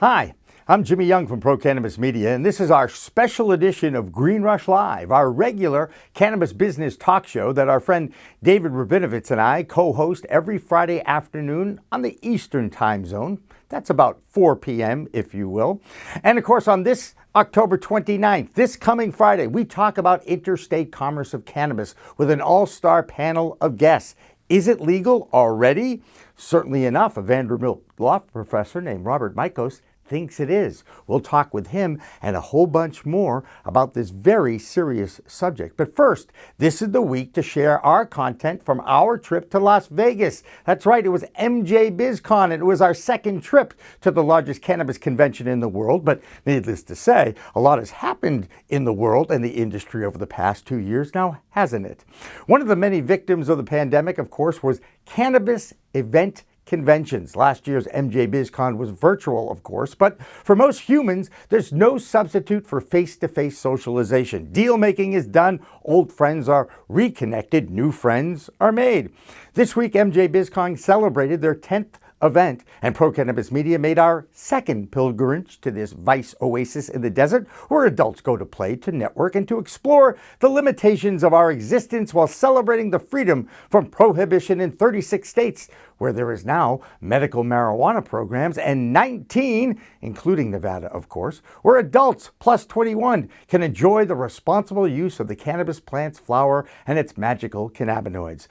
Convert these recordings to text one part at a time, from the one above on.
Hi, I'm Jimmy Young from Pro Cannabis Media, and this is our special edition of Green Rush Live, our regular cannabis business talk show that our friend David Rabinovitz and I co-host every Friday afternoon on the Eastern Time Zone. That's about 4 p.m., if you will. And of course, on this October 29th, this coming Friday, we talk about interstate commerce of cannabis with an all-star panel of guests. Is it legal already? Certainly enough. A Vanderbilt law professor named Robert Mikos thinks it is. We'll talk with him and a whole bunch more about this very serious subject. But first, this is the week to share our content from our trip to Las Vegas. That's right, it was MJ BizCon, and it was our second trip to the largest cannabis convention in the world. But needless to say, a lot has happened in the world and the industry over the past 2 years now, hasn't it? One of the many victims of the pandemic, of course, was cannabis event conventions. Last year's MJ BizCon was virtual, of course, but for most humans, there's no substitute for face-to-face socialization. Deal making is done, old friends are reconnected, new friends are made. This week, MJ BizCon celebrated their 10th event, and Pro Cannabis Media made our second pilgrimage to this vice oasis in the desert, where adults go to play, to network, and to explore the limitations of our existence while celebrating the freedom from prohibition in 36 states, where there is now medical marijuana programs, and 19, including Nevada, of course, where adults plus 21 can enjoy the responsible use of the cannabis plant's flower and its magical cannabinoids.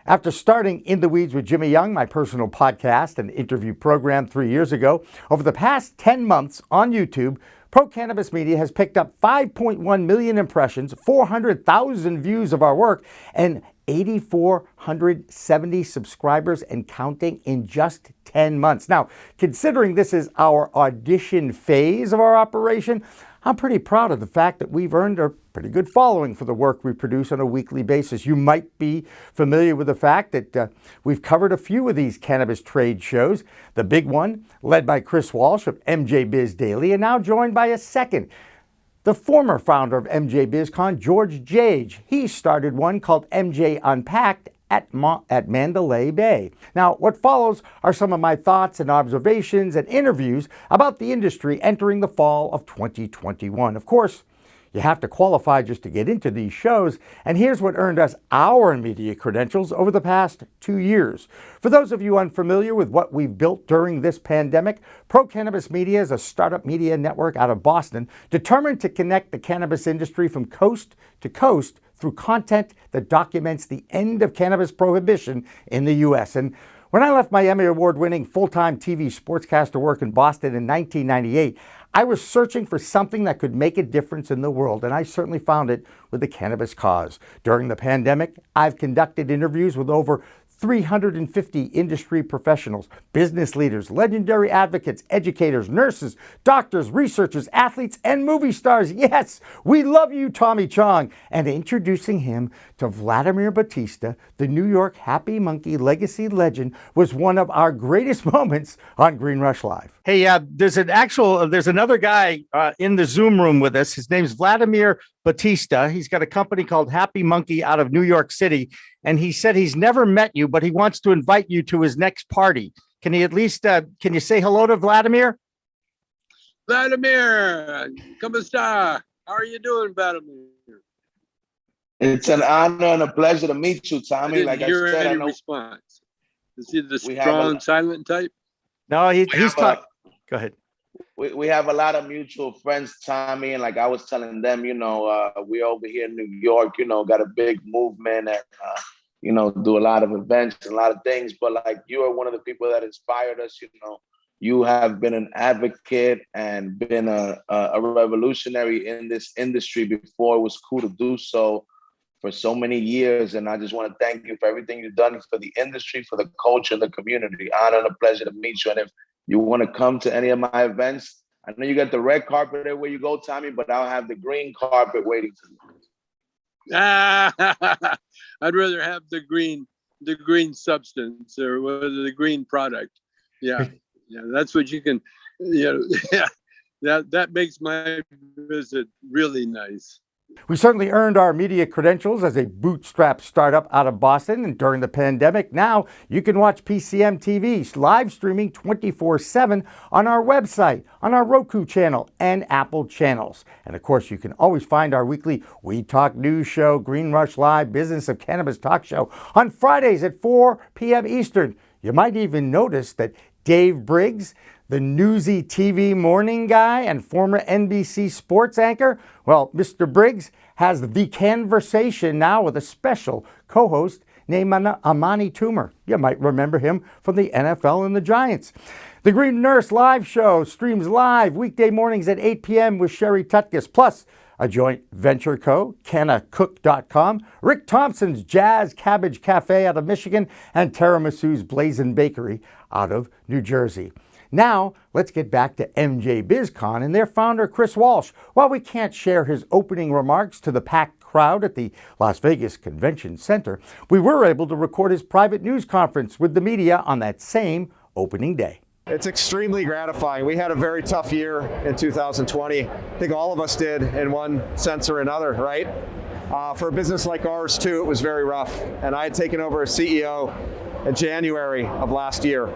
After starting In the Weeds with Jimmy Young, my personal podcast and interview program 3 years ago, over the past 10 months on YouTube, Pro Cannabis Media has picked up 5.1 million impressions, 400,000 views of our work, and 8,470 subscribers and counting in just 10 months. Now, considering this is our audition phase of our operation, I'm pretty proud of the fact that we've earned a pretty good following for the work we produce on a weekly basis. You might be familiar with the fact that we've covered a few of these cannabis trade shows. The big one, led by Chris Walsh of MJ Biz Daily, and now joined by a second, the former founder of MJ BizCon, George Jage. He started one called MJ Unpacked at Mandalay Bay. Now, what follows are some of my thoughts and observations and interviews about the industry entering the fall of 2021. Of course, you have to qualify just to get into these shows, and here's what earned us our media credentials over the past 2 years. For those of you unfamiliar with what we've built during this pandemic, Pro Cannabis Media is a startup media network out of Boston determined to connect the cannabis industry from coast to coast through content that documents the end of cannabis prohibition in the U.S. And when I left my Emmy Award-winning full-time TV sportscaster work in Boston in 1998, I was searching for something that could make a difference in the world, and I certainly found it with the cannabis cause. During the pandemic, I've conducted interviews with over 350 industry professionals, business leaders, legendary advocates, educators, nurses, doctors, researchers, athletes, and movie stars. Yes, we love you, Tommy Chong. And introducing him to Vladimir Batista, the New York Happy Monkey legacy legend, was one of our greatest moments on Green Rush Live. Hey, there's another guy in the Zoom room with us. His name's Vladimir Batista. He's got a company called Happy Monkey out of New York City. And he said he's never met you, but he wants to invite you to his next party. Can he at least, can you say hello to Vladimir? Vladimir, ¿cómo está? How are you doing, Vladimir? It's an honor and a pleasure to meet you, Tommy. Like I said, I know. Response. Is he the strong, silent type? No, he's talking. Go ahead. We have a lot of mutual friends, Tommy, and like I was telling them, we're over here in New York, got a big movement and, do a lot of events and a lot of things. But like you are one of the people that inspired us, you have been an advocate and been a revolutionary in this industry before it was cool to do so for so many years. And I just want to thank you for everything you've done for the industry, for the culture, the community. Honor and a pleasure to meet you. And if you want to come to any of my events, I know you got the red carpet everywhere you go, Tommy, but I'll have the green carpet waiting for you. I'd rather have the green substance or the green product. Yeah, that's what you can. Yeah, that makes my visit really nice. We certainly earned our media credentials as a bootstrap startup out of Boston, and during the pandemic, now you can watch PCM TV live streaming 24/7 on our website, on our Roku channel, and Apple channels. And of course, you can always find our weekly We Talk News show, Green Rush Live Business of Cannabis Talk Show, on Fridays at 4 p.m. Eastern. You might even notice that Dave Briggs, the newsy TV morning guy and former NBC sports anchor, well, Mr. Briggs has the conversation now with a special co-host named Amani Toomer. You might remember him from the NFL and the Giants. The Green Nurse Live Show streams live weekday mornings at 8 p.m. with Sherry Tutkus, plus a joint venture co, CannaCook.com, Rick Thompson's Jazz Cabbage Cafe out of Michigan, and Tiramisu's Blazin' Bakery out of New Jersey. Now, let's get back to MJ BizCon and their founder, Chris Walsh. While we can't share his opening remarks to the packed crowd at the Las Vegas Convention Center, we were able to record his private news conference with the media on that same opening day. It's extremely gratifying. We had a very tough year in 2020. I think all of us did in one sense or another, right? For a business like ours too, it was very rough. And I had taken over as CEO in January of last year.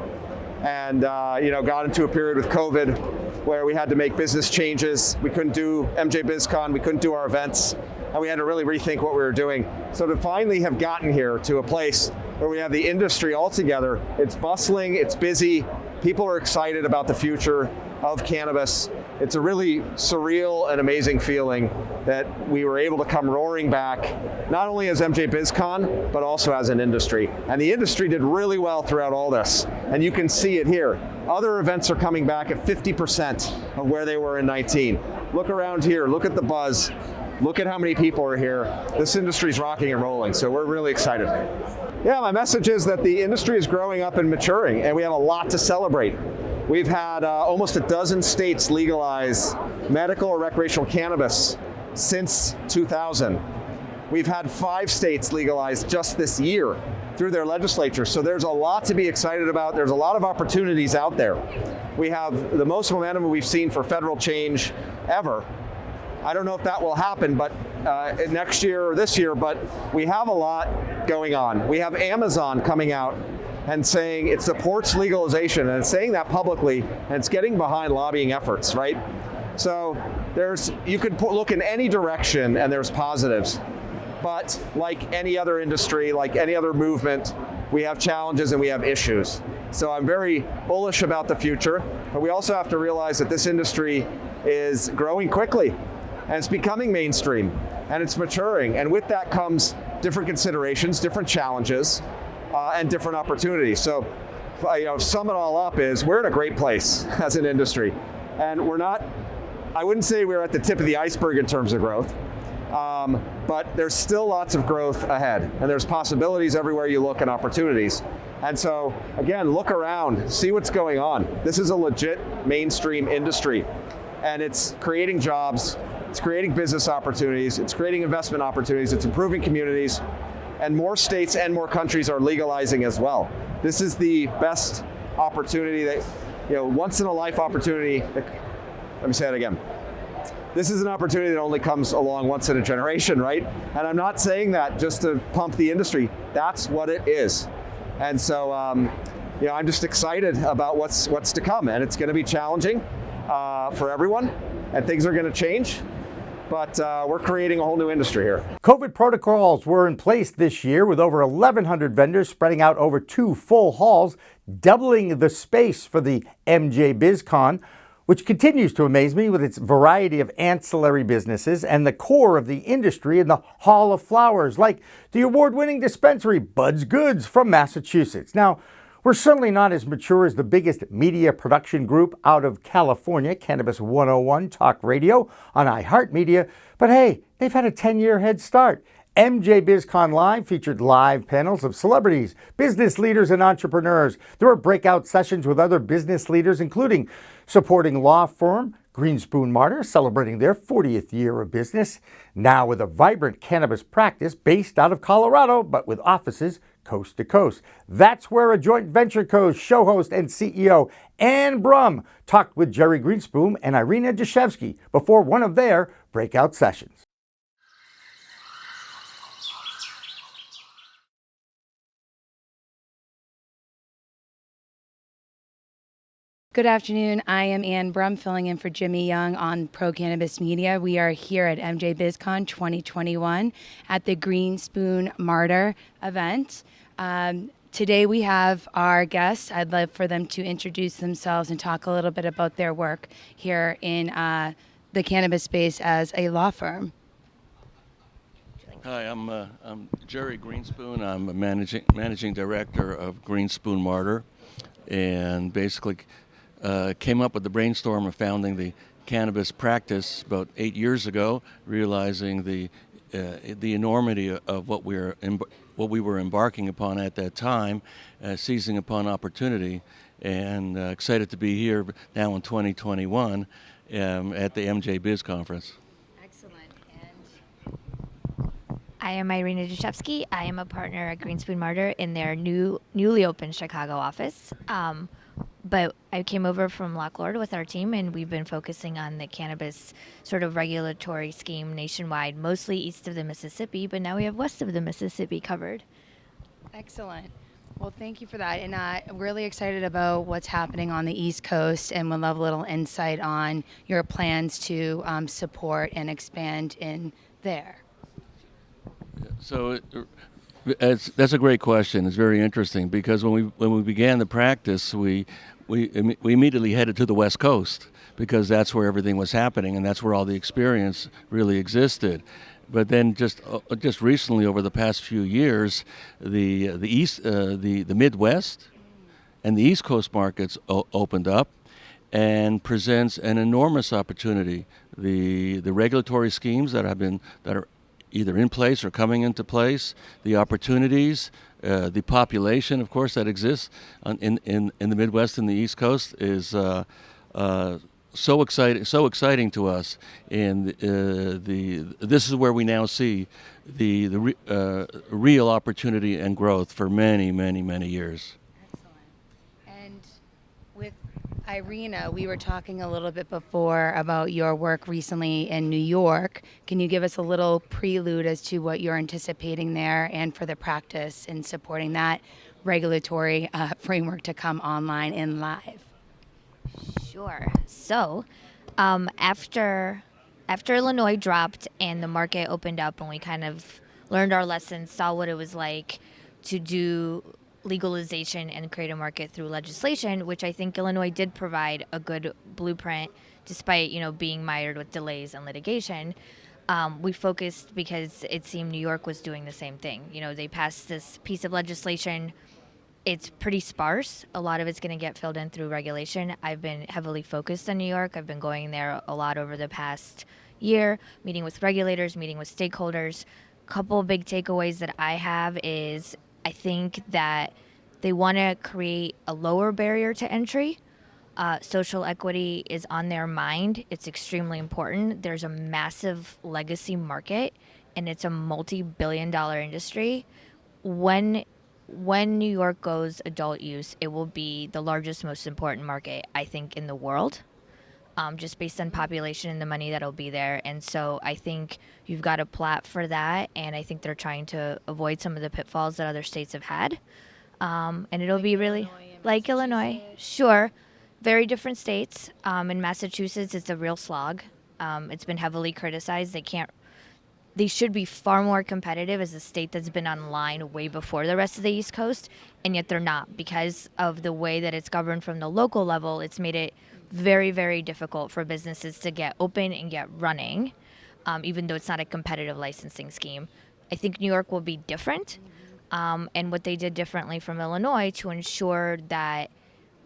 And got into a period with COVID where we had to make business changes. We couldn't do MJ BizCon, we couldn't do our events, and we had to really rethink what we were doing. So to finally have gotten here to a place where we have the industry all together, it's bustling, it's busy, people are excited about the future of cannabis. It's a really surreal and amazing feeling that we were able to come roaring back, not only as MJ BizCon, but also as an industry. And the industry did really well throughout all this. And you can see it here. Other events are coming back at 50% of where they were in 19. Look around here, look at the buzz. Look at how many people are here. This industry is rocking and rolling, so we're really excited. Yeah, my message is that the industry is growing up and maturing, and we have a lot to celebrate. We've had almost a dozen states legalize medical or recreational cannabis since 2000. We've had 5 states legalize just this year through their legislature. So there's a lot to be excited about. There's a lot of opportunities out there. We have the most momentum we've seen for federal change ever. I don't know if that will happen, but next year or this year, but we have a lot going on. We have Amazon coming out and saying it supports legalization, and it's saying that publicly, and it's getting behind lobbying efforts, right? So you could look in any direction and there's positives, but like any other industry, like any other movement, we have challenges and we have issues. So I'm very bullish about the future, but we also have to realize that this industry is growing quickly, and it's becoming mainstream, and it's maturing, and with that comes different considerations, different challenges, and different opportunities. So, sum it all up is we're in a great place as an industry, and I wouldn't say we're at the tip of the iceberg in terms of growth, but there's still lots of growth ahead, and there's possibilities everywhere you look and opportunities. And so, again, look around, see what's going on. This is a legit mainstream industry, and it's creating jobs, it's creating business opportunities, it's creating investment opportunities, it's improving communities, and more states and more countries are legalizing as well. This is the best opportunity that, once in a life opportunity. Let me say it again. This is an opportunity that only comes along once in a generation, right? And I'm not saying that just to pump the industry. That's what it is. And so, I'm just excited about what's to come, and it's going to be challenging for everyone, and things are going to change. But we're creating a whole new industry here. COVID protocols were in place this year with over 1,100 vendors spreading out over 2 full halls, doubling the space for the MJ BizCon, which continues to amaze me with its variety of ancillary businesses and the core of the industry in the Hall of Flowers, like the award-winning dispensary Bud's Goods from Massachusetts. Now, we're certainly not as mature as the biggest media production group out of California, Cannabis 101 Talk Radio on iHeartMedia, but hey, they've had a 10-year head start. MJ BizCon Live featured live panels of celebrities, business leaders, and entrepreneurs. There were breakout sessions with other business leaders, including supporting law firm Greenspoon Marder, celebrating their 40th year of business, now with a vibrant cannabis practice based out of Colorado, but with offices coast to coast. That's where a joint venture co show host and CEO, Ann Brum, talked with Gerry Greenspoon and Irina Dashevsky before one of their breakout sessions. Good afternoon. I am Ann Brum, filling in for Jimmy Young on Pro Cannabis Media. We are here at MJ BizCon 2021 at the Greenspoon Marder event. Today we have our guests. I'd love for them to introduce themselves and talk a little bit about their work here in the cannabis space as a law firm. Hi, I'm Gerry Greenspoon. I'm a managing director of Greenspoon Marder, and basically came up with the brainstorm of founding the cannabis practice about 8 years ago, realizing the enormity of what we were embarking upon at that time, seizing upon opportunity, and excited to be here now in 2021 at the MJ Biz Conference. Excellent. I am Irina Dashevsky. I am a partner at Greenspoon Marder in their newly opened Chicago office. But I came over from Blackwell with our team, and we've been focusing on the cannabis sort of regulatory scheme nationwide, mostly east of the Mississippi, but now we have west of the Mississippi covered. Excellent. Well, thank you for that. And I'm really excited about what's happening on the East Coast, and would love a little insight on your plans to support and expand in there. So that's a great question. It's very interesting because when we began the practice, we immediately headed to the West Coast because that's where everything was happening and that's where all the experience really existed. But then just recently, over the past few years, the Midwest and the East Coast markets opened up and presents an enormous opportunity. The regulatory schemes that are either in place or coming into place, the opportunities, the population, of course, that exists in the Midwest and the East Coast is so exciting to us. And this is where we now see the real opportunity and growth for many, many, many years. And with Irina, we were talking a little bit before about your work recently in New York. Can you give us a little prelude as to what you're anticipating there and for the practice in supporting that regulatory framework to come online and live? Sure. So, after Illinois dropped and the market opened up and we kind of learned our lessons, saw what it was like to do legalization and create a market through legislation, which I think Illinois did provide a good blueprint despite, being mired with delays and litigation. We focused because it seemed New York was doing the same thing. They passed this piece of legislation. It's pretty sparse. A lot of it's going to get filled in through regulation. I've been heavily focused on New York. I've been going there a lot over the past year, meeting with regulators, meeting with stakeholders. Couple of big takeaways that I have is I think that they want to create a lower barrier to entry. Social equity is on their mind. It's extremely important. There's a massive legacy market, and it's a multi-billion-dollar industry. When New York goes adult use, it will be the largest, most important market, I think, in the world, just based on population and the money that'll be there. And so I think you've got a plat for that, and I think they're trying to avoid some of the pitfalls that other states have had. And it'll be really like Illinois. Sure. Very different states. In Massachusetts, it's a real slog. It's been heavily criticized. They should be far more competitive as a state that's been online way before the rest of the East Coast, and yet they're not because of the way that it's governed from the local level. It's made it very, very difficult for businesses to get open and get running, even though it's not a competitive licensing scheme. I think New York will be different, and what they did differently from Illinois to ensure that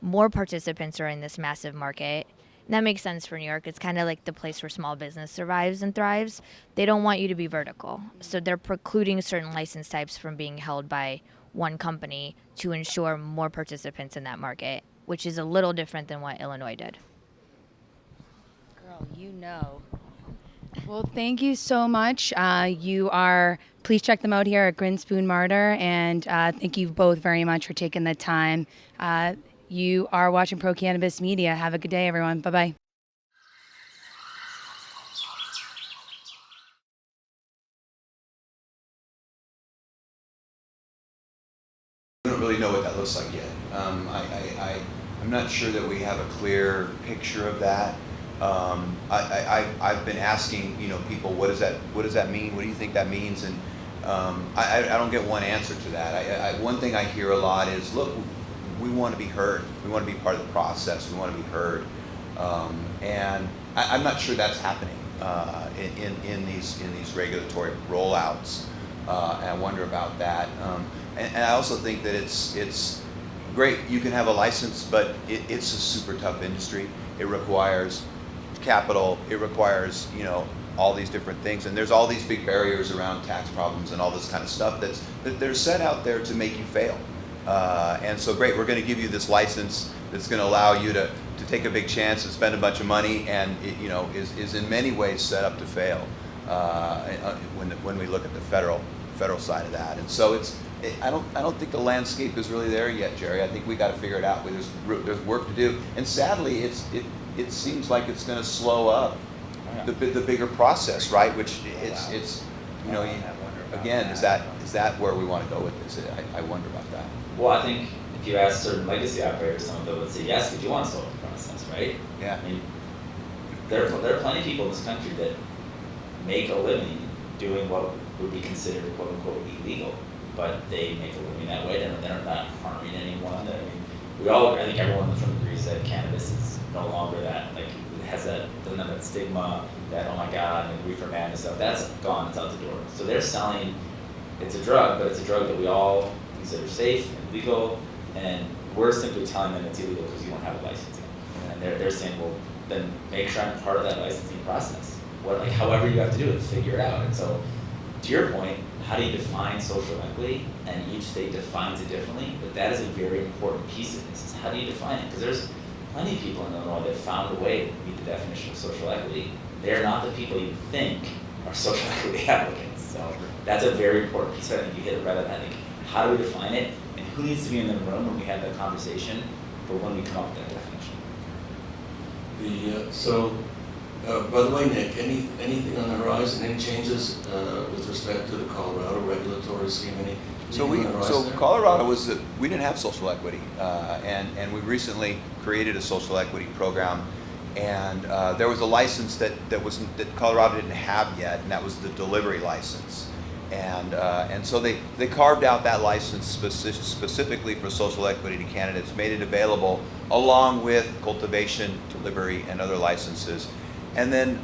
more participants are in this massive market. And that makes sense for New York. It's kind of like the place where small business survives and thrives. They don't want you to be vertical. So they're precluding certain license types from being held by one company to ensure more participants in that market, which is a little different than what Illinois did. Girl, you know. Well, thank you so much. Please check them out here at Greenspoon Marder, and thank you both very much for taking the time. You are watching Pro Cannabis Media. Have a good day, everyone. Bye-bye. We don't really know what that looks like yet. I I'm not sure that we have a clear picture of that. I've been asking, people, what does that mean? What do you think that means? And I don't get one answer to that. One thing I hear a lot is, look, we want to be heard. We want to be part of the process. We want to be heard. And I'm not sure that's happening in these regulatory rollouts. And I wonder about that. And I also think that it's great. You can have a license, but it's a super tough industry. It requires capital. It requires, all these different things. And there's all these big barriers around tax problems and all this kind of stuff that they're set out there to make you fail. And so great, we're going to give you this license that's going to allow you to take a big chance and spend a bunch of money, and it, is in many ways set up to fail when we look at the federal side of that. And so I don't think the landscape is really there yet, Gerry. I think we got to figure it out. There's work to do, and sadly, it seems like it's going to slow up the bigger process, right? Which it's again, is that where we want to go with this? I wonder about that. Well, I think if you ask certain legacy operators, some of them would say yes, but you want a slower process, right? Yeah. I mean, there are plenty of people in this country that make a living doing what would be considered quote unquote illegal, but they make a living that way. They're not harming anyone. I mean, I think everyone in this room agrees that cannabis is no longer that, like, it has doesn't have that stigma that, oh my God, and reefer madness stuff. That's gone. It's out the door. So they're selling. It's a drug, but it's a drug that we all consider safe and legal, and we're simply telling them it's illegal because you don't have a license. And they're saying, well, then make sure I'm part of that licensing process. However you have to do it, figure it out. And so, to your point, how do you define social equity? And each state defines it differently, but that is a very important piece of this, is how do you define it? Because there's plenty of people in Illinois that found a way to meet the definition of social equity. They're not the people you think are social equity applicants. So that's a very important piece. I think you hit it right on. I think, how do we define it, and who needs to be in the room when we have that conversation for when we come up with that definition? By the way, Nick, anything on the horizon? Any changes with respect to the Colorado regulatory scheme? So Colorado we didn't have social equity, and we recently created a social equity program, and there was a license that Colorado didn't have yet, and that was the delivery license, and so they carved out that license specifically for social equity to candidates, made it available along with cultivation, delivery, and other licenses. And then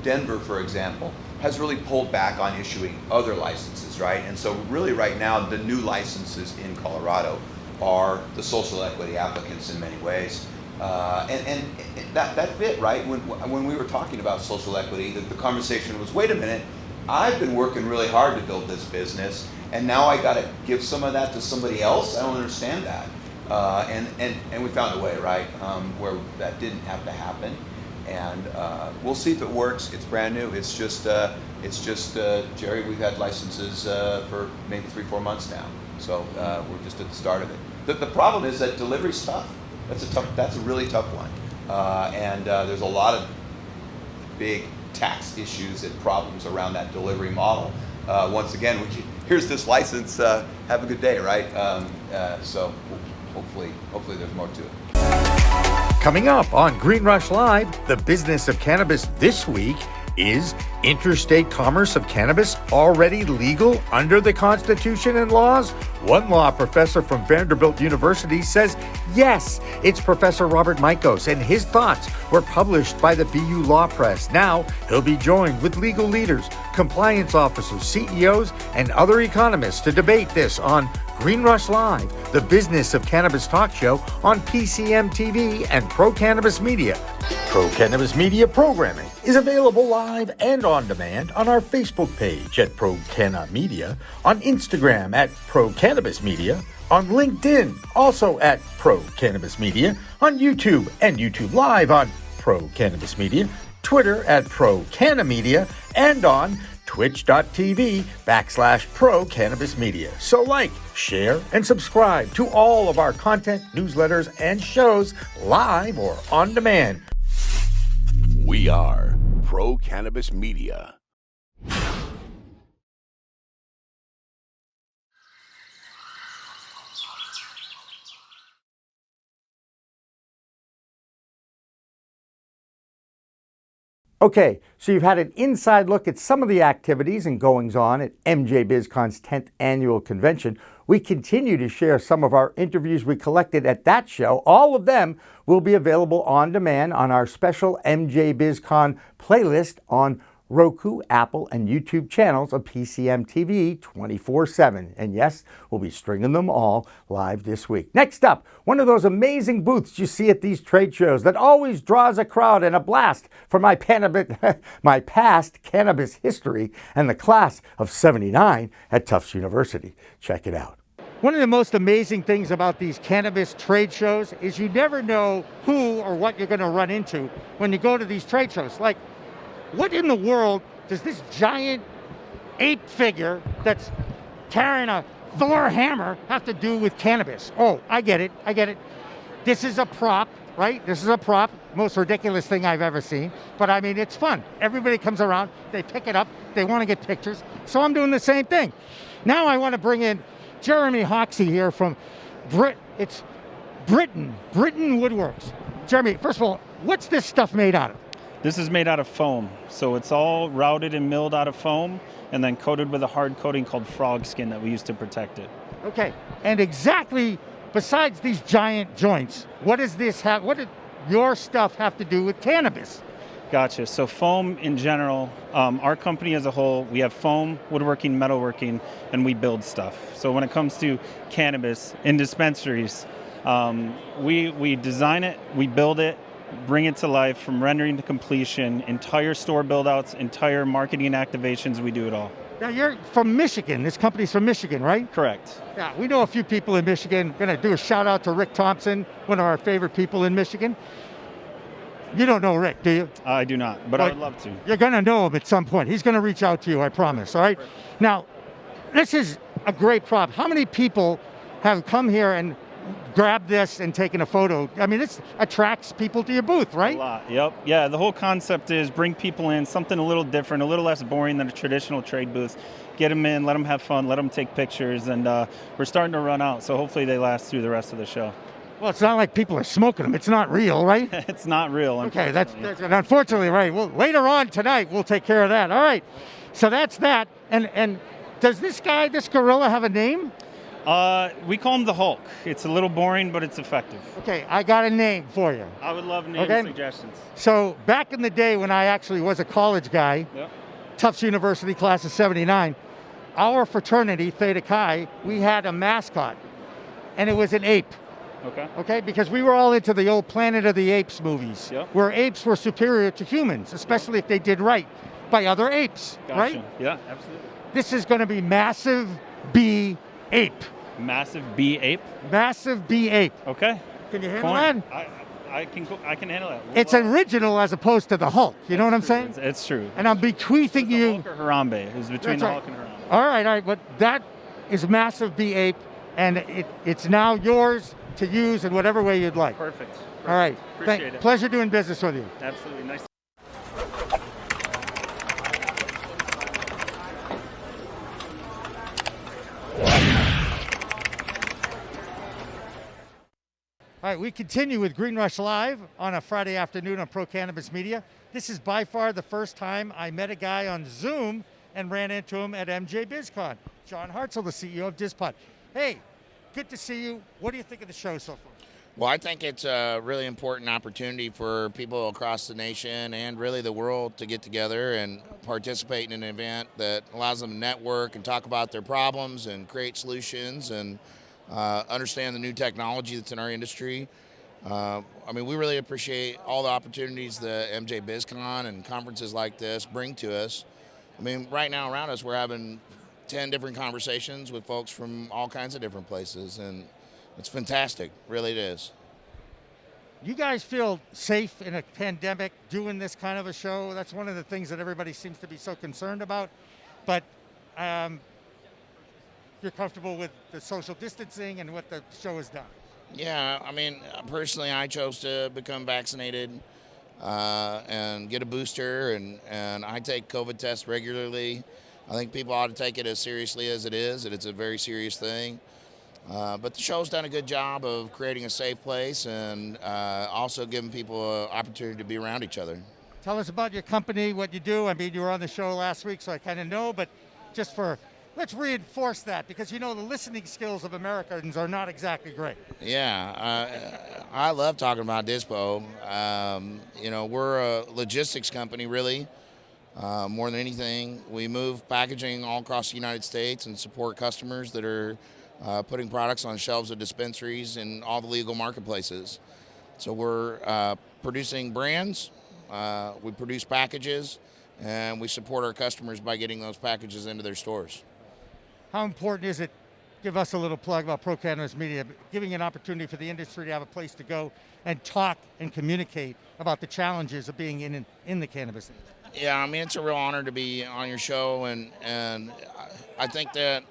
Denver, for example, has really pulled back on issuing other licenses, right? And so really right now, the new licenses in Colorado are the social equity applicants in many ways. And that fit, right? When we were talking about social equity, the conversation was, wait a minute, I've been working really hard to build this business, and now I got to give some of that to somebody else? I don't understand that. And we found a way, right, where that didn't have to happen, and we'll see if it works. It's brand new. It's just Gerry, we've had licenses for maybe 3-4 months now, so we're just at the start of it. The problem is that delivery's tough. That's a really tough one, and there's a lot of big tax issues and problems around that delivery model. Once again, here's this license. Have a good day, right? So. Hopefully there's more to it. Coming up on Green Rush Live, the business of cannabis this week is interstate commerce of cannabis already legal under the Constitution and laws? One law professor from Vanderbilt University says yes. It's Professor Robert Mikos, and his thoughts were published by the BU Law Press. Now he'll be joined with legal leaders, compliance officers, CEOs, and other economists to debate this on Green Rush Live, the business of cannabis talk show on PCM TV and Pro Cannabis Media. Pro Cannabis Media programming is available live and on demand on our Facebook page at Pro Canna Media, on Instagram at Pro Cannabis Media, on LinkedIn also at Pro Cannabis Media, on YouTube and YouTube Live on Pro Cannabis Media, Twitter at Pro Canna Media, and on twitch.tv/Pro Cannabis Media. So like, share, and subscribe to all of our content, newsletters, and shows live or on demand. We are Pro Cannabis Media. Okay, so you've had an inside look at some of the activities and goings-on at MJ BizCon's 10th annual convention. We continue to share some of our interviews we collected at that show. All of them will be available on demand on our special MJ BizCon playlist on Roku, Apple, and YouTube channels of PCM TV 24/7. And yes, we'll be stringing them all live this week. Next up, one of those amazing booths you see at these trade shows that always draws a crowd and a blast for my past cannabis history and the class of '79 at Tufts University. Check it out. One of the most amazing things about these cannabis trade shows is you never know who or what you're going to run into when you go to these trade shows. Like, what in the world does this giant ape figure that's carrying a Thor hammer have to do with cannabis? Oh, I get it. This is a prop, right? This is a prop. Most ridiculous thing I've ever seen. But I mean, it's fun. Everybody comes around, they pick it up, they want to get pictures. So I'm doing the same thing. Now I want to bring in Jeremy Hoxie here from Britain Woodworks. Jeremy, first of all, what's this stuff made out of? This is made out of foam, so it's all routed and milled out of foam and then coated with a hard coating called frog skin that we use to protect it. Okay, and exactly, besides these giant joints, what does your stuff have to do with cannabis? Gotcha. So foam in general, our company as a whole, we have foam, woodworking, metalworking, and we build stuff. So when it comes to cannabis in dispensaries, we design it, we build it, bring it to life from rendering to completion, entire store build-outs, entire marketing activations, we do it all. Now you're from Michigan. This company's from Michigan, right? Correct. Yeah, we know a few people in Michigan. I'm going to do a shout out to Rick Thompson, one of our favorite people in Michigan. You don't know Rick, do you? I do not, but I would love to. You're going to know him at some point. He's going to reach out to you, I promise, all right? Now, this is a great prop. How many people have come here and grabbed this and taken a photo? I mean, this attracts people to your booth, right? A lot, yep. Yeah, the whole concept is bring people in, something a little different, a little less boring than a traditional trade booth. Get them in, let them have fun, let them take pictures, and we're starting to run out, so hopefully they last through the rest of the show. Well, it's not like people are smoking them. It's not real, right? It's not real. Okay, that's unfortunately right. Well, later on tonight, we'll take care of that. All right, so that's that. And does this gorilla have a name? We call him the Hulk. It's a little boring, but it's effective. Okay, I got a name for you. I would love name suggestions. So back in the day when I actually was a college guy, Tufts University class of '79, our fraternity, Theta Chi, we had a mascot, and it was an ape. Okay, because we were all into the old Planet of the Apes movies, where apes were superior to humans, especially if they did right by other apes, right? Yeah, absolutely. This is going to be Massive B Ape. Massive B Ape? Massive B Ape. Okay. Can you handle that? I can handle that. It's original as opposed to the Hulk. You know what I'm saying? It's true. And I'm bequeathing you. Hulk or Harambe. It's between the Hulk and Harambe. All right. But that is Massive B Ape, and it's now yours to use in whatever way you'd like. Perfect. All right. Appreciate it. Pleasure doing business with you. Absolutely. Nice. All right, we continue with Green Rush Live on a Friday afternoon on Pro Cannabis Media. This is by far the first time I met a guy on Zoom and ran into him at MJ BizCon. John Hartsell, the CEO of Dispod. Hey, good to see you. What do you think of the show so far? Well, I think it's a really important opportunity for people across the nation and really the world to get together and participate in an event that allows them to network and talk about their problems and create solutions and understand the new technology that's in our industry. We really appreciate all the opportunities that MJ BizCon and conferences like this bring to us. Right now around us, we're having 10 different conversations with folks from all kinds of different places, and it's fantastic, really it is. You guys feel safe in a pandemic doing this kind of a show? That's one of the things that everybody seems to be so concerned about. But you're comfortable with the social distancing and what the show has done? Yeah, personally, I chose to become vaccinated and get a booster, and I take COVID tests regularly. I think people ought to take it as seriously as it is, and it's a very serious thing. But the show's done a good job of creating a safe place and also giving people an opportunity to be around each other. Tell us about your company, what you do. I mean, you were on the show last week, so I kind of know, but just let's reinforce that, because the listening skills of Americans are not exactly great. Yeah, I love talking about Dispo. We're a logistics company, really, more than anything. We move packaging all across the United States and support customers that are putting products on shelves of dispensaries in all the legal marketplaces. So we're producing brands, we produce packages, and we support our customers by getting those packages into their stores. How important is it, give us a little plug about Pro Cannabis Media, giving an opportunity for the industry to have a place to go and talk and communicate about the challenges of being in the cannabis industry? Yeah, I mean, it's a real honor to be on your show, and I think that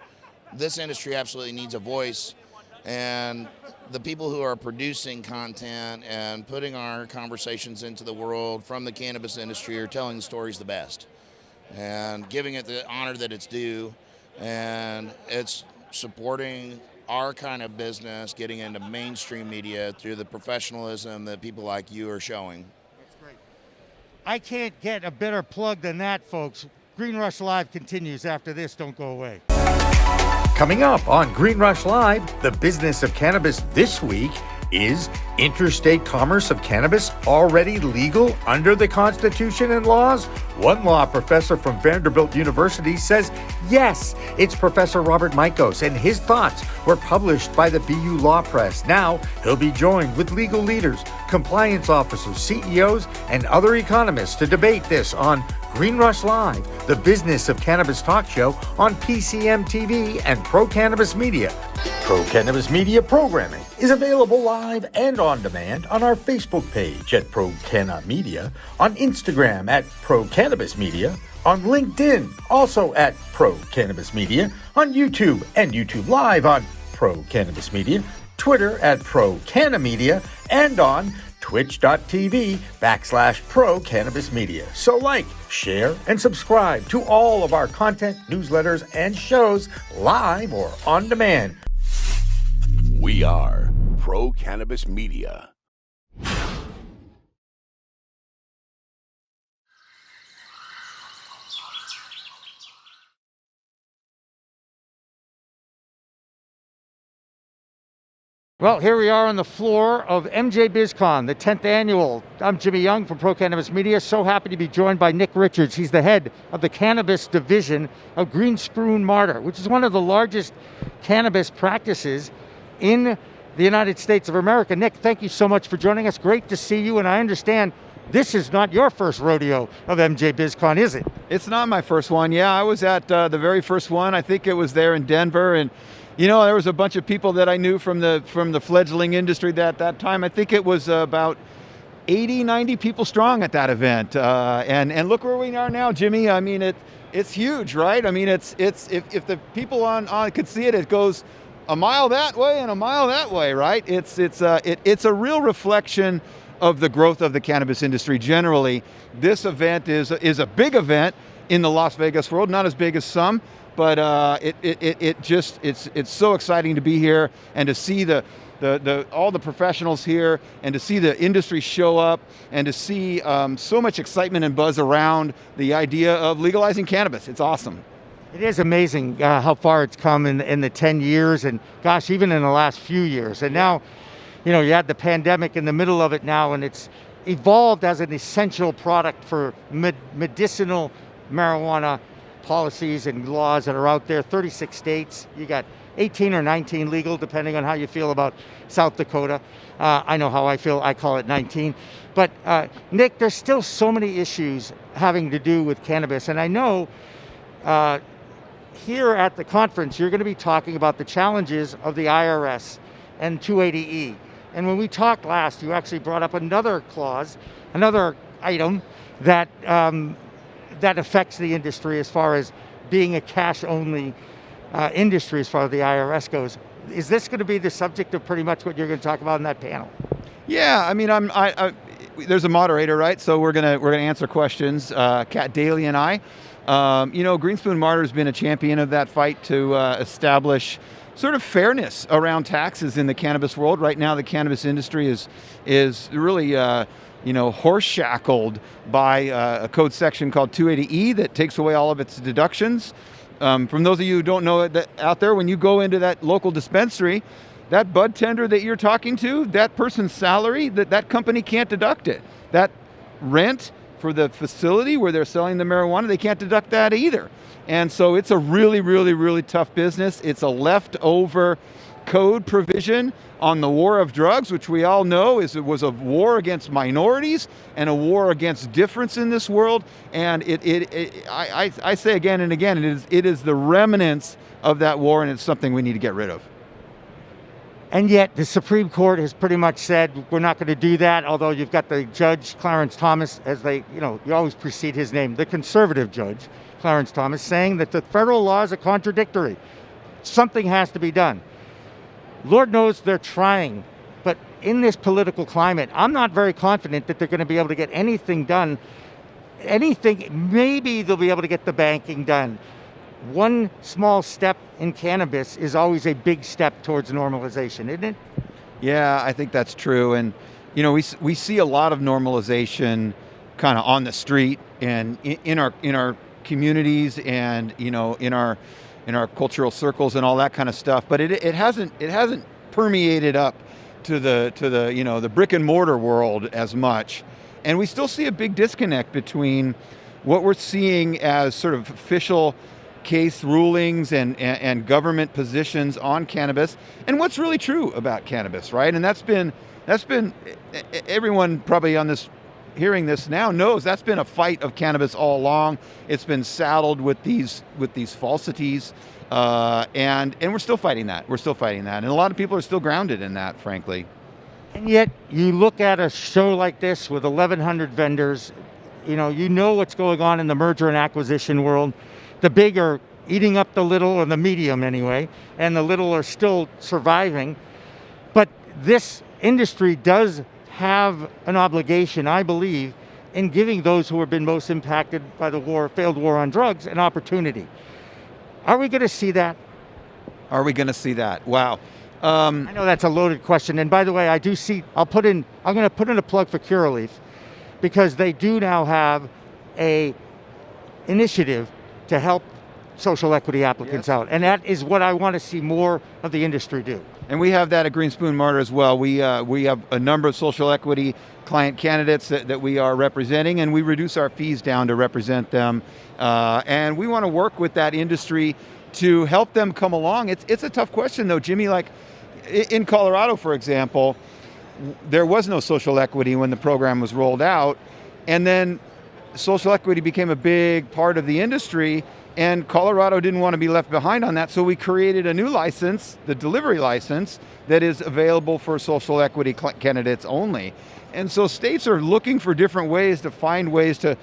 this industry absolutely needs a voice, and the people who are producing content and putting our conversations into the world from the cannabis industry are telling the stories the best and giving it the honor that it's due, and it's supporting our kind of business, getting into mainstream media through the professionalism that people like you are showing. That's great. I can't get a better plug than that, folks. Green Rush Live continues after this. Don't go away. Coming up on Green Rush Live, the business of cannabis this week is interstate commerce of cannabis already legal under the Constitution and laws? One law professor from Vanderbilt University says yes. It's Professor Robert Mikos, and his thoughts were published by the BU Law Press. Now he'll be joined with legal leaders, compliance officers, CEOs, and other economists to debate this on Green Rush Live, the business of cannabis talk show on PCM TV and Pro Cannabis Media. Pro Cannabis Media programming is available live and on demand on our Facebook page at Pro Canna Media, on Instagram at Pro Cannabis Media, on LinkedIn also at Pro Cannabis Media, on YouTube and YouTube Live on Pro Cannabis Media, Twitter at Pro Canna Media, and on twitch.tv/Pro Cannabis Media. So like, share, and subscribe to all of our content, newsletters, and shows live or on demand. We are Pro Cannabis Media. Well, here we are on the floor of MJ BizCon, the 10th annual. I'm Jimmy Young from Pro Cannabis Media. So happy to be joined by Nick Richards. He's the head of the cannabis division of Greenspoon Marder, which is one of the largest cannabis practices in the United States of America. Nick, thank you so much for joining us. Great to see you, and I understand this is not your first rodeo of MJ BizCon, is it? It's not my first one. Yeah, I was at the very first one. I think it was there in Denver, and there was a bunch of people that I knew from the fledgling industry at that time. I think it was about 80, 90 people strong at that event. And look where we are now, Jimmy. I mean, it's huge, right? I mean, it's if the people on could see it, it goes a mile that way and a mile that way, right? It's a real reflection of the growth of the cannabis industry generally. This event is a big event in the Las Vegas world, not as big as some. But it's so exciting to be here and to see all the professionals here and to see the industry show up and to see so much excitement and buzz around the idea of legalizing cannabis. It's awesome. It is amazing how far it's come in the 10 years and gosh, even in the last few years. And now, you had the pandemic in the middle of it now, and it's evolved as an essential product for medicinal marijuana policies and laws that are out there. 36 states. You got 18 or 19 legal, depending on how you feel about South Dakota. I know how I feel. I call it 19. But Nick, there's still so many issues having to do with cannabis. And I know here at the conference, you're going to be talking about the challenges of the IRS and 280E. And when we talked last, you actually brought up another clause, another item that affects the industry as far as being a cash-only industry as far as the IRS goes. Is this going to be the subject of pretty much what you're going to talk about in that panel? Yeah, I mean, there's a moderator, right? So we're gonna answer questions. Kat Daly and I. Greenspoon Marder has been a champion of that fight to establish sort of fairness around taxes in the cannabis world. Right now, the cannabis industry is really horse shackled by a code section called 280E that takes away all of its deductions. From those of you who don't know it out there, when you go into that local dispensary, that bud tender that you're talking to, that person's salary, that company can't deduct it. That rent for the facility where they're selling the marijuana, they can't deduct that either. And so it's a really, really, really tough business. It's a leftover code provision on the war of drugs, which we all know was a war against minorities and a war against difference in this world. And I say again and again, it is the remnants of that war, and it's something we need to get rid of. And yet the Supreme Court has pretty much said we're not going to do that, although you've got the Judge Clarence Thomas, you always precede his name, the conservative judge, Clarence Thomas, saying that the federal laws are contradictory. Something has to be done. Lord knows they're trying, but in this political climate, I'm not very confident that they're going to be able to get anything done. Maybe they'll be able to get the banking done. One small step in cannabis is always a big step towards normalization, isn't it? Yeah, I think that's true. And, we see a lot of normalization kind of on the street and in our communities and, in our cultural circles and all that kind of stuff. But it hasn't permeated up to the brick and mortar world as much. And we still see a big disconnect between what we're seeing as sort of official case rulings and government positions on cannabis and what's really true about cannabis, right? And that's been everyone probably on this hearing this now knows that's been a fight of cannabis all along. It's been saddled with these falsities, and we're still fighting that. And a lot of people are still grounded in that, frankly. And yet you look at a show like this with 1,100 vendors, you know what's going on in the merger and acquisition world. The big are eating up the little, or the medium anyway, and the little are still surviving. But this industry does have an obligation, I believe, in giving those who have been most impacted by the failed war on drugs, an opportunity. Are we going to see that? Wow. I know that's a loaded question. And by the way, I'm going to put in a plug for Curaleaf, because they do now have a initiative to help social equity applicants out. And that is what I want to see more of the industry do. And we have that at Greenspoon Marder as well. We have a number of social equity client candidates that we are representing, and we reduce our fees down to represent them. And we want to work with that industry to help them come along. It's a tough question, though, Jimmy. Like in Colorado, for example, there was no social equity when the program was rolled out. And then social equity became a big part of the industry, and Colorado didn't want to be left behind on that, so we created a new license, the delivery license, that is available for social equity candidates only. And so states are looking for different ways to find ways to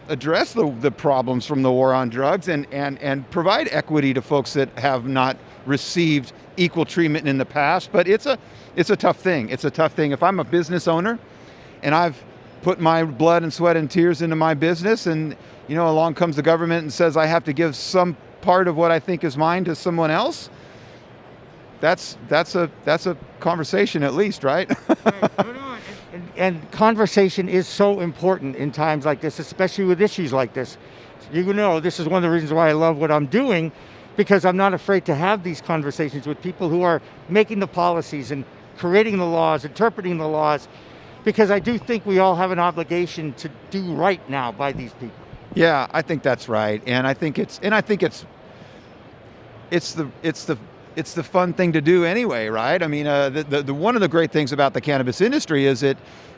address the problems from the war on drugs and provide equity to folks that have not received equal treatment in the past. But it's a tough thing. If I'm a business owner and I've put my blood and sweat and tears into my business, and along comes the government and says I have to give some part of what I think is mine to someone else, that's a conversation, at least, right? And conversation is so important in times like this, especially with issues like this. This is one of the reasons why I love what I'm doing, because I'm not afraid to have these conversations with people who are making the policies and creating the laws, interpreting the laws, because I do think we all have an obligation to do right now by these people. Yeah, I think that's right, and I think it's the fun thing to do anyway, right? I mean, the one of the great things about the cannabis industry is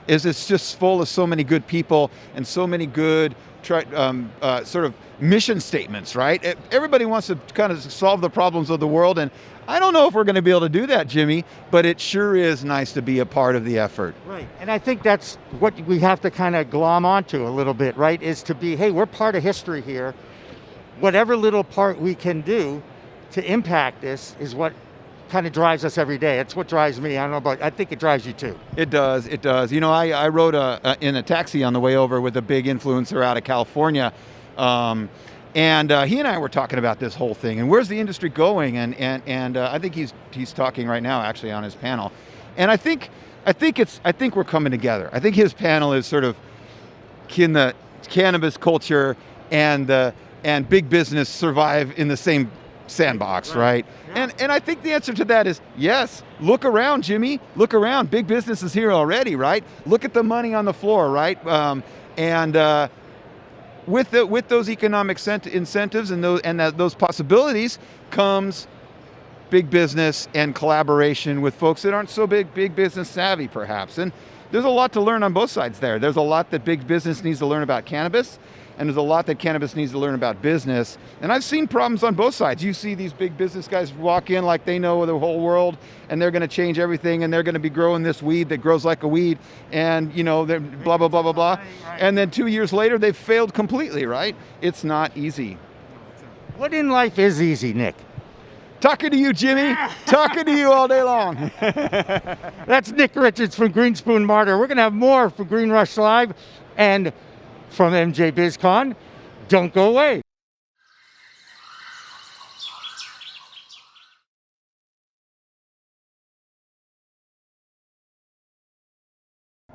it's just full of so many good people and so many good sort of mission statements, right? Everybody wants to kind of solve the problems of the world, and I don't know if we're going to be able to do that, Jimmy, but it sure is nice to be a part of the effort. Right, and I think that's what we have to kind of glom onto a little bit, right, is to be, hey, we're part of history here. Whatever little part we can do to impact this is what kind of drives us every day. It's what drives me. I don't know about, I think it drives you too. It does. I rode in a taxi on the way over with a big influencer out of California. And he and I were talking about this whole thing and where's the industry going, and I think he's talking right now actually on his panel, And I think we're coming together. I think his panel is sort of can the cannabis culture and big business survive in the same sandbox, right? And I think the answer to that is yes. Look around, Jimmy. Look around. Big business is here already, right? Look at the money on the floor, right? With those economic incentives and those possibilities comes big business and collaboration with folks that aren't so big business savvy, perhaps. And there's a lot to learn on both sides there. There's a lot that big business needs to learn about cannabis, and there's a lot that cannabis needs to learn about business. And I've seen problems on both sides. You see these big business guys walk in like they know the whole world, and they're going to change everything, and they're going to be growing this weed that grows like a weed, and they're blah, blah, blah, blah, blah. And then 2 years later, they've failed completely, right? It's not easy. What in life is easy, Nick? Talking to you, Jimmy. Talking to you all day long. That's Nick Richards from Greenspoon Marder. We're going to have more for Green Rush Live and from MJ BizCon. Don't go away.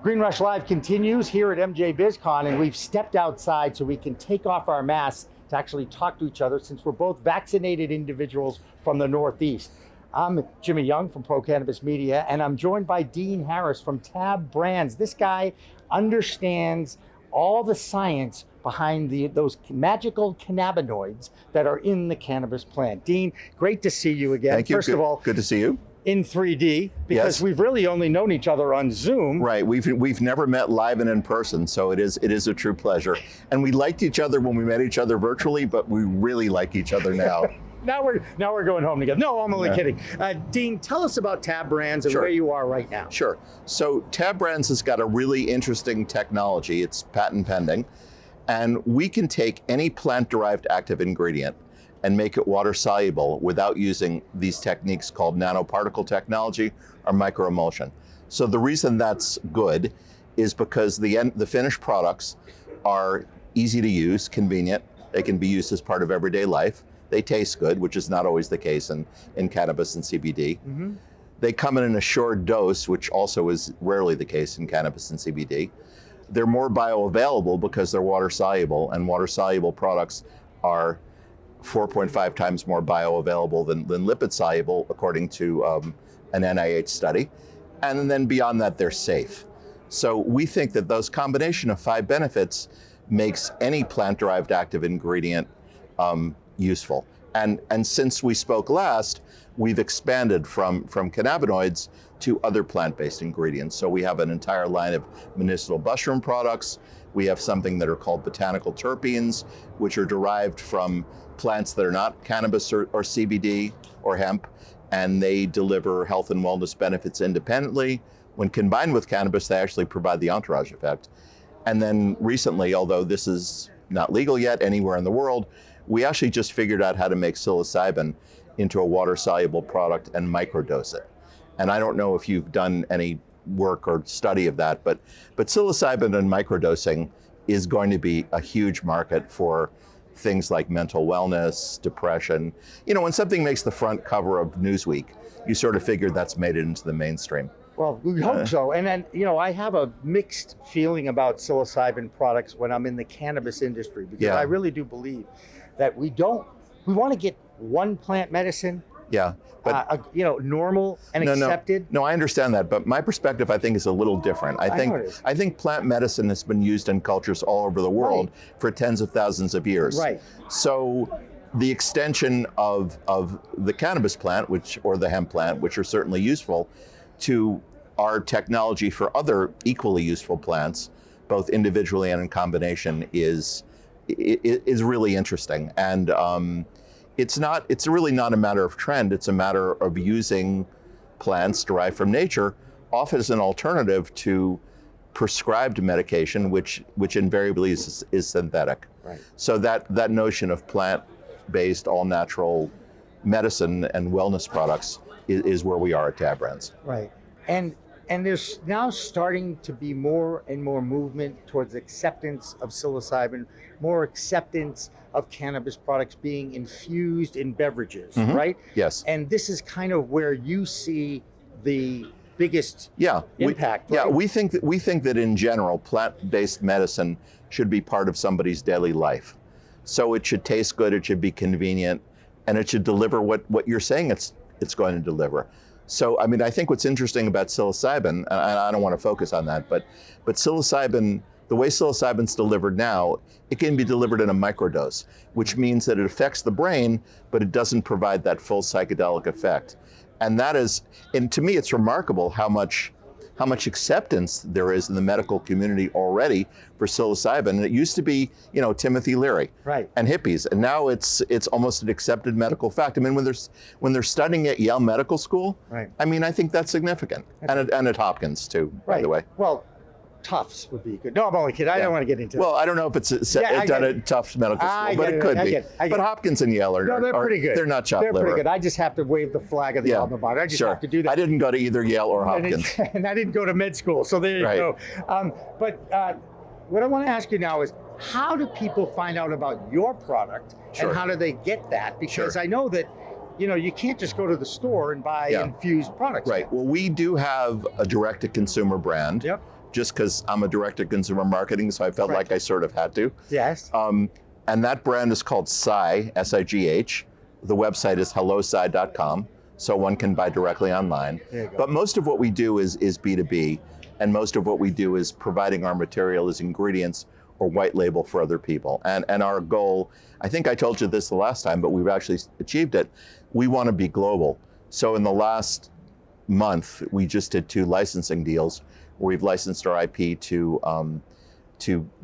Green Rush Live continues here at MJ BizCon, and we've stepped outside so we can take off our masks to actually talk to each other since we're both vaccinated individuals from the Northeast. I'm Jimmy Young from Pro Cannabis Media, and I'm joined by Dean Harris from Tab Brands. This guy understands all the science behind those magical cannabinoids that are in the cannabis plant. Dean, great to see you again. Thank you. First of all, good to see you. In 3D, because we've really only known each other on Zoom. Right, we've never met live and in person, so it is a true pleasure. And we liked each other when we met each other virtually, but we really like each other now. Now we're going home together. No, I'm only kidding. Dean, tell us about Tab Brands and where you are right now. Sure. So Tab Brands has got a really interesting technology. It's patent pending, and we can take any plant-derived active ingredient and make it water soluble without using these techniques called nanoparticle technology or microemulsion. So the reason that's good is because the finished products are easy to use, convenient. They can be used as part of everyday life. They taste good, which is not always the case in cannabis and CBD. Mm-hmm. They come in an assured dose, which also is rarely the case in cannabis and CBD. They're more bioavailable because they're water soluble, and water soluble products are 4.5 times more bioavailable than lipid soluble, according to an NIH study. And then beyond that, they're safe. So we think that those combination of 5 benefits makes any plant-derived active ingredient useful. And since we spoke last, we've expanded from cannabinoids to other plant-based ingredients. So we have an entire line of medicinal mushroom products. We have something that are called botanical terpenes, which are derived from plants that are not cannabis or CBD or hemp, and they deliver health and wellness benefits independently. When combined with cannabis, they actually provide the entourage effect. And then recently, although this is not legal yet anywhere in the world, we actually just figured out how to make psilocybin into a water-soluble product and microdose it. And I don't know if you've done any work or study of that, but psilocybin and microdosing is going to be a huge market for things like mental wellness, depression. When something makes the front cover of Newsweek, you sort of figure that's made it into the mainstream. Well, we hope so. And then, I have a mixed feeling about psilocybin products when I'm in the cannabis industry, because I really do believe that we want to get one plant medicine, but normal and accepted. No, I understand that, but my perspective, I think, is a little different. I think plant medicine has been used in cultures all over the world for tens of thousands of years. Right. So the extension of the cannabis plant, or the hemp plant, which are certainly useful, to our technology for other equally useful plants, both individually and in combination, is really interesting. And it's really not a matter of trend. It's a matter of using plants derived from nature, often as an alternative to prescribed medication, which invariably is synthetic. Right. So that notion of plant-based, all-natural medicine and wellness products is where we are at Tab Brands. Right. And there's now starting to be more and more movement towards acceptance of psilocybin, more acceptance of cannabis products being infused in beverages, right? Yes. And this is kind of where you see the biggest impact. We think that in general, plant-based medicine should be part of somebody's daily life. So it should taste good, it should be convenient, and it should deliver what you're saying it's going to deliver. So, I mean, I think what's interesting about psilocybin, and I don't want to focus on that, but psilocybin, the way psilocybin's delivered now, it can be delivered in a microdose, which means that it affects the brain, but it doesn't provide that full psychedelic effect. And that is, and to me, it's remarkable how much acceptance there is in the medical community already for psilocybin. And it used to be, Timothy Leary and hippies, and now it's almost an accepted medical fact. I mean, when they're studying at Yale Medical School, I mean, I think that's significant, and at Hopkins too, by the way. Well, Tufts would be good. No, I'm only kidding. I don't want to get into it. Well, I don't know if it's done at Tufts Medical School, but it could be. But Hopkins and Yale they're pretty good. They're not chopped liver. They're pretty good. I just have to wave the flag of the alma mater. I just have to do that. I didn't go to either Yale or Hopkins. And I didn't go to med school, so there you go. But what I want to ask you now is, how do people find out about your product, and how do they get that? Because I know that you can't just go to the store and buy infused products. Right. Well, we do have a direct-to-consumer brand. Yep. Just because I'm a direct-to-consumer marketing, so I felt like I sort of had to. Yes. And that brand is called Sigh, S-I-G-H. The website is hellosci.com, so one can buy directly online. But most of what we do is B2B, and most of what we do is providing our material as ingredients or white label for other people. And our goal, I think I told you this the last time, but we've actually achieved it. We want to be global. So in the last month, we just did 2 licensing deals. We've licensed our IP to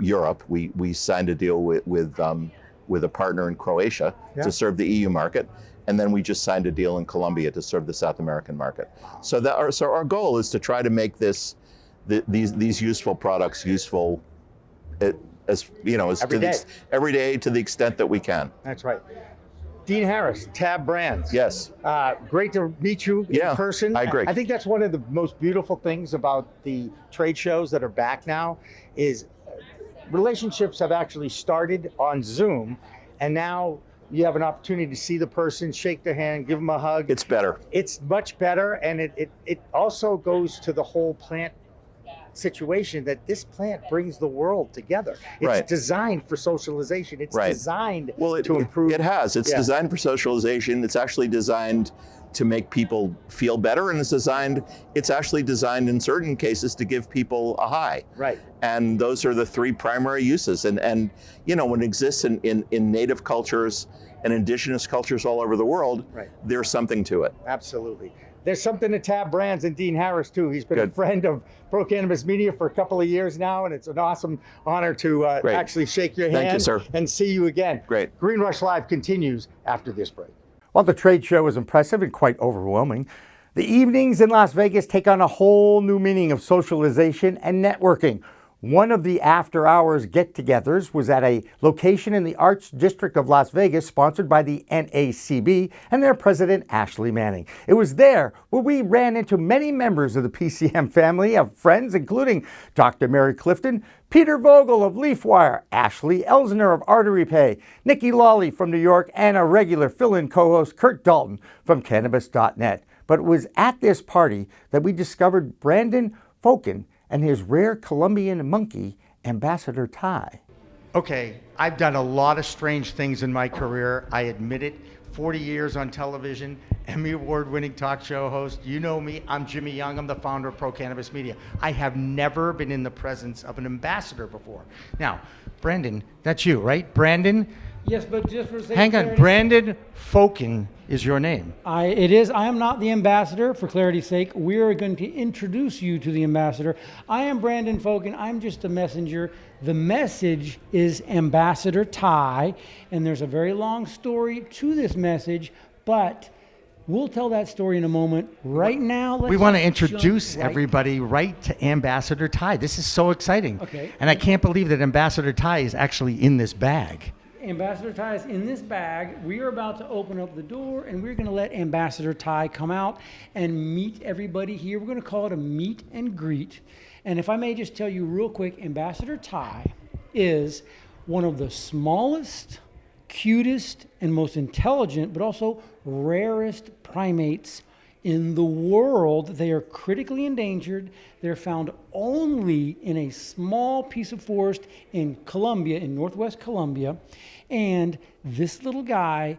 Europe. We signed a deal with a partner in Croatia to serve the EU market, and then we just signed a deal in Colombia to serve the South American market. So our goal is to try to make these useful products useful every day to the extent that we can. That's right. Dean Harris, Tab Brands. Yes. Great to meet you in person. I agree. I think that's one of the most beautiful things about the trade shows that are back now is relationships have actually started on Zoom, and now you have an opportunity to see the person, shake their hand, give them a hug. It's better. It's much better, and it also goes to the whole plant situation that this plant brings the world together. It's designed for socialization. It's designed to improve. It has. It's designed for socialization. It's actually designed to make people feel better, and it's actually designed in certain cases to give people a high. Right. And those are the 3 primary uses. And when it exists in native cultures and indigenous cultures all over the world, there's something to it. Absolutely. There's something to Tab Brands and Dean Harris too. He's been a friend of Pro Cannabis Media for a couple of years now, and it's an awesome honor to actually shake your hand. Thank you, sir. And see you again. Great. Green Rush Live continues after this break. While the trade show was impressive and quite overwhelming, the evenings in Las Vegas take on a whole new meaning of socialization and networking. One of the after-hours get-togethers was at a location in the Arts District of Las Vegas, sponsored by the NACB and their president, Ashley Manning. It was there where we ran into many members of the PCM family of friends, including Dr. Mary Clifton, Peter Vogel of LeafWire, Ashley Elsner of Artery Pay, Nikki Lawley from New York, and a regular fill-in co-host, Kurt Dalton from Cannabis.net. But it was at this party that we discovered Brandon Fokken and his rare Colombian monkey, Ambassador Ty. Okay, I've done a lot of strange things in my career. I admit it. 40 years on television, Emmy Award-winning talk show host. You know me, I'm Jimmy Young. I'm the founder of Pro Cannabis Media. I have never been in the presence of an ambassador before. Now, Brandon, that's you, right? Brandon? Yes, but just for hang on, Brandon Fokken is your name. It is. I am not the ambassador, for clarity's sake. We are going to introduce you to the ambassador. I am Brandon Fokken. I'm just a messenger. The message is Ambassador Ty, and there's a very long story to this message, but we'll tell that story in a moment. Right now, we want to introduce everybody right to Ambassador Ty. This is so exciting. Okay. And I can't believe that Ambassador Ty is actually in this bag. Ambassador Ty is in this bag. We are about to open up the door, and we're going to let Ambassador Ty come out and meet everybody here. We're going to call it a meet and greet. And if I may just tell you real quick, Ambassador Ty is one of the smallest, cutest, and most intelligent, but also rarest primates In the world, they are critically endangered. They're found only in a small piece of forest in Colombia, in northwest Colombia. And this little guy,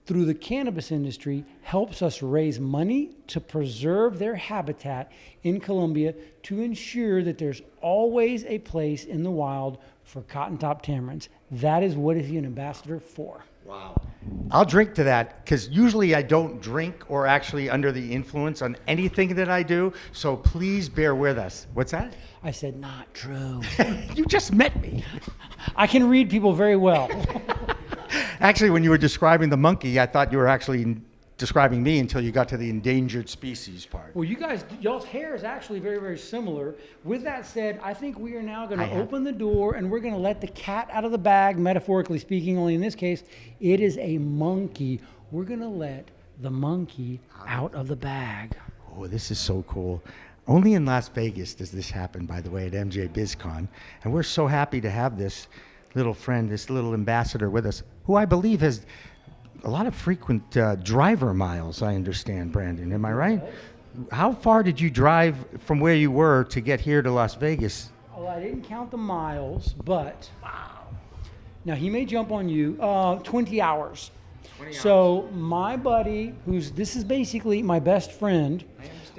through the cannabis industry, helps us raise money to preserve their habitat in Colombia to ensure that there's always a place in the wild for cotton top tamarins. That is what is he an ambassador for. Wow. I'll drink to that because usually I don't drink or actually under the influence on anything that I do. So please bear with us. What's that? I said, not true. You just met me. I can read people very well. Actually, when you were describing the monkey, I thought you were actually describing me until you got to the endangered species part. Well, y'all's hair is actually very, very similar. With that said, I think we are now going to open the door and we're going to let the cat out of the bag, metaphorically speaking, only in this case, it is a monkey. We're going to let the monkey out of the bag. Oh, this is so cool. Only in Las Vegas does this happen, by the way, at MJ BizCon. And we're so happy to have this little friend, this little ambassador with us, who I believe has a lot of frequent driver miles, I understand, Brandon. Am I right? How far did you drive from where you were to get here to Las Vegas? Well, I didn't count the miles, but now he may jump on you. 20 hours. 20 hours. So my buddy, this is basically my best friend,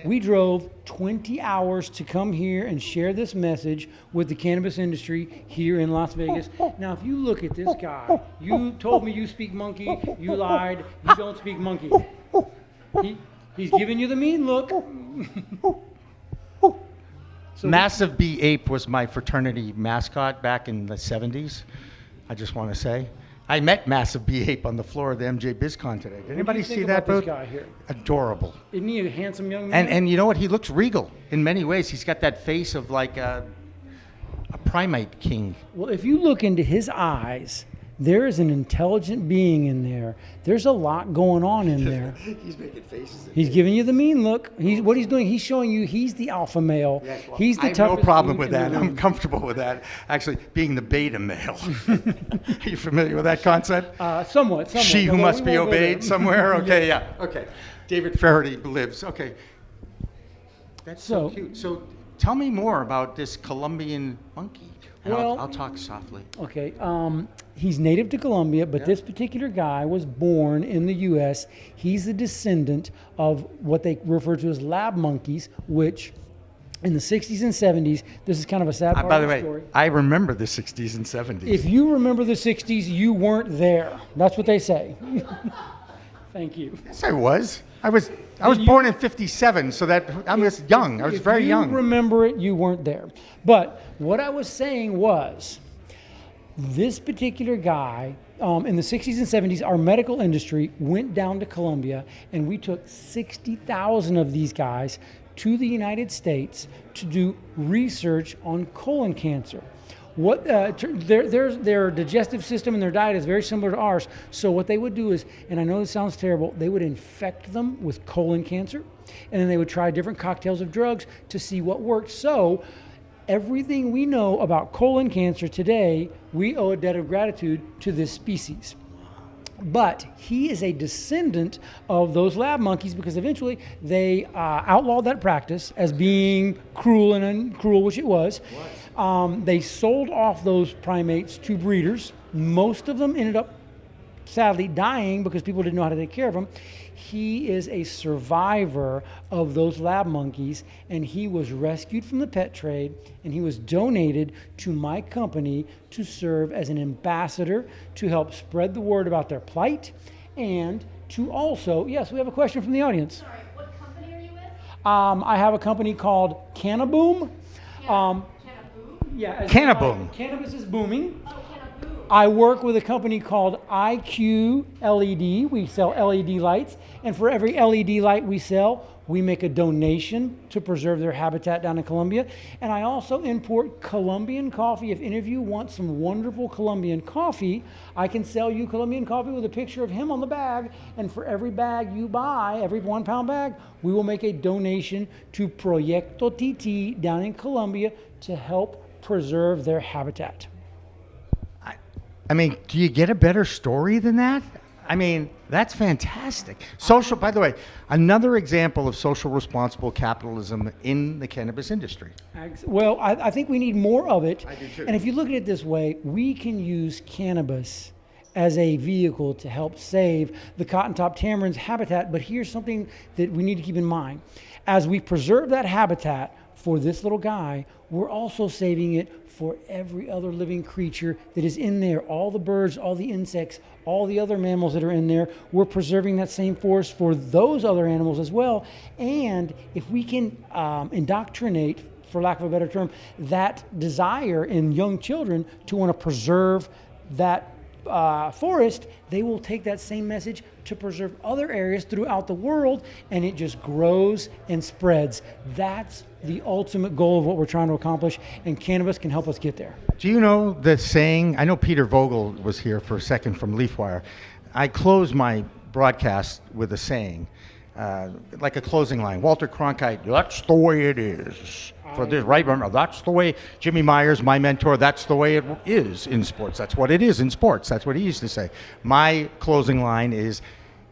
we drove 20 hours to come here and share this message with the cannabis industry here in Las Vegas. Now, if you look at this guy, you told me you speak monkey, you lied, you don't speak monkey. He's giving you the mean look. So Massive B Ape was my fraternity mascot back in the 70s, I just want to say. I met Massive B Ape on the floor of the MJ BizCon today. Did anybody see that, bro? This guy here? Adorable. Isn't he a handsome young man? And you know what? He looks regal in many ways. He's got that face of like a primate king. Well, if you look into his eyes, there is an intelligent being in there. There's a lot going on in there. He's making faces. He's giving you the mean look. What he's doing, he's showing you he's the alpha male. Yes, well, he's the toughest. I have no problem dude with that. I'm comfortable with that. Actually, being the beta male. Are you familiar with that concept? Somewhat. She who must be obeyed somewhere? Okay, yeah. Okay. David Faraday lives. Okay. That's so cute. So tell me more about this Colombian monkey. And I'll talk softly. Okay. He's native to Colombia, but this particular guy was born in the U.S. He's the descendant of what they refer to as lab monkeys, which in the 60s and 70s, this is kind of a sad part of the story. By the way, I remember the 60s and 70s. If you remember the 60s, you weren't there. That's what they say. Thank you. Yes, I was. I was born in 57, so that I'm just young. I was very young. If you remember it, you weren't there. But what I was saying was, this particular guy, in the 60s and 70s, our medical industry went down to Colombia, and we took 60,000 of these guys to the United States to do research on colon cancer. Their digestive system and their diet is very similar to ours. So what they would do is, and I know this sounds terrible, they would infect them with colon cancer, and then they would try different cocktails of drugs to see what worked. So everything we know about colon cancer today, we owe a debt of gratitude to this species. But he is a descendant of those lab monkeys because eventually they outlawed that practice as being cruel and uncruel, which it was. They sold off those primates to breeders. Most of them ended up sadly dying because people didn't know how to take care of them. He is a survivor of those lab monkeys, and he was rescued from the pet trade, and he was donated to my company to serve as an ambassador to help spread the word about their plight, and to also, yes, we have a question from the audience. Sorry, what company are you with? I have a company called Cannaboom. Yeah, Cannaboom. Cannabis is booming. I work with a company called IQ LED. We sell LED lights, and for every LED light we sell, we make a donation to preserve their habitat down in Colombia. And I also import Colombian coffee. If any of you want some wonderful Colombian coffee, I can sell you Colombian coffee with a picture of him on the bag. And for every bag you buy, every 1 pound bag, we will make a donation to Proyecto TT down in Colombia to help preserve their habitat. I mean, do you get a better story than that? I mean, that's fantastic. Social, by the way, another example of social responsible capitalism in the cannabis industry. Well, I think we need more of it. I do too. And if you look at it this way, we can use cannabis as a vehicle to help save the cotton top tamarin's habitat. But here's something that we need to keep in mind. As we preserve that habitat for this little guy, we're also saving it for every other living creature that is in there. All the birds, all the insects, all the other mammals that are in there. We're preserving that same forest for those other animals as well. And if we can indoctrinate, for lack of a better term, that desire in young children to want to preserve that forest, they will take that same message to preserve other areas throughout the world, and it just grows and spreads. That's the ultimate goal of what we're trying to accomplish, and cannabis can help us get there. Do you know the saying? I know Peter Vogel was here for a second from LeafWire. I close my broadcast with a saying, like a closing line. Walter Cronkite, that's the way it is. For this, right? Remember, that's the way. Jimmy Myers, my mentor, that's the way it is in sports. That's what it is in sports. That's what he used to say. My closing line is,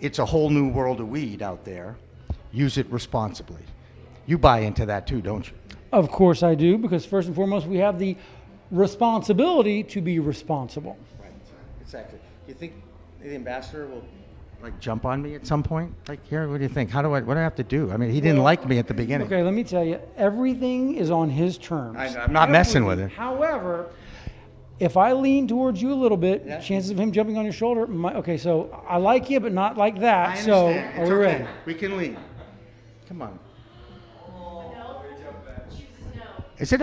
it's a whole new world of weed out there. Use it responsibly. You buy into that too, don't you? Of course I do, because first and foremost, we have the responsibility to be responsible. Right, exactly. You think the ambassador will jump on me at some point? Here, what do you think? What do I have to do? I mean, he didn't like me at the beginning. Okay, let me tell you, everything is on his terms. I'm not messing with it. However, if I lean towards you a little bit, chances of him jumping on your shoulder, okay, so I like you, but not like that. I So, understand. are It's we okay. ready? We can lean. Come on. Is it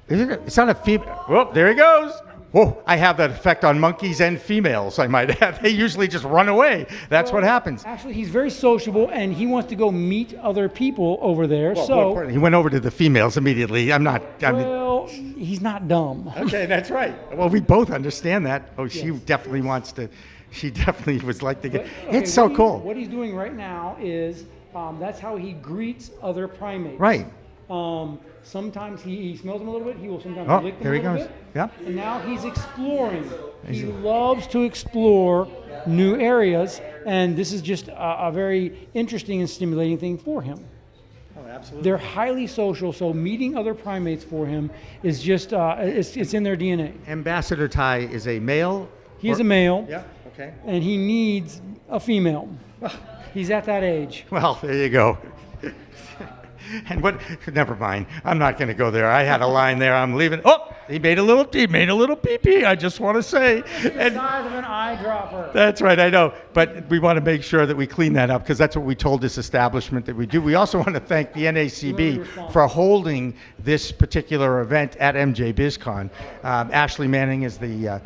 it's not a female. Oh, there he goes. Whoa, I have that effect on monkeys and females, I might add. They usually just run away. That's what happens. Actually, he's very sociable, and he wants to go meet other people over there. Well, he went over to the females immediately. Well, he's not dumb. Okay, that's right. Well, we both understand that. Oh, she definitely wants to. She definitely would like to get. It's so cool. What he's doing right now is that's how he greets other primates. Right. Sometimes he smells them a little bit. He will sometimes lick them here a he little goes. bit. Yeah. And now he's exploring. He loves to explore new areas, and this is just a very interesting and stimulating thing for him. Oh, absolutely. They're highly social, so meeting other primates for him is just it's in their DNA. Ambassador Ty is a male. He's a male. Yeah. Okay. And he needs a female. He's at that age. Well, there you go. And never mind. I'm not going to go there. I had a line there. I'm leaving. Oh, he made a little pee-pee. I just want to say. The size of an eyedropper. That's right. I know. But we want to make sure that we clean that up, because that's what we told this establishment that we do. We also want to thank the NACB for holding this particular event at MJ BizCon. Ashley Manning is I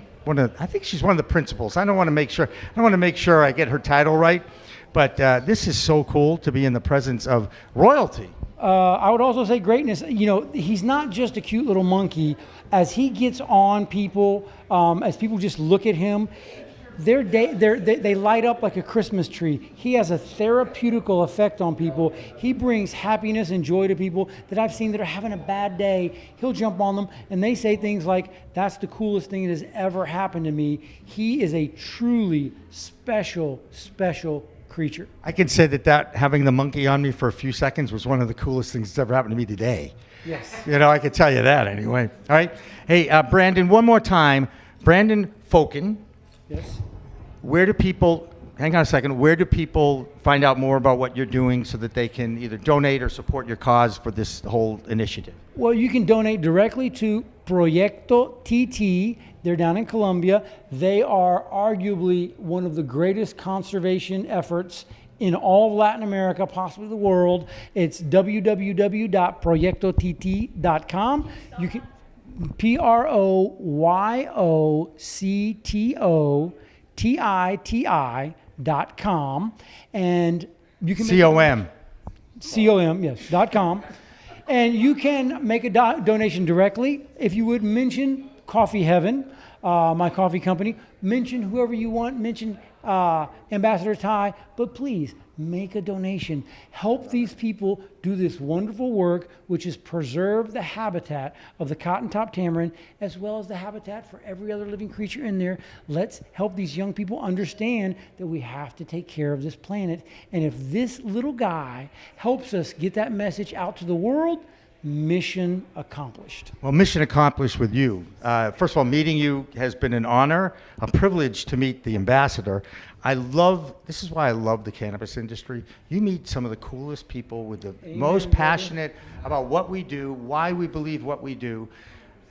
think she's one of the principals. I want to make sure I get her title right. But this is so cool to be in the presence of royalty. I would also say greatness. You know, he's not just a cute little monkey. As he gets on people, as people just look at him, they light up like a Christmas tree. He has a therapeutical effect on people. He brings happiness and joy to people that I've seen that are having a bad day. He'll jump on them, and they say things like, "That's the coolest thing that has ever happened to me." He is a truly special creature. I can say that having the monkey on me for a few seconds was one of the coolest things that's ever happened to me today. Yes. I can tell you that anyway. All right. Hey, Brandon, one more time. Brandon Fokken. Yes. Hang on a second, where do people find out more about what you're doing so that they can either donate or support your cause for this whole initiative? Well, you can donate directly to Proyecto TT. They're down in Colombia. They are arguably one of the greatest conservation efforts in all of Latin America, possibly the world. It's www.proyectott.com. You can PROYECTOTITI.com, and you can COM, yes, .com, and you can make a donation directly if you would mention Coffee Heaven. my coffee company. Mention whoever you want. Mention Ambassador Ty. But please, make a donation. Help these people do this wonderful work, which is preserve the habitat of the cotton top tamarin, as well as the habitat for every other living creature in there. Let's help these young people understand that we have to take care of this planet. And if this little guy helps us get that message out to the world, mission accomplished. Well, mission accomplished with you. First of all, meeting you has been an honor, a privilege to meet the ambassador. This is why I love the cannabis industry. You meet some of the coolest people with the most passionate about what we do, why we believe what we do.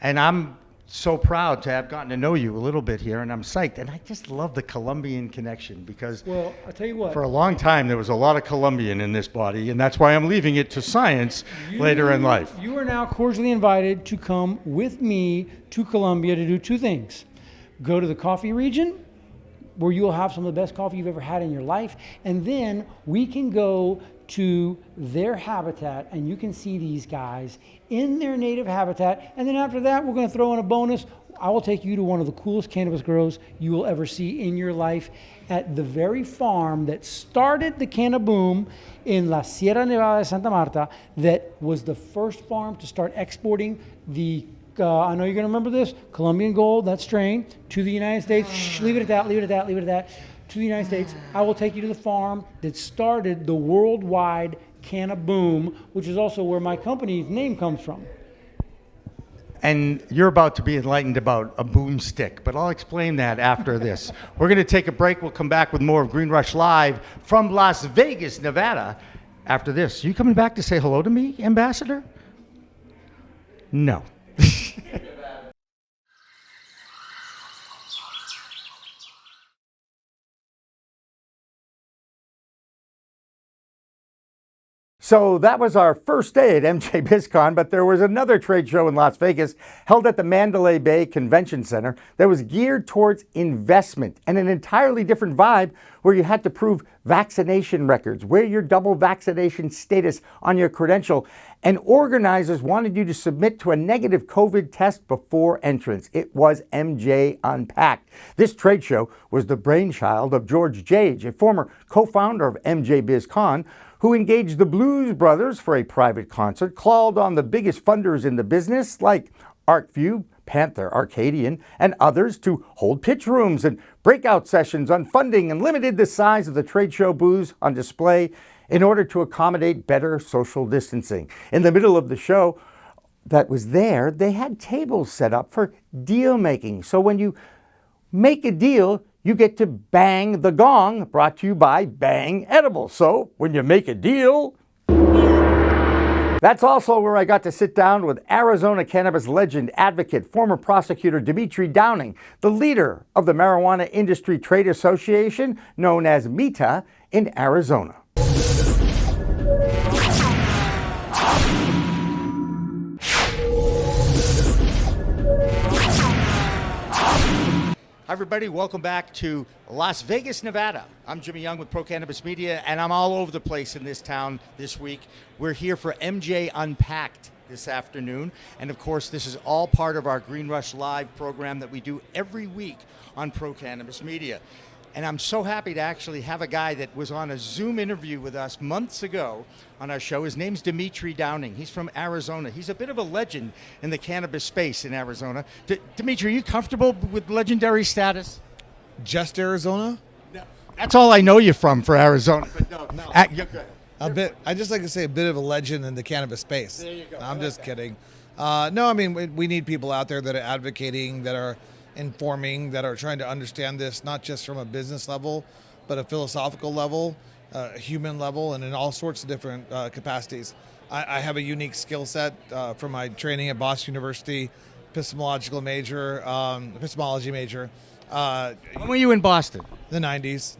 And I'm so proud to have gotten to know you a little bit here, and I'm psyched. And I just love the Colombian connection because, well, I'll tell you what, for a long time there was a lot of Colombian in this body, and that's why I'm leaving it to science later in life. You are now cordially invited to come with me to Colombia to do two things. Go to the coffee region, where you'll have some of the best coffee you've ever had in your life, and then we can go to their habitat and you can see these guys in their native habitat. And then after that, we're going to throw in a bonus. I will take you to one of the coolest cannabis grows you will ever see in your life at the very farm that started the canna boom in La Sierra Nevada de Santa Marta, that was the first farm to start exporting the I know you're going to remember this, Colombian Gold, that strain, to the United States. Shh, leave it at that, leave it at that, leave it at that. To the United States. I will take you to the farm that started the worldwide canna boom, which is also where my company's name comes from. And you're about to be enlightened about a boomstick, but I'll explain that after this. We're going to take a break. We'll come back with more of Green Rush Live from Las Vegas, Nevada after this. You coming back to say hello to me, Ambassador? No. So that was our first day at MJ BizCon, but there was another trade show in Las Vegas held at the Mandalay Bay Convention Center that was geared towards investment and an entirely different vibe, where you had to prove vaccination records, wear your double vaccination status on your credential, and organizers wanted you to submit to a negative COVID test before entrance. It was MJ Unpacked. This trade show was the brainchild of George Jage, a former co-founder of MJ BizCon, who engaged the Blues Brothers for a private concert, called on the biggest funders in the business like ArcView, Panther, Arcadian, and others to hold pitch rooms and breakout sessions on funding, and limited the size of the trade show booths on display in order to accommodate better social distancing. In the middle of the show that was there, they had tables set up for deal making. So when you make a deal, you get to bang the gong, brought to you by Bang Edibles. So when you make a deal, that's also where I got to sit down with Arizona cannabis legend, advocate, former prosecutor Demetri Downing, the leader of the Marijuana Industry Trade Association, known as MITA, in Arizona. Hi everybody, welcome back to Las Vegas, Nevada. I'm Jimmy Young with Pro Cannabis Media, and I'm all over the place in this town this week. We're here for MJ Unpacked this afternoon, and of course this is all part of our Green Rush Live program that we do every week on Pro Cannabis Media. And I'm so happy to actually have a guy that was on a Zoom interview with us months ago on our show. His name's Demetri Downing. He's from Arizona. He's a bit of a legend in the cannabis space in Arizona. Demetri, are you comfortable with legendary status? Just Arizona? No. That's all I know you from for Arizona. But no. You're good. A bit. I just like to say a bit of a legend in the cannabis space. There you go. I'm just kidding. No, I mean, we need people out there that are advocating, that are informing, that are trying to understand this, not just from a business level, but a philosophical level, a human level, and in all sorts of different capacities. I have a unique skill set from my training at Boston University, epistemology major. When were you in Boston? The 90s.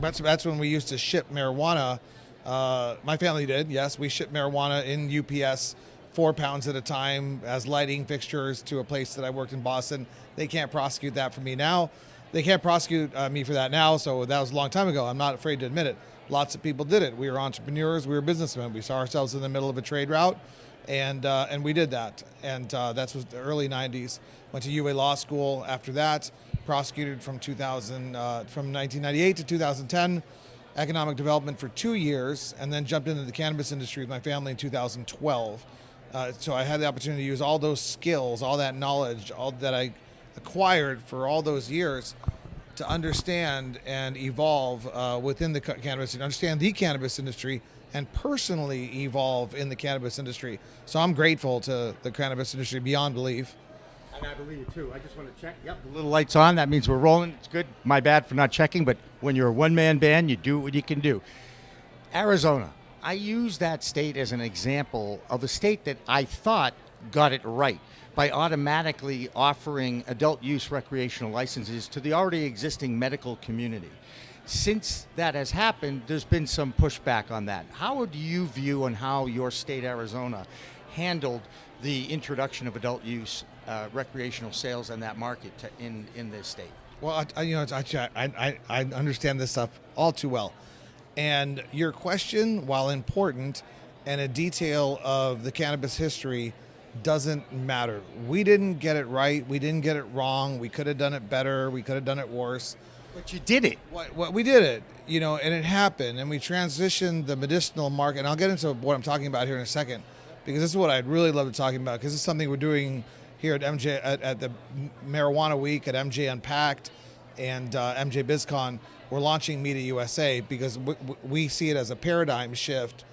That's when we used to ship marijuana. My family did, yes. We shipped marijuana in UPS, 4 pounds at a time as lighting fixtures to a place that I worked in Boston. They can't prosecute that for me now. They can't prosecute me for that now, so that was a long time ago. I'm not afraid to admit it. Lots of people did it. We were entrepreneurs. We were businessmen. We saw ourselves in the middle of a trade route, And we did that. And that was the early 90s. Went to UA Law School after that, prosecuted from 1998 to 2010, economic development for 2 years, and then jumped into the cannabis industry with my family in 2012. So I had the opportunity to use all those skills, all that knowledge, all that I acquired for all those years to understand and evolve within the cannabis, and understand the cannabis industry, and personally evolve in the cannabis industry. So I'm grateful to the cannabis industry beyond belief. And I believe it too. I just want to check. Yep, the little light's on. That means we're rolling. It's good. My bad for not checking, but when you're a one-man band, you do what you can do. Arizona. I use that state as an example of a state that I thought got it right by automatically offering adult use recreational licenses to the already existing medical community. Since that has happened, there's been some pushback on that. How do you view on how your state, Arizona, handled the introduction of adult use recreational sales in that market in this state? Well, I understand this stuff all too well. And your question, while important and a detail of the cannabis history, doesn't matter. We didn't get it right. We didn't get it wrong. We could have done it better. We could have done it worse. But you did it. What we did it, and it happened. And we transitioned the medicinal market. And I'll get into what I'm talking about here in a second, because this is what I'd really love to talk about, because it's something we're doing here at MJ at the Marijuana Week at MJ Unpacked and MJ BizCon. We're launching MITA USA because we see it as a paradigm shift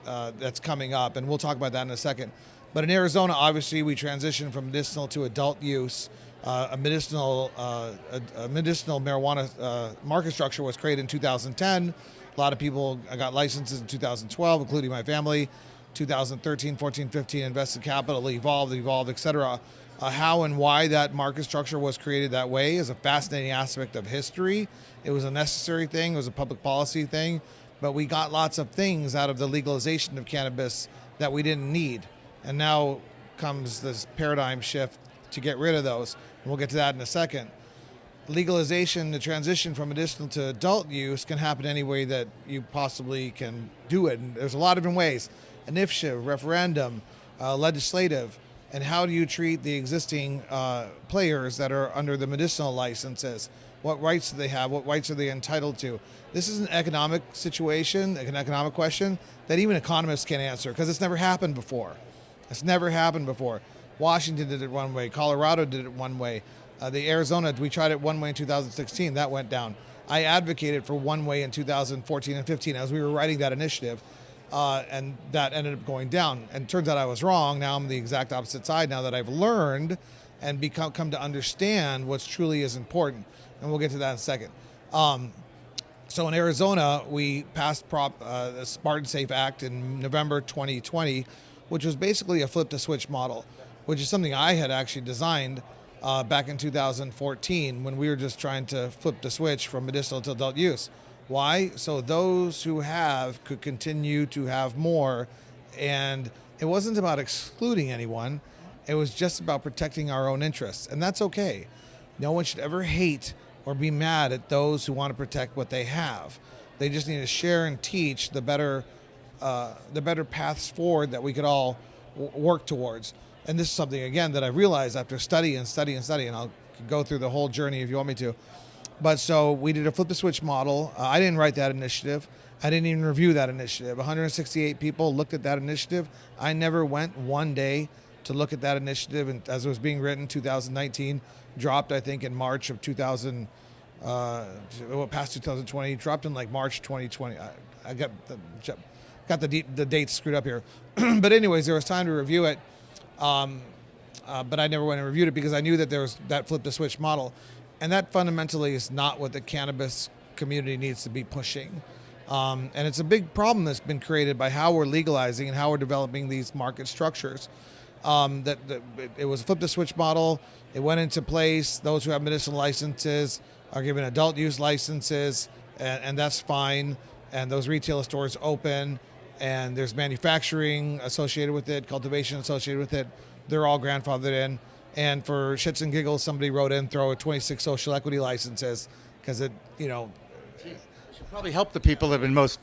that's coming up, and we'll talk about that in a second. But in Arizona, obviously, we transitioned from medicinal to adult use. A medicinal marijuana market structure was created in 2010. A lot of people got licenses in 2012, including my family. 2013, 14, 15, invested capital, evolved, et cetera. How and why that market structure was created that way is a fascinating aspect of history. It was a necessary thing. It was a public policy thing. But we got lots of things out of the legalization of cannabis that we didn't need. And now comes this paradigm shift to get rid of those. And we'll get to that in a second. Legalization, the transition from medicinal to adult use, can happen any way that you possibly can do it. And there's a lot of different ways. Initiative, referendum, legislative. And how do you treat the existing players that are under the medicinal licenses? What rights do they have? What rights are they entitled to? This is an economic situation, an economic question that even economists can't answer because it's never happened before. It's never happened before. Washington did it one way. Colorado did it one way. The Arizona, we tried it one way in 2016. That went down. I advocated for one way in 2014 and 15 as we were writing that initiative. And that ended up going down. And it turns out I was wrong. Now I'm the exact opposite side now that I've learned and come to understand what's truly is important. And we'll get to that in a second. So in Arizona, we passed the Smart and Safe Act in November 2020, which was basically a flip to switch model, which is something I had actually designed back in 2014 when we were just trying to flip the switch from medicinal to adult use. Why? So those who have could continue to have more. And it wasn't about excluding anyone. It was just about protecting our own interests. And that's okay. No one should ever hate or be mad at those who want to protect what they have. They just need to share and teach the better paths forward that we could all work towards. And this is something, again, that I realized after study, and I'll go through the whole journey if you want me to. But so we did a flip the switch model. I didn't write that initiative. I didn't even review that initiative. 168 people looked at that initiative. I never went one day to look at that initiative. And as it was being written, 2019 dropped, I think, in March of past 2020, dropped in like March 2020. I got the dates screwed up here. But anyways, there was time to review it. But I never went and reviewed it because I knew that there was that flip the switch model. And that fundamentally is not what the cannabis community needs to be pushing. And it's a big problem that's been created by how we're legalizing and how we're developing these market structures. It was a flip the switch model. It went into place. Those who have medicinal licenses are given adult use licenses, and that's fine. And those retail stores open, and there's manufacturing associated with it, cultivation associated with it. They're all grandfathered in. And for shits and giggles, somebody wrote in, throw 26 social equity licenses because it, should probably help the people that have been most.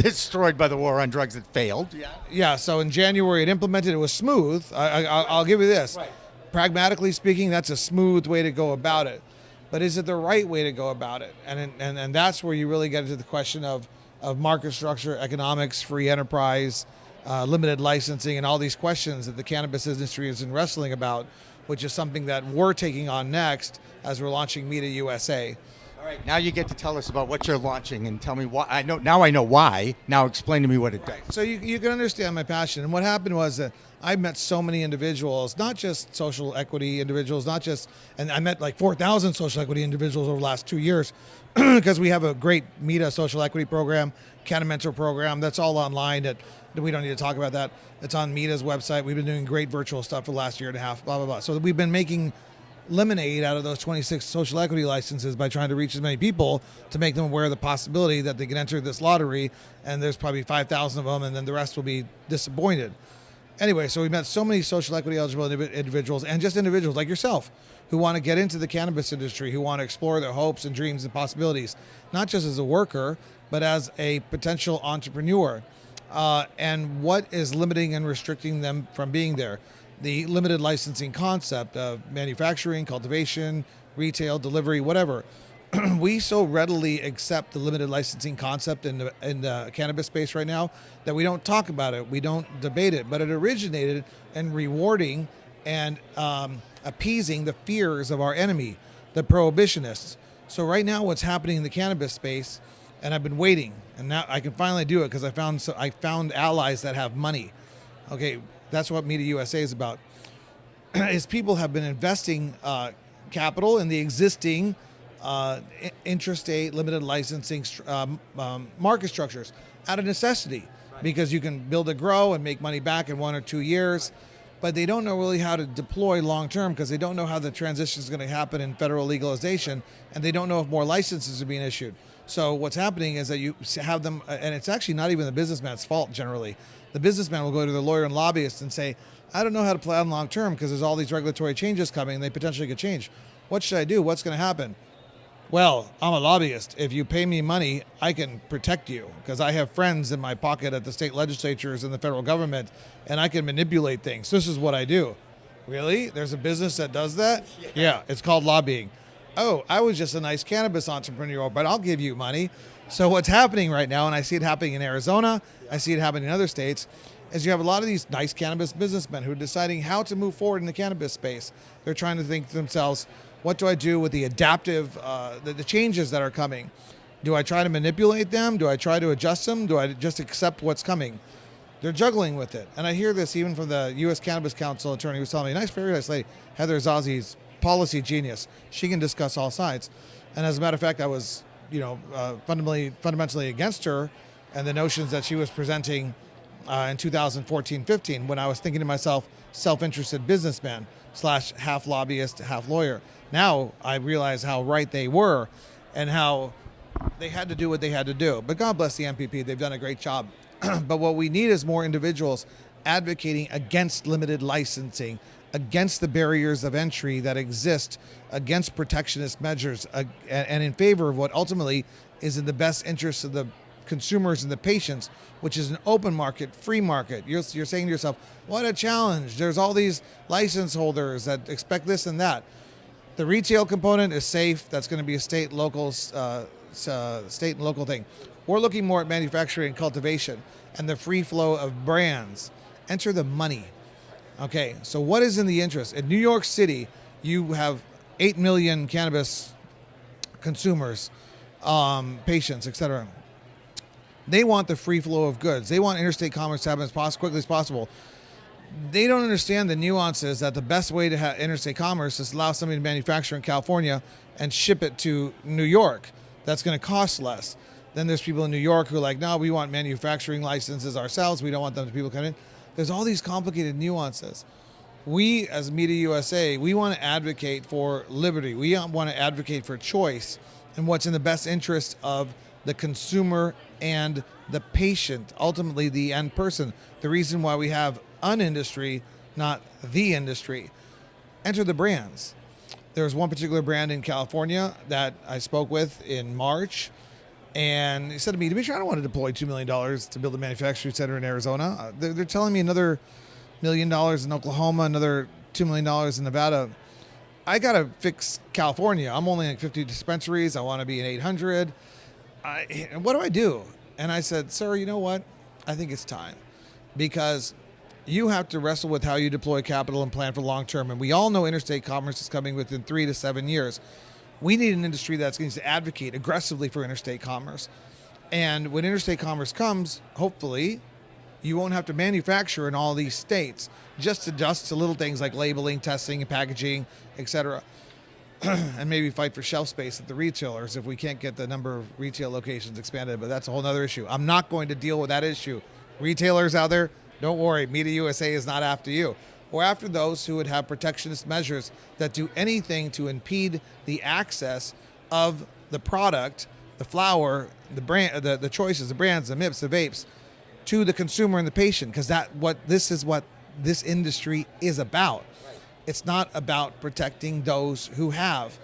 destroyed by the war on drugs. It failed. Yeah. Yeah. So in January it implemented. It was smooth. I'll give you this. Right. Pragmatically speaking, that's a smooth way to go about it. But is it the right way to go about it? And that's where you really get into the question of market structure, economics, free enterprise, limited licensing, and all these questions that the cannabis industry is wrestling about, which is something that we're taking on next as we're launching MITA USA. All right, now you get to tell us about what you're launching and tell me why. I know why. Now explain to me what it does. So you can understand my passion. And what happened was that I met so many individuals, not just social equity individuals, and I met like 4,000 social equity individuals over the last 2 years because we have a great MITA social equity program, Mentor program. That's all online. That we don't need to talk about that. It's on MITA's website. We've been doing great virtual stuff for the last year and a half, blah, blah, blah. So we've been making lemonade out of those 26 social equity licenses by trying to reach as many people to make them aware of the possibility that they can enter this lottery, and there's probably 5,000 of them, and then the rest will be disappointed. Anyway, so we met so many social equity eligible individuals and just individuals like yourself who want to get into the cannabis industry, who want to explore their hopes and dreams and possibilities, not just as a worker, but as a potential entrepreneur. And what is limiting and restricting them from being there? The limited licensing concept of manufacturing, cultivation, retail, delivery, whatever. We so readily accept the limited licensing concept in the cannabis space right now that we don't talk about it, we don't debate it, but it originated in rewarding and appeasing the fears of our enemy, the prohibitionists. So right now what's happening in the cannabis space, and I've been waiting, and now I can finally do it because I found allies that have money. Okay, that's what MITA USA is about, is people have been investing capital in the existing intrastate limited licensing market structures out of necessity, because you can build a grow and make money back in 1 or 2 years, but they don't know really how to deploy long term because they don't know how the transition is going to happen in federal legalization, and they don't know if more licenses are being issued. So what's happening is that you have them, and it's actually not even the businessman's fault generally. The businessman will go to the lawyer and lobbyist and say, I don't know how to plan long term because there's all these regulatory changes coming and they potentially could change. What should I do? What's going to happen? Well, I'm a lobbyist. If you pay me money, I can protect you because I have friends in my pocket at the state legislatures and the federal government, and I can manipulate things. This is what I do. Really? There's a business that does that? Yeah, it's called lobbying. Oh, I was just a nice cannabis entrepreneur, but I'll give you money. So what's happening right now, and I see it happening in Arizona, I see it happening in other states, is you have a lot of these nice cannabis businessmen who are deciding how to move forward in the cannabis space. They're trying to think to themselves, what do I do with the adaptive, the changes that are coming? Do I try to manipulate them? Do I try to adjust them? Do I just accept what's coming? They're juggling with it. And I hear this even from the U.S. Cannabis Council attorney who's telling me, very nice lady, Heather Zazzi's policy genius. She can discuss all sides. And as a matter of fact, I was, fundamentally against her and the notions that she was presenting in 2014-15 when I was thinking to myself, self-interested businessman / half lobbyist, half lawyer. Now I realize how right they were and how they had to do what they had to do. But God bless the MPP. They've done a great job. But what we need is more individuals advocating against limited licensing, against the barriers of entry that exist, against protectionist measures, and in favor of what ultimately is in the best interest of the consumers and the patients, which is an open market, free market. You're saying to yourself, what a challenge. There's all these license holders that expect this and that. The retail component is safe. That's going to be a state and local thing. We're looking more at manufacturing and cultivation and the free flow of brands. Enter the money. Okay, so what is in the interest? In New York City, you have 8 million cannabis consumers, patients, etc. They want the free flow of goods. They want interstate commerce to happen as quickly as possible. They don't understand the nuances that the best way to have interstate commerce is allow somebody to manufacture in California and ship it to New York. That's going to cost less. Then there's people in New York who are like, no, we want manufacturing licenses ourselves. We don't want them to people come in. There's all these complicated nuances. We, as MITA USA, we want to advocate for liberty. We want to advocate for choice and what's in the best interest of the consumer and the patient, ultimately the end person. The reason why we have an industry, not the industry. Enter the brands. There's one particular brand in California that I spoke with in March, And he said to me, Demetri, I don't want to deploy $2 million to build a manufacturing center in Arizona. They're telling me another $1 million in Oklahoma, another $2 million in Nevada. I got to fix California. I'm only like 50 dispensaries. I want to be in 800. What do I do? And I said, sir, you know what? I think it's time, because you have to wrestle with how you deploy capital and plan for long term. And we all know interstate commerce is coming within 3 to 7 years. We need an industry that's going to advocate aggressively for interstate commerce. And when interstate commerce comes, hopefully, you won't have to manufacture in all these states. Just adjust to little things like labeling, testing, and packaging, etc. And maybe fight for shelf space at the retailers if we can't get the number of retail locations expanded. But that's a whole other issue. I'm not going to deal with that issue. Retailers out there, don't worry. MITA USA is not after you. We're after those who would have protectionist measures that do anything to impede the access of the product, the flower, the brand, the choices, the brands, the MIPS, the vapes, to the consumer and the patient, because this is what this industry is about. It's not about protecting those who have.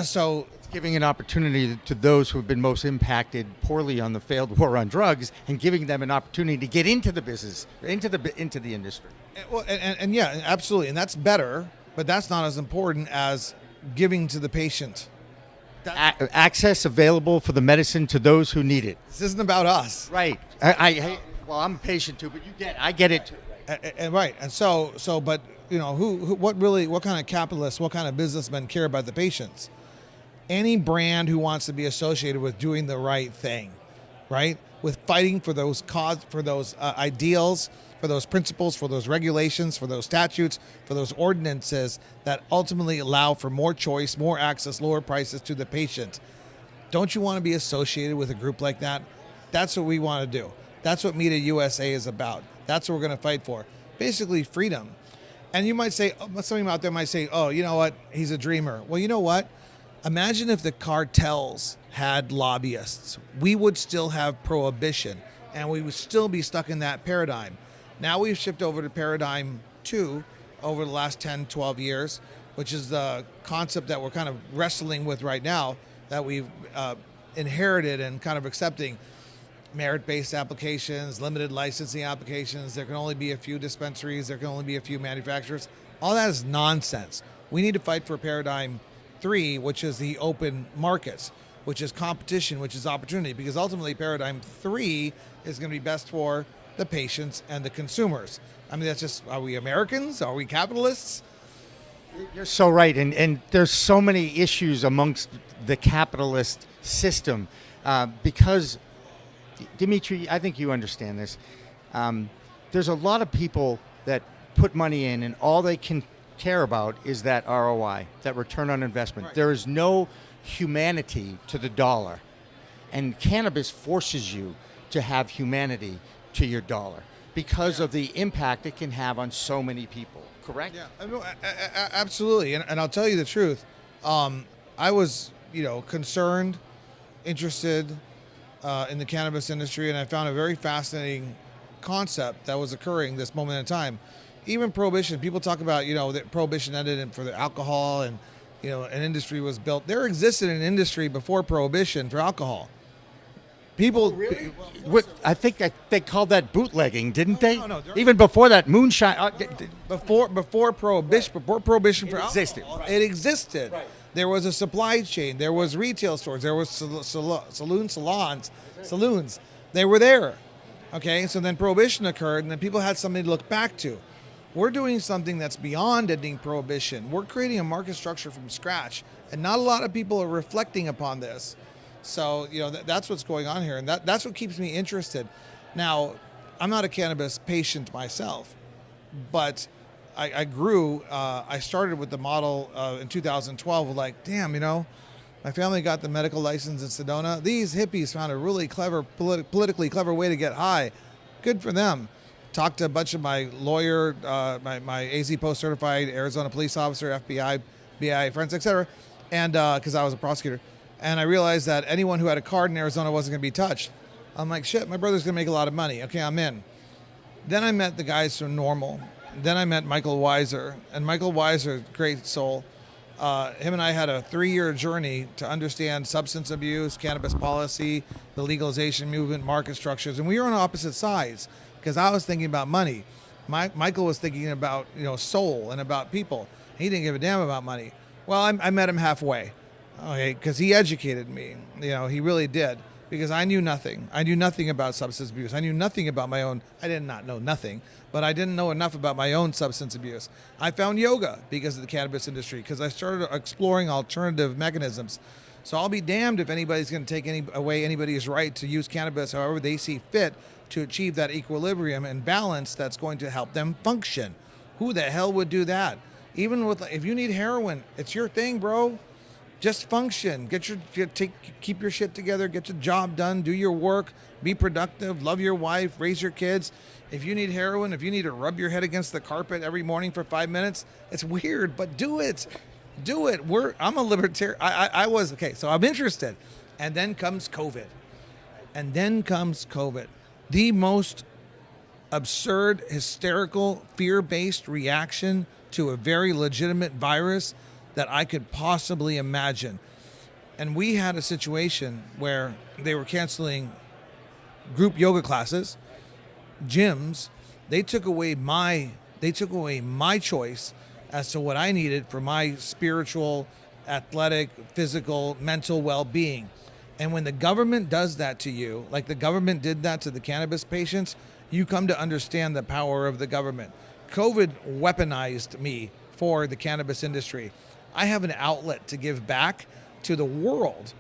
So it's giving an opportunity to those who have been most impacted poorly on the failed war on drugs, and giving them an opportunity to get into the business, into the industry. Well, and yeah, absolutely, and that's better, but that's not as important as giving to the patient. Access available for the medicine to those who need it. This isn't about us, right? Well, I'm a patient too, but I get it too. And right, and so, but you know, what kind of capitalists, what kind of businessmen care about the patients? Any brand who wants to be associated with doing the right thing, right, with fighting for those ideals, for those principles, for those regulations, for those statutes, for those ordinances that ultimately allow for more choice, more access, lower prices to the patient. Don't you want to be associated with a group like that? That's what we want to do. That's what MITA USA is about. That's what we're going to fight for. Basically, freedom. And you might say, somebody out there might say, oh, you know what? He's a dreamer. Well, you know what? Imagine if the cartels had lobbyists. We would still have prohibition, and we would still be stuck in that paradigm. Now we've shifted over to paradigm 2 over the last 10, 12 years, which is the concept that we're kind of wrestling with right now, that we've inherited and kind of accepting. Merit-based applications, limited licensing applications. There can only be a few dispensaries. There can only be a few manufacturers. All that is nonsense. We need to fight for paradigm 3, which is the open markets, which is competition, which is opportunity, because ultimately paradigm 3 is going to be best for the patients and the consumers. I mean, that's just, are we Americans? Are we capitalists? You're so right. And there's so many issues amongst the capitalist system because, Demetri, I think you understand this. There's a lot of people that put money in, and all they can care about is that ROI, that return on investment. Right. There is no humanity to the dollar. And cannabis forces you to have humanity to your dollar because of the impact it can have on so many people. Correct? Yeah, absolutely. And I'll tell you the truth. I was, concerned, interested in the cannabis industry, and I found a very fascinating concept that was occurring this moment in time. Even prohibition, people talk about, that prohibition ended for the alcohol, and, an industry was built. There existed an industry before prohibition for alcohol. People, really? I think they called that bootlegging, didn't they? No. Even before that, moonshine. Before prohibition for existed. Alcohol, it existed. Right. There was a supply chain. There was retail stores. There was saloons. They were there. Okay, so then prohibition occurred, and then people had something to look back to. We're doing something that's beyond ending prohibition. We're creating a market structure from scratch, and not a lot of people are reflecting upon this. So, that's what's going on here, and that's what keeps me interested. Now, I'm not a cannabis patient myself, but I grew, I started with the model in 2012, like, damn, my family got the medical license in Sedona. These hippies found a really clever, politically clever way to get high. Good for them. Talked to a bunch of my lawyer, my AZ post-certified Arizona police officer, FBI, BI friends, etc., and because I was a prosecutor. And I realized that anyone who had a card in Arizona wasn't going to be touched. I'm like, shit, my brother's going to make a lot of money. Okay, I'm in. Then I met the guys from Normal. Then I met Michael Weiser. And Michael Weiser, great soul, him and I had a 3-year journey to understand substance abuse, cannabis policy, the legalization movement, market structures, and we were on opposite sides because I was thinking about money. Michael was thinking about soul and about people. He didn't give a damn about money. Well, I met him halfway, okay, because he educated me. He really did, because I knew nothing. I knew nothing about substance abuse. I knew nothing about my own. I did not know nothing, but I didn't know enough about my own substance abuse. I found yoga because of the cannabis industry, because I started exploring alternative mechanisms. So I'll be damned if anybody's going to take away anybody's right to use cannabis however they see fit to achieve that equilibrium and balance that's going to help them function. Who the hell would do that? Even if you need heroin, it's your thing, bro. Just function. Keep your shit together. Get your job done. Do your work. Be productive. Love your wife. Raise your kids. If you need heroin, if you need to rub your head against the carpet every morning for 5 minutes, it's weird, but do it. Do it. I'm a libertarian. I was okay. So I'm interested, and then comes COVID. The most absurd, hysterical, fear-based reaction to a very legitimate virus that I could possibly imagine. And we had a situation where they were canceling group yoga classes, gyms. They took away my choice as to what I needed for my spiritual, athletic, physical, mental well-being. And when the government does that to you, like the government did that to the cannabis patients, you come to understand the power of the government. COVID weaponized me for the cannabis industry. I have an outlet to give back to the world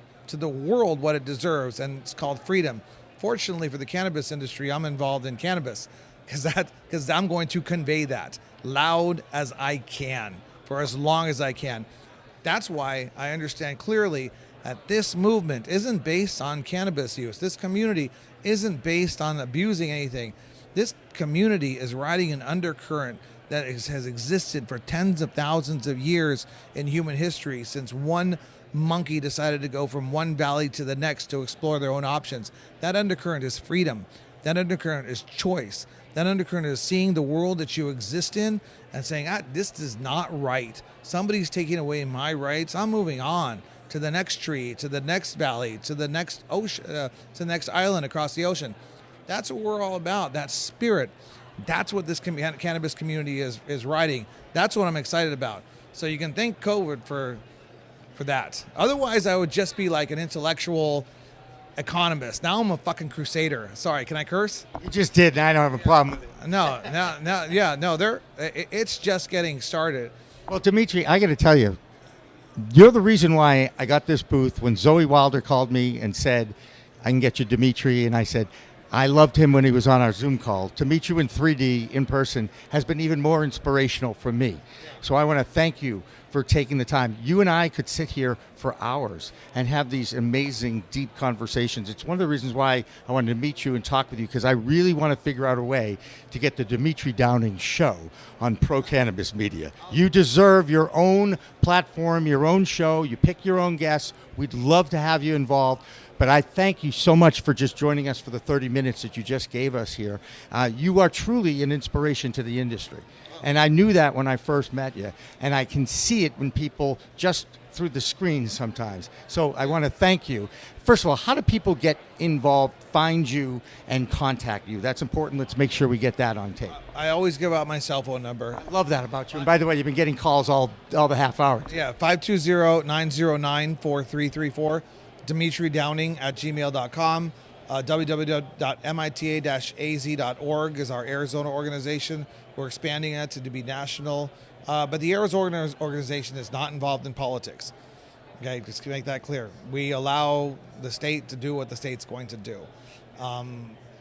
what it deserves, and it's called freedom. Fortunately for the cannabis industry, I'm involved in cannabis because I'm going to convey that loud as I can for as long as I can. That's why I understand clearly that this movement isn't based on cannabis use. This community isn't based on abusing anything. This community is riding an undercurrent that has existed for tens of thousands of years in human history, since one monkey decided to go from one valley to the next to explore their own options. That undercurrent is freedom. That undercurrent is choice. That undercurrent is seeing the world that you exist in and saying, this is not right. Somebody's taking away my rights. I'm moving on to the next tree, to the next valley, to the next ocean, to the next island across the ocean. That's what we're all about, that spirit. That's what this cannabis community is riding. That's what I'm excited about. So you can thank COVID for that. Otherwise, I would just be like an intellectual economist. Now I'm a fucking crusader. Sorry, can I curse? You just did, and I don't have a problem with it. No, it's just getting started. Well, Demetri, I got to tell you, you're the reason why I got this booth. When Zoe Wilder called me and said, I can get you Demetri, and I said, I loved him when he was on our Zoom call. To meet you in 3D in person has been even more inspirational for me. So I want to thank you for taking the time. You and I could sit here for hours and have these amazing, deep conversations. It's one of the reasons why I wanted to meet you and talk with you, because I really want to figure out a way to get the Demetri Downing show on Pro Cannabis Media. You deserve your own platform, your own show. You pick your own guests. We'd love to have you involved. But I thank you so much for just joining us for the 30 minutes that you just gave us here. You are truly an inspiration to the industry. And I knew that when I first met you. And I can see it when people just through the screen sometimes. So I want to thank you. First of all, how do people get involved, find you, and contact you? That's important. Let's make sure we get that on tape. I always give out my cell phone number. I love that about you. And by the way, you've been getting calls all the half hour. Yeah, 520-909-4334. DemetriDowning@gmail.com. www.mita-az.org is our Arizona organization. We're expanding it to be national. But the Arizona organization is not involved in politics. Okay, just to make that clear. We allow the state to do what the state's going to do.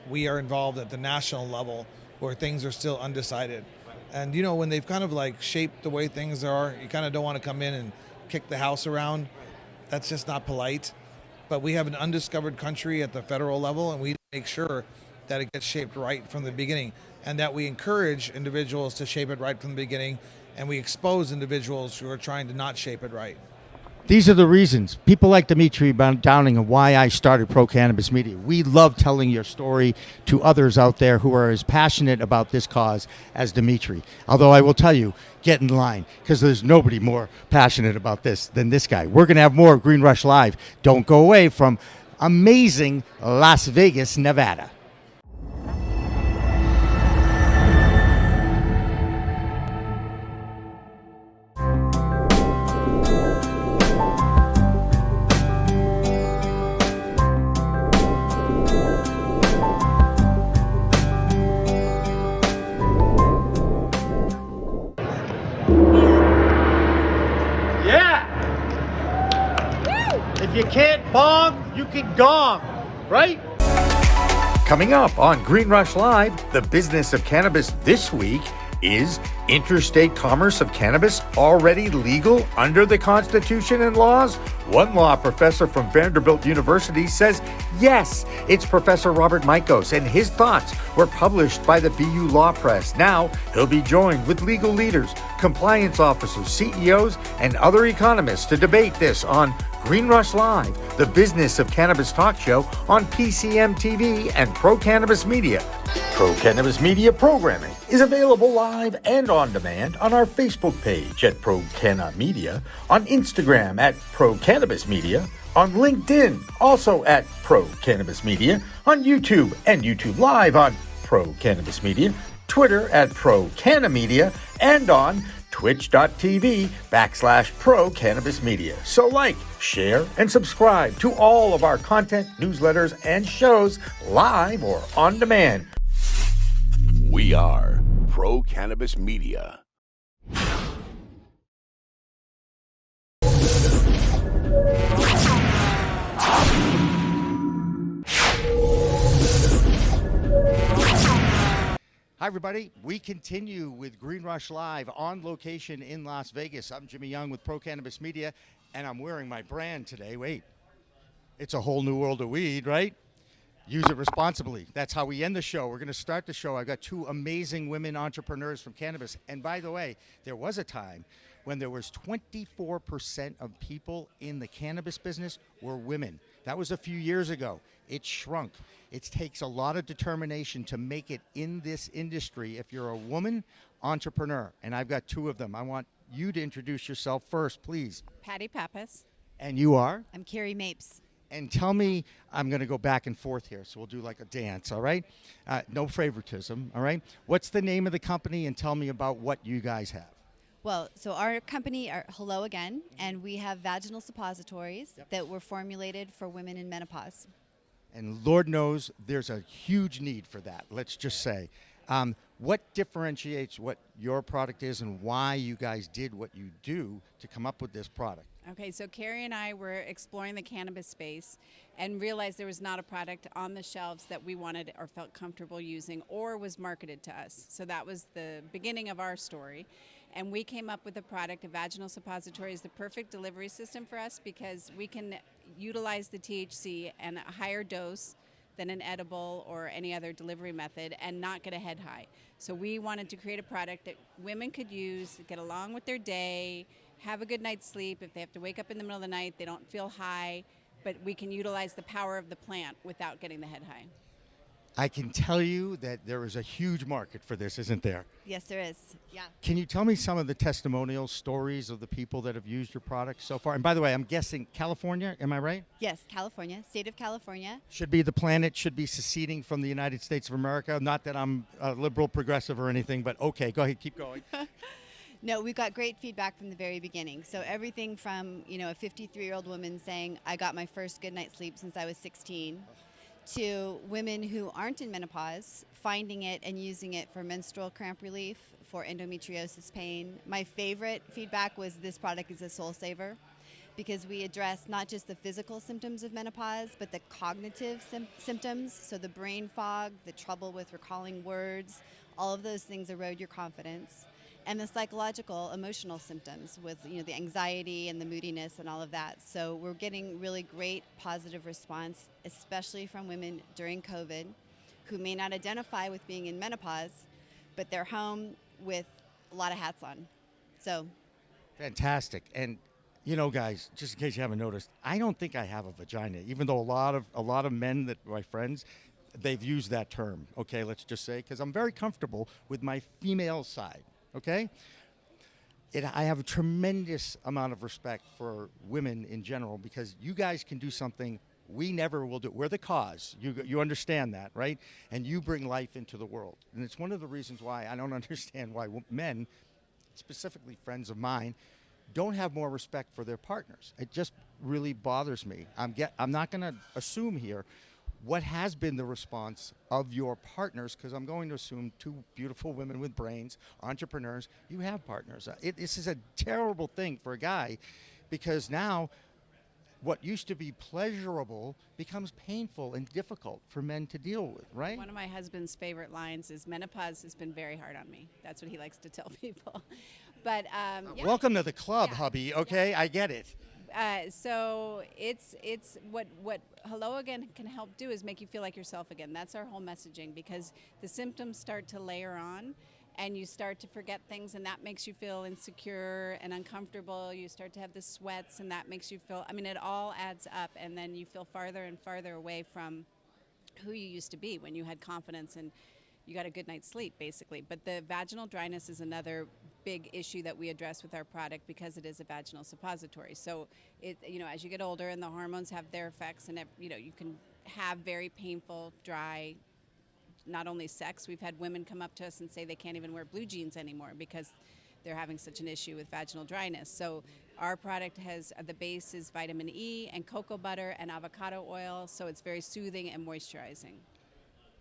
We are involved at the national level where things are still undecided. And, you know, when they've kind of like shaped the way things are, you kind of don't want to come in and kick the house around. That's just not polite. But we have an undiscovered country at the federal level, and we make sure that it gets shaped right from the beginning, and that we encourage individuals to shape it right from the beginning, and we expose individuals who are trying to not shape it right. These are the reasons. People like Demetri Downing and why I started Pro Cannabis Media. We love telling your story to others out there who are as passionate about this cause as Demetri. Although I will tell you, get in line, because there's nobody more passionate about this than this guy. We're going to have more of Green Rush Live. Don't go away from amazing Las Vegas, Nevada. If you can't bong, you can gong, right? Coming up on Green Rush Live, the business of cannabis this week is interstate commerce of cannabis already legal under the Constitution and laws? One law professor from Vanderbilt University says yes. It's Professor Robert Mikos, and his thoughts were published by the BU Law Press. Now he'll be joined with legal leaders, compliance officers, CEOs, and other economists to debate this on Green Rush Live, the business of cannabis talk show on PCM TV and Pro Cannabis Media. Pro Cannabis Media programming is available live and on demand on our Facebook page at Pro Canna Media, on Instagram at Pro Cannabis Media, on LinkedIn also at Pro Cannabis Media, on YouTube and YouTube Live on Pro Cannabis Media, Twitter at Pro Canna Media, and on twitch.tv/Pro Cannabis Media. So like, share, and subscribe to all of our content, newsletters, and shows live or on demand. We are Pro Cannabis Media. Hi, everybody. We continue with Green Rush Live on location in Las Vegas. I'm Jimmy Young with Pro Cannabis Media, and I'm wearing my brand today. Wait, it's a whole new world of weed, right? Use it responsibly. That's how we end the show. We're going to start the show. I've got two amazing women entrepreneurs from cannabis. And by the way, there was a time when there was 24% of people in the cannabis business were women. That was a few years ago. It shrunk. It takes a lot of determination to make it in this industry if you're a woman entrepreneur. And I've got two of them. I want you to introduce yourself first, please. Patty Pappas. And you are? I'm Carrie Mapes. And tell me, I'm going to go back and forth here, so we'll do like a dance, all right? No favoritism, all right? What's the name of the company, and tell me about what you guys have. Well, so our company are Hello Again, and we have vaginal suppositories that were formulated for women in menopause. And Lord knows there's a huge need for that, let's just say. What differentiates what your product is and why you guys did what you do to come up with this product? Okay, so Carrie and I were exploring the cannabis space and realized there was not a product on the shelves that we wanted or felt comfortable using or was marketed to us. So that was the beginning of our story. And we came up with a product, a vaginal suppository is the perfect delivery system for us because we can utilize the THC and a higher dose than an edible or any other delivery method and not get a head high. So we wanted to create a product that women could use, get along with their day, have a good night's sleep. If they have to wake up in the middle of the night, they don't feel high, but we can utilize the power of the plant without getting the head high. I can tell you that there is a huge market for this, isn't there? Yes, there is. Yeah. Can you tell me some of the testimonial stories of the people that have used your product so far? And by the way, I'm guessing California, am I right? Yes, California, state of California. Should be the planet, should be seceding from the United States of America. Not that I'm a liberal progressive or anything, but okay, go ahead, keep going. No, we got great feedback from the very beginning. So everything from, a 53-year-old woman saying, I got my first good night's sleep since I was 16, to women who aren't in menopause finding it and using it for menstrual cramp relief, for endometriosis pain. My favorite feedback was this product is a soul saver because we address not just the physical symptoms of menopause, but the cognitive symptoms. So the brain fog, the trouble with recalling words, all of those things erode your confidence. And the psychological, emotional symptoms with the anxiety and the moodiness and all of that. So we're getting really great positive response, especially from women during COVID who may not identify with being in menopause, but they're home with a lot of hats on. So fantastic. And You know, guys, just in case you haven't noticed, I don't think I have a vagina, even though a lot of men that my friends, they've used that term, okay, let's just say, because I'm very comfortable with my female side, okay? I have a tremendous amount of respect for women in general because you guys can do something we never will do. We're the cause. You understand that, right? And you bring life into the world. And it's one of the reasons why I don't understand why men, specifically friends of mine, don't have more respect for their partners. It just really bothers me. I'm not going to assume here what has been the response of your partners, because I'm going to assume two beautiful women with brains, entrepreneurs, you have partners. This is a terrible thing for a guy, because now what used to be pleasurable becomes painful and difficult for men to deal with, right? One of my husband's favorite lines is, menopause has been very hard on me. That's what he likes to tell people. But yeah. Welcome to the club, hubby, okay? I get it. So it's what Hello Again can help do is make you feel like yourself again. That's our whole messaging, because the symptoms start to layer on and you start to forget things, and that makes you feel insecure and uncomfortable. You start to have the sweats, and that makes you feel, I mean, it all adds up, and then you feel farther and farther away from who you used to be when you had confidence and you got a good night's sleep, basically. But the vaginal dryness is another big issue that we address with our product, because it is a vaginal suppository. So as you get older and the hormones have their effects, and you can have very painful, dry, not only sex. We've had women come up to us and say they can't even wear blue jeans anymore because they're having such an issue with vaginal dryness. So our product has, the base is vitamin E and cocoa butter and avocado oil, so it's very soothing and moisturizing.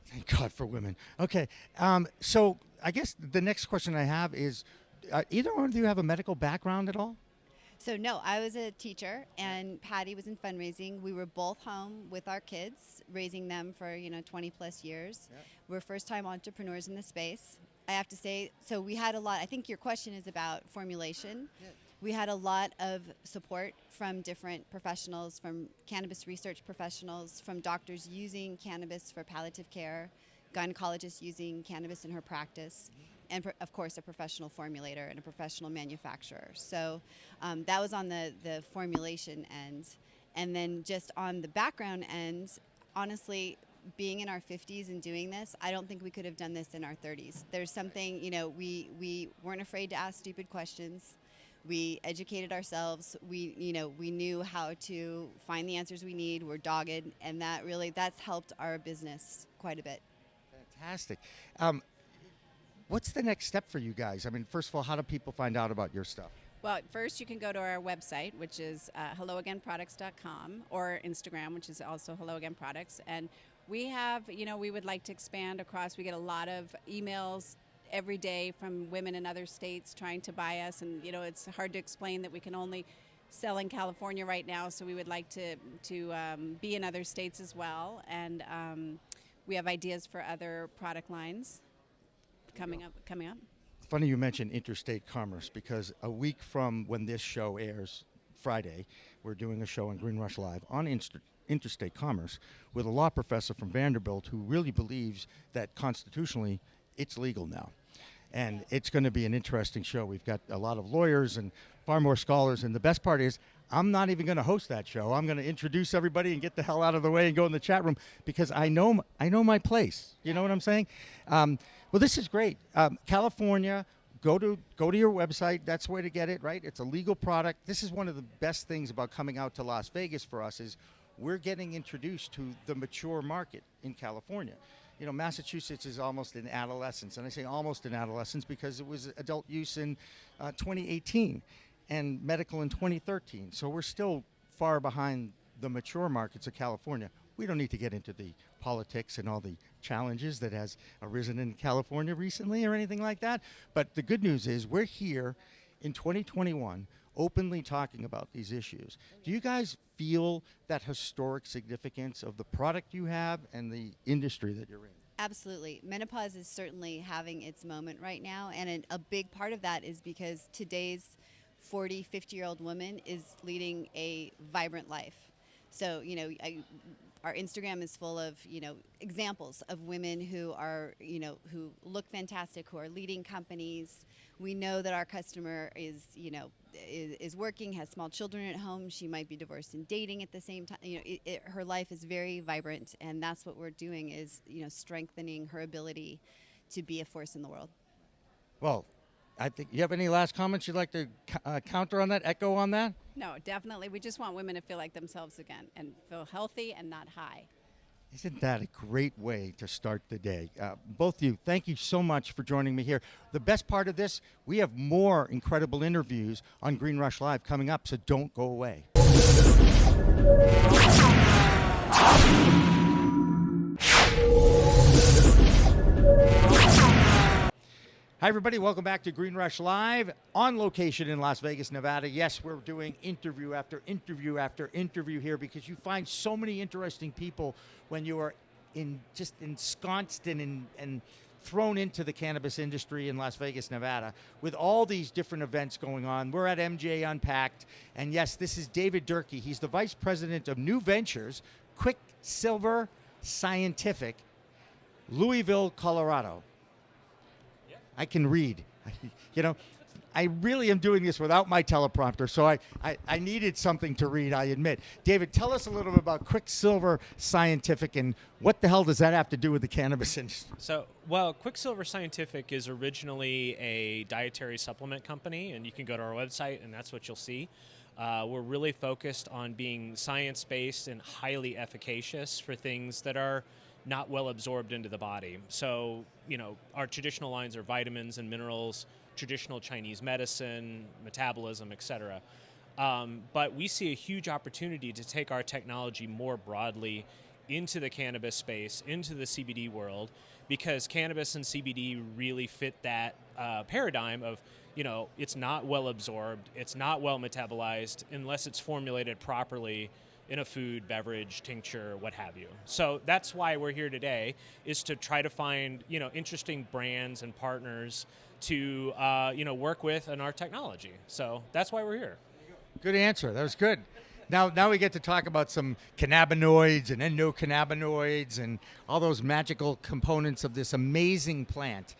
Thank God for women. Okay, so I guess the next question I have is, either one of you have a medical background at all? So no, I was a teacher and Patty was in fundraising. We were both home with our kids, raising them for 20 plus years. Yep. We're first time entrepreneurs in the space. I have to say, so we had a lot, I think your question is about formulation. Yep. We had a lot of support from different professionals, from cannabis research professionals, from doctors using cannabis for palliative care, gynecologists using cannabis in her practice, and of course a professional formulator and a professional manufacturer. So that was on the formulation end. And then just on the background end, honestly, being in our 50s and doing this, I don't think we could have done this in our 30s. There's something, we weren't afraid to ask stupid questions. We educated ourselves. We knew how to find the answers we need. We're dogged, and that's helped our business quite a bit. Fantastic. What's the next step for you guys? I mean, first of all, how do people find out about your stuff? Well, first you can go to our website, which is helloagainproducts.com, or Instagram, which is also Hello Again Products. And we have, we would like to expand across. We get a lot of emails every day from women in other states trying to buy us. And, it's hard to explain that we can only sell in California right now. So we would like to be in other states as well. And we have ideas for other product lines coming up. Funny you mentioned interstate commerce, because a week from when this show airs, Friday, we're doing a show on Green Rush Live on interstate commerce with a law professor from Vanderbilt who really believes that constitutionally it's legal now. And it's going to be an interesting show. We've got a lot of lawyers and far more scholars. And the best part is I'm not even going to host that show. I'm going to introduce everybody and get the hell out of the way and go in the chat room, because I know my place. You know what I'm saying? Well, this is great. California, go to your website. That's the way to get it, right? It's a legal product. This is one of the best things about coming out to Las Vegas for us, is we're getting introduced to the mature market in California. Massachusetts is almost in adolescence, and I say almost in adolescence because it was adult use in 2018 and medical in 2013. So we're still far behind the mature markets of California. We don't need to get into the politics and all the challenges that has arisen in California recently or anything like that. But the good news is we're here in 2021 openly talking about these issues. Do you guys feel that historic significance of the product you have and the industry that you're in? Absolutely. Menopause is certainly having its moment right now. And a big part of that is because today's 40, 50-year-old woman is leading a vibrant life. So, our Instagram is full of, examples of women who are, who look fantastic, who are leading companies. We know that our customer is, is working, has small children at home. She might be divorced and dating at the same time. Her life is very vibrant, and that's what we're doing is, strengthening her ability to be a force in the world. Well, I think you have any last comments you'd like to counter on that, echo on that? No, definitely. We just want women to feel like themselves again and feel healthy and not high. Isn't that a great way to start the day? Both of you, thank you so much for joining me here. The best part of this, we have more incredible interviews on Green Rush Live coming up, so don't go away. Hi, everybody. Welcome back to Green Rush Live on location in Las Vegas, Nevada. Yes, we're doing interview after interview after interview here because you find so many interesting people when you are just ensconced and thrown into the cannabis industry in Las Vegas, Nevada, with all these different events going on. We're at MJ Unpacked, and yes, this is David Durkee. He's the Vice President of New Ventures, Quicksilver Scientific, Louisville, Colorado. I can read. I really am doing this without my teleprompter, so I needed something to read, I admit. David, tell us a little bit about Quicksilver Scientific and what the hell does that have to do with the cannabis industry? So, Quicksilver Scientific is originally a dietary supplement company, and you can go to our website and that's what you'll see. We're really focused on being science-based and highly efficacious for things that are not well absorbed into the body. So, our traditional lines are vitamins and minerals, traditional Chinese medicine, metabolism, etc. But we see a huge opportunity to take our technology more broadly into the cannabis space, into the CBD world, because cannabis and CBD really fit that paradigm of, it's not well absorbed, it's not well metabolized unless it's formulated properly in a food, beverage, tincture, what have you. So that's why we're here today, is to try to find, interesting brands and partners to, work with in our technology. So that's why we're here. Good answer. That was good. Now we get to talk about some cannabinoids and endocannabinoids and all those magical components of this amazing plant.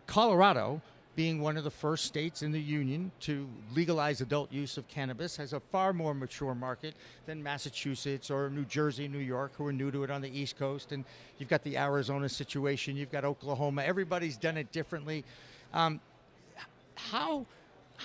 Colorado, being one of the first states in the union to legalize adult use of cannabis, has a far more mature market than Massachusetts or New Jersey, New York, who are new to it on the East Coast. And you've got the Arizona situation, you've got Oklahoma. Everybody's done it differently. How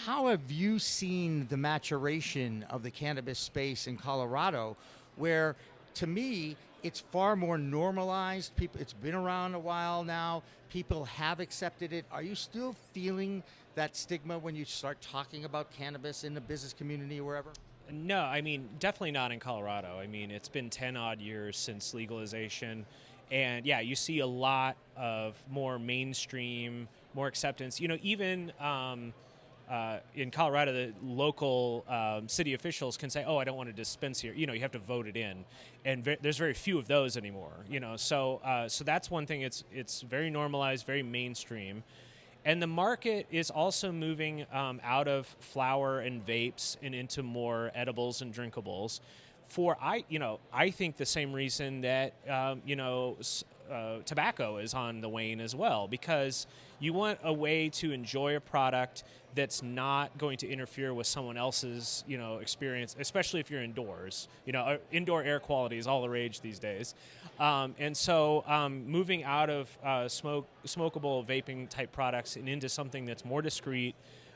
have you seen the maturation of the cannabis space in Colorado, where, to me, it's far more normalized? It's been around a while now. People have accepted it. Are you still feeling that stigma when you start talking about cannabis in the business community or wherever? No, definitely not in Colorado. It's been 10 odd years since legalization. And yeah, you see a lot of more mainstream, more acceptance. Even in Colorado, the local city officials can say, "Oh, I don't want a dispensary." You have to vote it in, and there's very few of those anymore. So that's one thing. It's very normalized, very mainstream, and the market is also moving out of flower and vapes and into more edibles and drinkables. I think the same reason that tobacco is on the wane as well, because you want a way to enjoy a product that's not going to interfere with someone else's, experience, especially if you're indoors. Indoor air quality is all the rage these days. And so moving out of smokable vaping type products and into something that's more discreet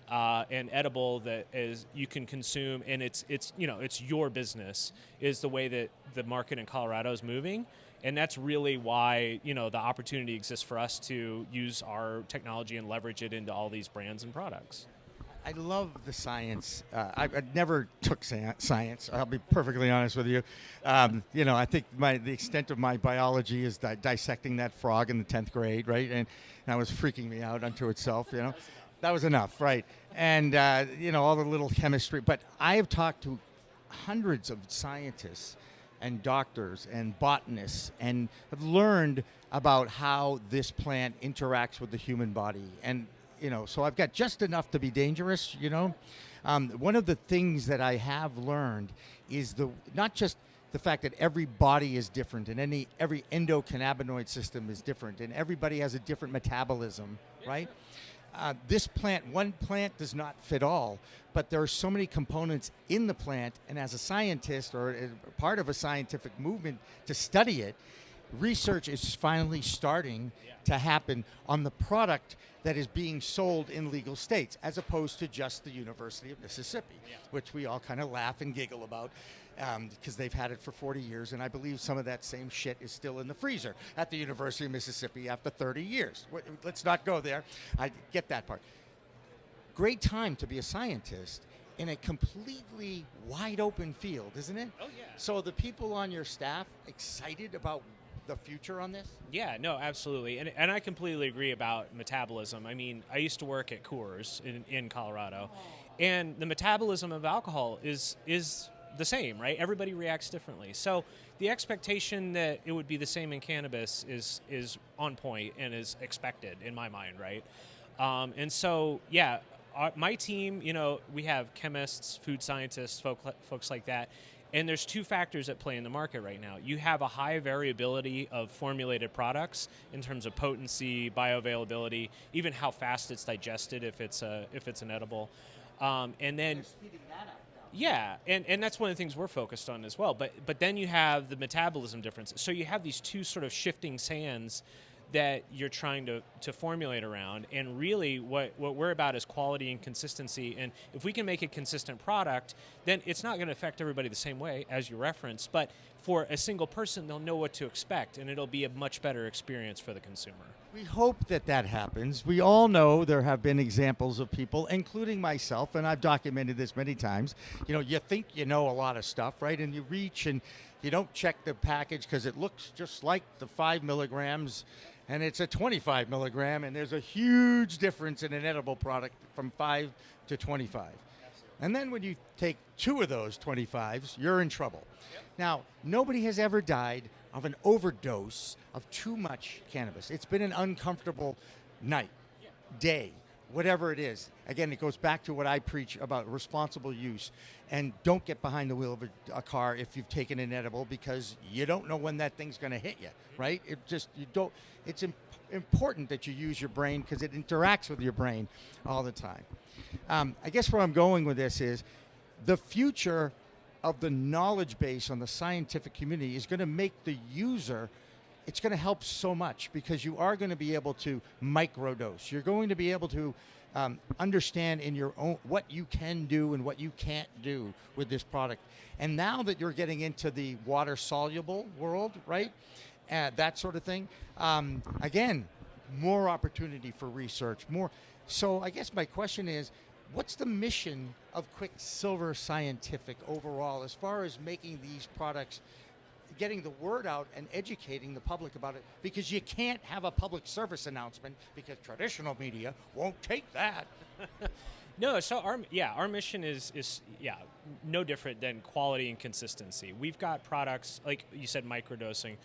and edible that is you can consume, and it's your business, is the way that the market in Colorado is moving. And that's really why, the opportunity exists for us to use our technology and leverage it into all these brands and products. I love the science. I never took science. I'll be perfectly honest with you. I think the extent of my biology is dissecting that frog in the 10th grade, right? And that was freaking me out unto itself, That was enough, right? And, all the little chemistry. But I have talked to hundreds of scientists and doctors and botanists and have learned about how this plant interacts with the human body. And, so I've got just enough to be dangerous, One of the things that I have learned is not just the fact that every body is different and every endocannabinoid system is different and everybody has a different metabolism, right? this plant, one plant does not fit all, but there are so many components in the plant, and as a scientist or as part of a scientific movement to study it, research is finally starting to happen on the product that is being sold in legal states, as opposed to just the University of Mississippi, which we all kind of laugh and giggle about because they've had it for 40 years, and I believe some of that same shit is still in the freezer at the University of Mississippi after 30 years. Let's not go there. I get that part. Great time to be a scientist in a completely wide open field, isn't it? Oh, yeah. So the people on your staff excited about the future on this? Yeah, no, absolutely. And I completely agree about metabolism. I mean, I used to work at Coors in Colorado, and the metabolism of alcohol is the same, right? Everybody reacts differently. So the expectation that it would be the same in cannabis is on point and is expected in my mind, right? And so, yeah, my team, you know, we have chemists, food scientists, folks like that. And there's two factors at play in the market right now. You have a high variability of formulated products in terms of potency, bioavailability, even how fast it's digested if it's an edible. And then yeah, and that's one of the things we're focused on as well. But then you have the metabolism difference. So you have these two sort of shifting sands that you're trying to formulate around, and really what we're about is quality and consistency. And if we can make a consistent product, then it's not going to affect everybody the same way as you referenced, but for a single person, they'll know what to expect, and it'll be a much better experience for the consumer. We hope that happens. We all know there have been examples of people, including myself, and I've documented this many times. You know, you think you know a lot of stuff, right? And you reach and you don't check the package because it looks just like the 5 milligrams, and it's a 25 milligram, and there's a huge difference in an edible product from 5 to 25. Absolutely. And then when you take 2 of those 25s, you're in trouble. Yep. Now, nobody has ever died of an overdose of too much cannabis. It's been an uncomfortable night, day, whatever it is. Again, it goes back to what I preach about responsible use. And don't get behind the wheel of a car if you've taken an edible, because you don't know when that thing's going to hit you, right? It's important that you use your brain because it interacts with your brain all the time. I guess where I'm going with this is the future of the knowledge base on the scientific community is going to make the user, it's going to help so much, because you are going to be able to microdose. You're going to be able to understand in your own what you can do and what you can't do with this product. And now that you're getting into the water soluble world, right? That sort of thing. Again, more opportunity for research, more. So I guess my question is, what's the mission of Quicksilver Scientific overall as far as making these products, getting the word out and educating the public about it? Because you can't have a public service announcement because traditional media won't take that. No, so our mission is no different than quality and consistency. We've got products, like you said, microdosing.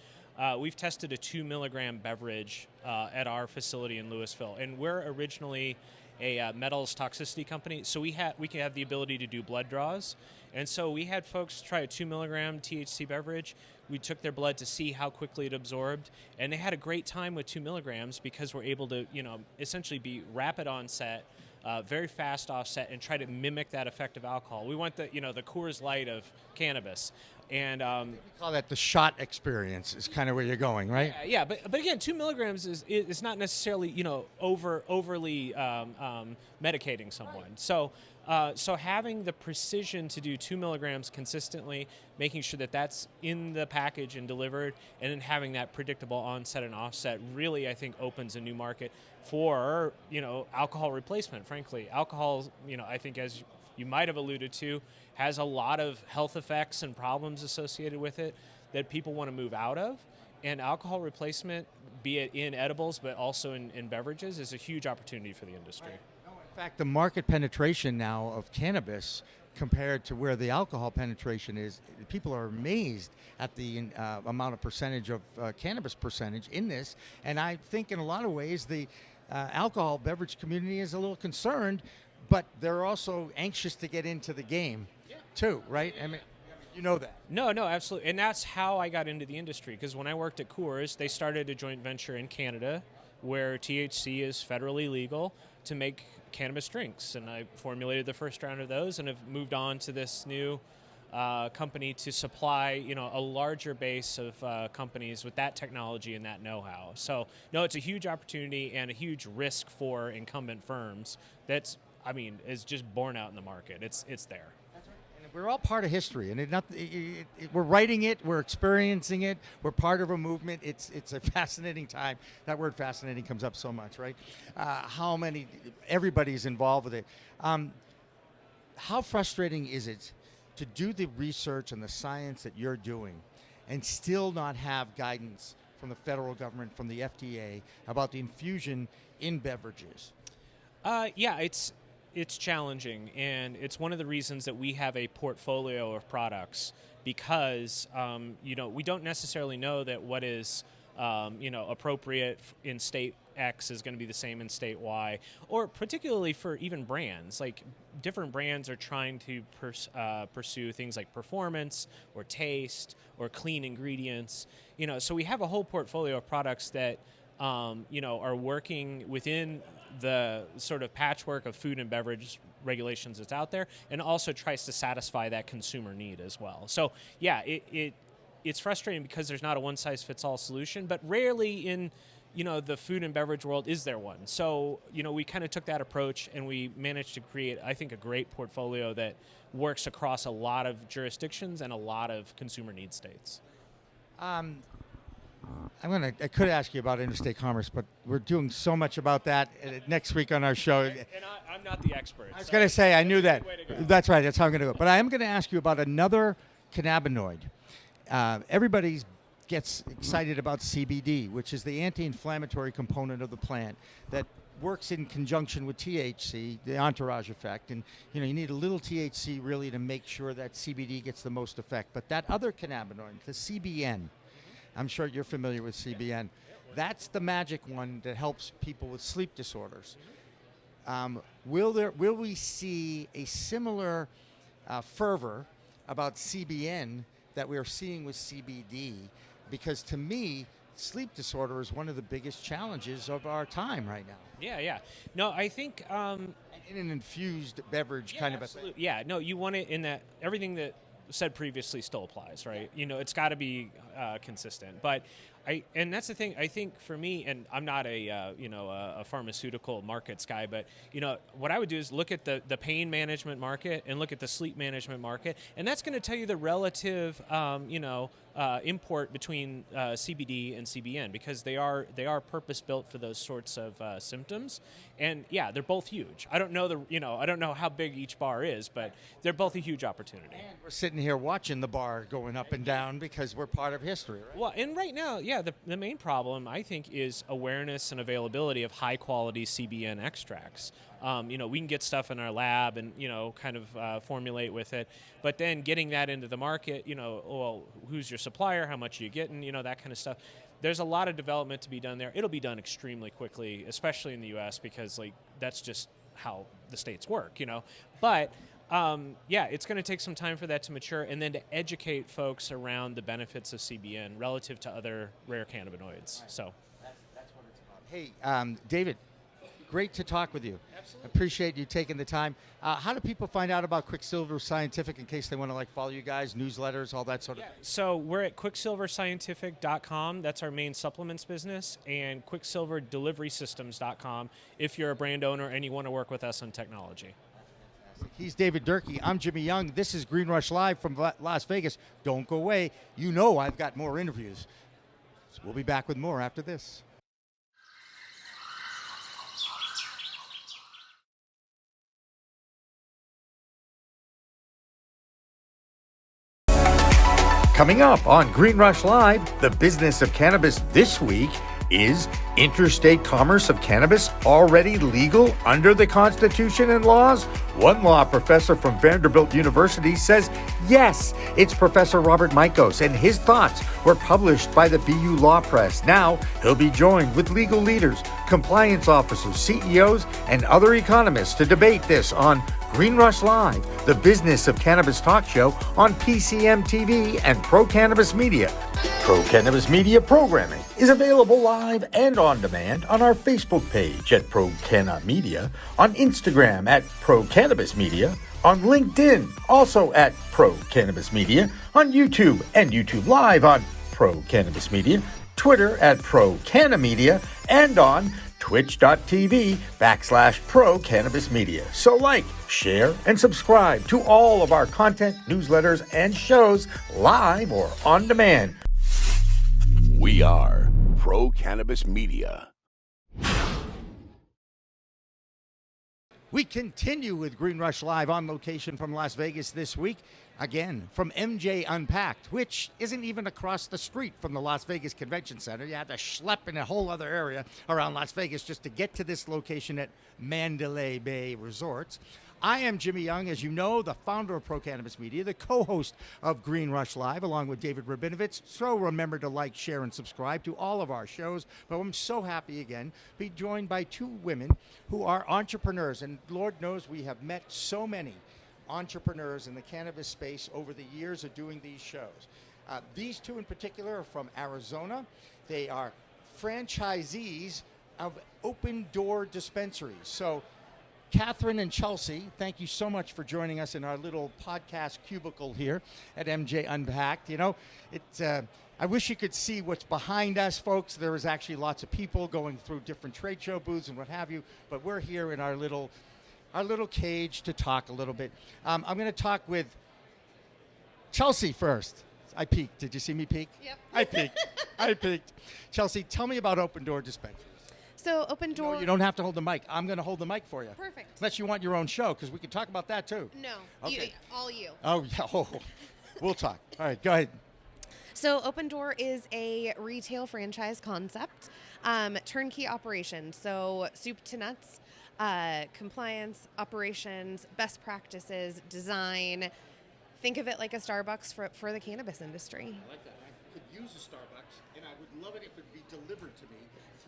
We've tested a 2 milligram beverage at our facility in Louisville, and we're originally a metals toxicity company, so we can have the ability to do blood draws. And so we had folks try a 2 milligram THC beverage. We took their blood to see how quickly it absorbed, and they had a great time with 2 milligrams because we're able to, essentially be rapid onset, very fast offset, and try to mimic that effect of alcohol. We want the Coors Light of cannabis. And we call that the shot experience is kind of where you're going, right? Yeah, but again, 2 milligrams is not necessarily overly medicating someone. So having the precision to do 2 milligrams consistently, making sure that that's in the package and delivered, and then having that predictable onset and offset really, I think, opens a new market for alcohol replacement. Frankly, alcohol, I think, as you might have alluded to, has a lot of health effects and problems associated with it that people want to move out of. And alcohol replacement, be it in edibles but also in beverages, is a huge opportunity for the industry. In fact, the market penetration now of cannabis compared to where the alcohol penetration is, people are amazed at the amount of percentage of cannabis percentage in this. And I think in a lot of ways the alcohol beverage community is a little concerned, but they're also anxious to get into the game too, right? I mean, you know that. No, absolutely. And that's how I got into the industry, because when I worked at Coors, they started a joint venture in Canada where THC is federally legal to make cannabis drinks. And I formulated the first round of those and have moved on to this new company to supply, a larger base of companies with that technology and that know-how. So, no, it's a huge opportunity and a huge risk for incumbent firms. Is just borne out in the market. It's there. We're all part of history, and we're writing it, we're experiencing it, we're part of a movement. It's a fascinating time. That word fascinating comes up so much, right? Everybody's involved with it. How frustrating is it to do the research and the science that you're doing and still not have guidance from the federal government, from the FDA, about the infusion in beverages? It's challenging, and it's one of the reasons that we have a portfolio of products, because we don't necessarily know that what is appropriate in state X is going to be the same in state Y, or particularly for even brands. Like, different brands are trying to pursue things like performance or taste or clean ingredients. So we have a whole portfolio of products that are working within the sort of patchwork of food and beverage regulations that's out there, and also tries to satisfy that consumer need as well. So yeah, it's frustrating because there's not a one-size-fits-all solution, but rarely in the food and beverage world is there one. So we kind of took that approach, and we managed to create, I think, a great portfolio that works across a lot of jurisdictions and a lot of consumer need states. I could ask you about interstate commerce, but we're doing so much about that next week on our show. And I'm not the expert. I was going to say, I knew that. That's right. That's how I'm going to go. But I am going to ask you about another cannabinoid. Everybody gets excited about CBD, which is the anti-inflammatory component of the plant that works in conjunction with THC, the entourage effect. And, you need a little THC really to make sure that CBD gets the most effect. But that other cannabinoid, the CBN, I'm sure you're familiar with CBN. That's the magic one that helps people with sleep disorders. Will we see a similar fervor about CBN that we're seeing with CBD? Because to me, sleep disorder is one of the biggest challenges of our time right now. Yeah. No, I think in an infused beverage kind of a thing. Yeah, no, you want it in that everything that said previously still applies, right? It's got to be consistent. But and that's the thing. I think for me, and I'm not a pharmaceutical markets guy, but what I would do is look at the pain management market and look at the sleep management market, and that's going to tell you the relative import between CBD and CBN, because they are purpose built for those sorts of symptoms. And yeah, they're both huge. I don't know how big each bar is, but they're both a huge opportunity. And we're sitting here watching the bar going up and down because we're part of history, right? Well, and right now, the main problem, I think, is awareness and availability of high quality CBN extracts. We can get stuff in our lab and, kind of formulate with it, but then getting that into the market, who's your supplier, how much are you getting, that kind of stuff. There's a lot of development to be done there. It'll be done extremely quickly, especially in the U.S., because that's just how the states work, But it's going to take some time for that to mature, and then to educate folks around the benefits of CBN relative to other rare cannabinoids. Right. So that's what it's about. Hey, David, great to talk with you. Absolutely. Appreciate you taking the time. How do people find out about Quicksilver Scientific in case they want to follow you guys, newsletters, all that sort of thing? So we're at quicksilverscientific.com. That's our main supplements business, and quicksilverdeliverysystems.com if you're a brand owner and you want to work with us on technology. He's David Durkee. I'm Jimmy Young. This is Green Rush Live from Las Vegas. Don't go away. I've got more interviews. So we'll be back with more after this. Coming up on Green Rush Live, the business of cannabis this week is interstate commerce of cannabis already legal under the Constitution and laws? One law professor from Vanderbilt University says yes. It's Professor Robert Mikos, and his thoughts were published by the BU Law Press. Now he'll be joined with legal leaders, compliance officers, CEOs, and other economists to debate this on Green Rush Live, the business of cannabis talk show on PCM TV and Pro Cannabis Media. Pro Cannabis Media programming is available live and on demand on our Facebook page at Pro Canna Media, on Instagram at Pro Cannabis Media, on LinkedIn also at Pro Cannabis Media, on YouTube and YouTube Live on Pro Cannabis Media, Twitter at Pro Canna Media, and on twitch.tv/Pro Cannabis Media. So like, share, and subscribe to all of our content, newsletters, and shows live or on demand. We are Pro Cannabis Media. We continue with Green Rush Live on location from Las Vegas this week. Again, from MJ Unpacked, which isn't even across the street from the Las Vegas Convention Center. You had to schlep in a whole other area around Las Vegas just to get to this location at Mandalay Bay Resorts. I am Jimmy Young, as you know, the founder of Pro Cannabis Media, the co-host of Green Rush Live, along with David Rabinovitz. So remember to like, share, and subscribe to all of our shows. But I'm so happy again to be joined by two women who are entrepreneurs. And Lord knows we have met so many entrepreneurs in the cannabis space over the years of doing these shows. These two in particular are from Arizona. They are franchisees of Open Door Dispensaries. So Kathryn and Chelsea, thank you so much for joining us in our little podcast cubicle here at MJ Unpacked. You know, I wish you could see what's behind us, folks. There is actually lots of people going through different trade show booths and what have you, but we're here in our little cage to talk a little bit. I'm going to talk with Chelsea first. I peeked. Did you see me peek? Yep. I peeked. Chelsea, tell me about Open Door Dispensaries. So Open Door. No, you don't have to hold the mic. I'm going to hold the mic for you. Perfect. Unless you want your own show, because we can talk about that too. No. Okay. All you. Oh, yeah. Oh, we'll talk. All right, go ahead. So Open Door is a retail franchise concept, turnkey operation. So soup to nuts, compliance, operations, best practices, design. Think of it like a Starbucks for the cannabis industry. I like that. I could use a Starbucks, and I would love it if it would be delivered to me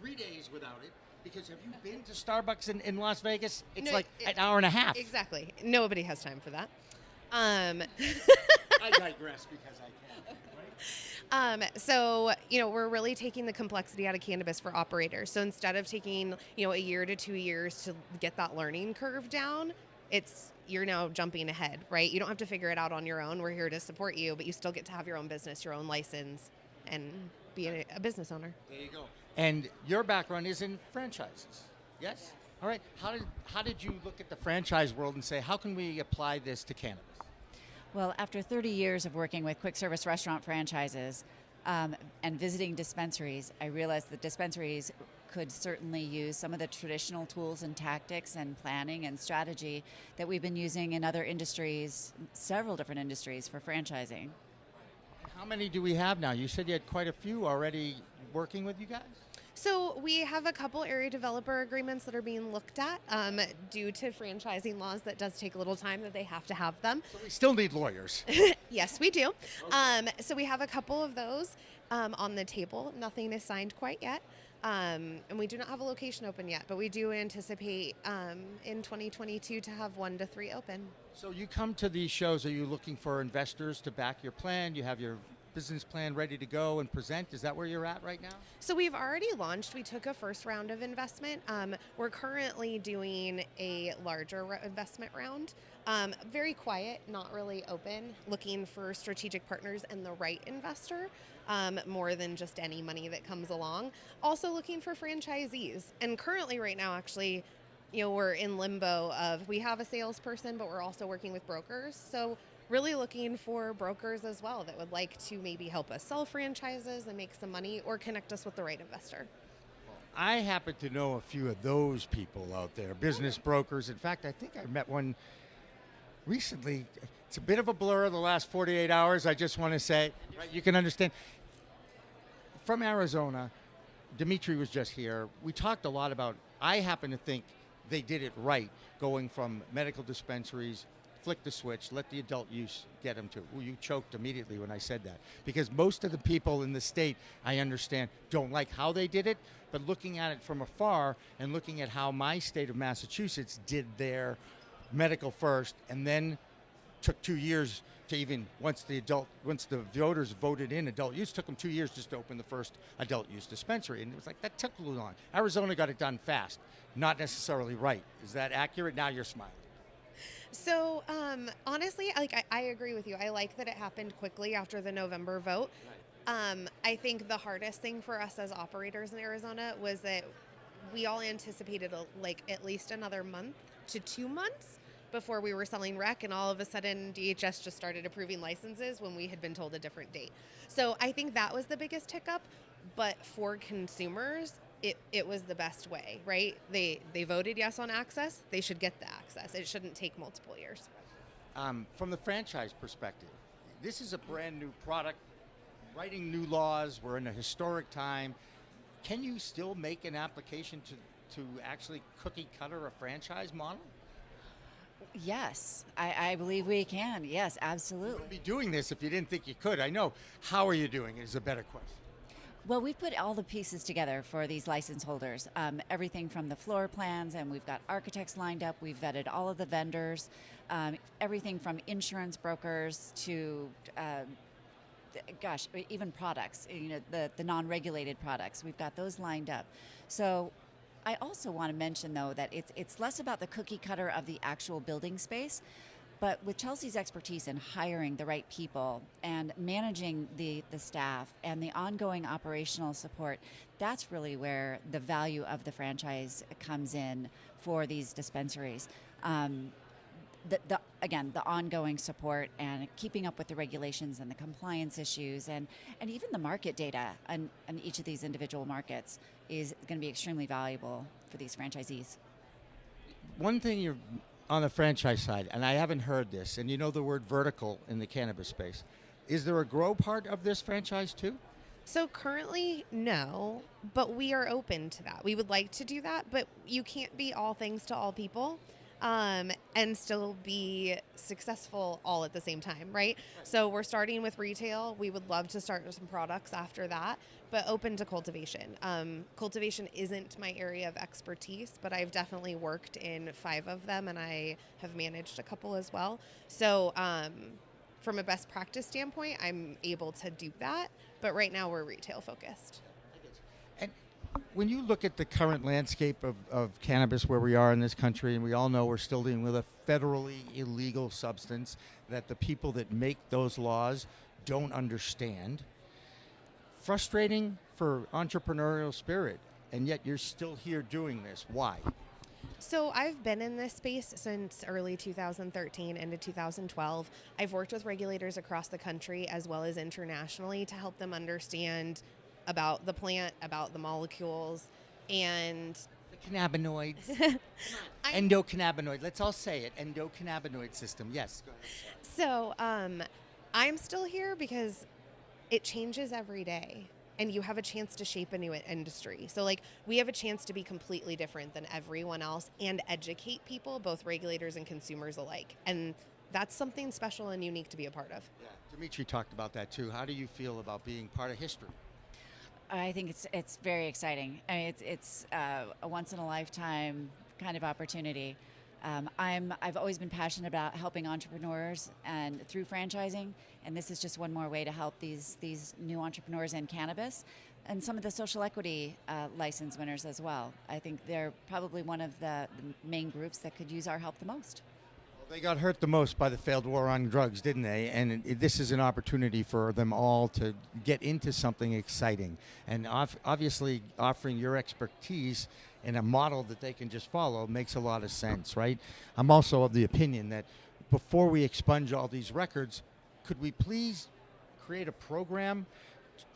3 days without it. Because have you been to Starbucks in Las Vegas? It's like an hour and a half. Exactly. Nobody has time for that. I digress because I can. Right? So, we're really taking the complexity out of cannabis for operators. So instead of taking, a year to 2 years to get that learning curve down, you're now jumping ahead, right? You don't have to figure it out on your own. We're here to support you, but you still get to have your own business, your own license, and be a business owner. There you go. And your background is in franchises, yes? All right. How did you look at the franchise world and say, how can we apply this to cannabis? Well, after 30 years of working with quick service restaurant franchises and visiting dispensaries, I realized that dispensaries could certainly use some of the traditional tools and tactics and planning and strategy that we've been using in other industries, several different industries, for franchising. How many do we have now? You said you had quite a few already working with you guys? So we have a couple area developer agreements that are being looked at due to franchising laws. That does take a little time that they have to have them. So we still need lawyers. Yes, we do. Okay. So we have a couple of those on the table. Nothing is signed quite yet. And we do not have a location open yet, but we do anticipate in 2022 to have 1 to 3 open. So you come to these shows, are you looking for investors to back your plan? You have your business plan ready to go and present? Is that where you're at right now? So we've already launched. We took a first round of investment. We're currently doing a larger investment round. Very quiet, not really open, looking for strategic partners and the right investor, more than just any money that comes along. Also looking for franchisees. And currently right now, actually, we're in limbo of, we have a salesperson, but we're also working with brokers. So really looking for brokers as well that would like to maybe help us sell franchises and make some money or connect us with the right investor. I happen to know a few of those people out there, business brokers. In fact, I think I met one recently. It's a bit of a blur the last 48 hours, I just want to say. Right, you can understand. From Arizona, Demetri was just here. We talked a lot about, I happen to think they did it right, going from medical dispensaries, flick the switch, let the adult use get them to. Well, you choked immediately when I said that. Because most of the people in the state, I understand, don't like how they did it, but looking at it from afar and looking at how my state of Massachusetts did their medical first and then took 2 years to even, once the voters voted in adult use, took them 2 years just to open the first adult use dispensary. And it was like, that took too long. Arizona got it done fast, not necessarily right. Is that accurate? Now you're smiling. So honestly, I agree with you. I like that it happened quickly after the November vote. I think the hardest thing for us as operators in Arizona was that we all anticipated at least another month to 2 months before we were selling rec, and all of a sudden DHS just started approving licenses when we had been told a different date. So I think that was the biggest hiccup, but for consumers, it was the best way, right? They voted yes on access, they should get the access. It shouldn't take multiple years. From the franchise perspective, this is a brand new product, writing new laws, we're in a historic time. Can you still make an application to actually cookie cutter a franchise model? Yes, I believe we can. Yes, absolutely. You wouldn't be doing this if you didn't think you could. I know. How are you doing it is a better question. Well, we've put all the pieces together for these license holders. Everything from the floor plans, and we've got architects lined up. We've vetted all of the vendors, everything from insurance brokers to, even products, the non-regulated products. We've got those lined up. So I also want to mention, though, that it's less about the cookie cutter of the actual building space, but with Chelsea's expertise in hiring the right people and managing the staff and the ongoing operational support, that's really where the value of the franchise comes in for these dispensaries. The ongoing support and keeping up with the regulations and the compliance issues and even the market data on each of these individual markets is going to be extremely valuable for these franchisees. One thing you're on the franchise side, and I haven't heard this, and you know the word vertical in the cannabis space, is there a grow part of this franchise too? So currently, no, but we are open to that. We would like to do that, but you can't be all things to all people. And still be successful all at the same time, right? So we're starting with retail. We would love to start with some products after that, but open to cultivation. Cultivation isn't my area of expertise, but I've definitely worked in 5 of them, and I have managed a couple as well. So from a best practice standpoint, I'm able to do that, but right now we're retail focused. When you look at the current landscape of cannabis where we are in this country, and we all know we're still dealing with a federally illegal substance that the people that make those laws don't understand, frustrating for entrepreneurial spirit, and yet you're still here doing this. Why? So I've been in this space since early 2013 into 2012. I've worked with regulators across the country as well as internationally to help them understand about the plant, about the molecules, and the cannabinoids. Endocannabinoid. Let's all say it. Endocannabinoid system. Yes. Go ahead. So I'm still here because it changes every day, and you have a chance to shape a new industry. So we have a chance to be completely different than everyone else and educate people, both regulators and consumers alike. And that's something special and unique to be a part of. Yeah. Demetri talked about that too. How do you feel about being part of history? I think it's very exciting. I mean, it's a once in a lifetime kind of opportunity. I've always been passionate about helping entrepreneurs and through franchising, and this is just one more way to help these new entrepreneurs in cannabis and some of the social equity license winners as well. I think they're probably one of the main groups that could use our help the most. They got hurt the most by the failed war on drugs, didn't they? And this is an opportunity for them all to get into something exciting. And obviously offering your expertise in a model that they can just follow makes a lot of sense, right? I'm also of the opinion that before we expunge all these records, could we please create a program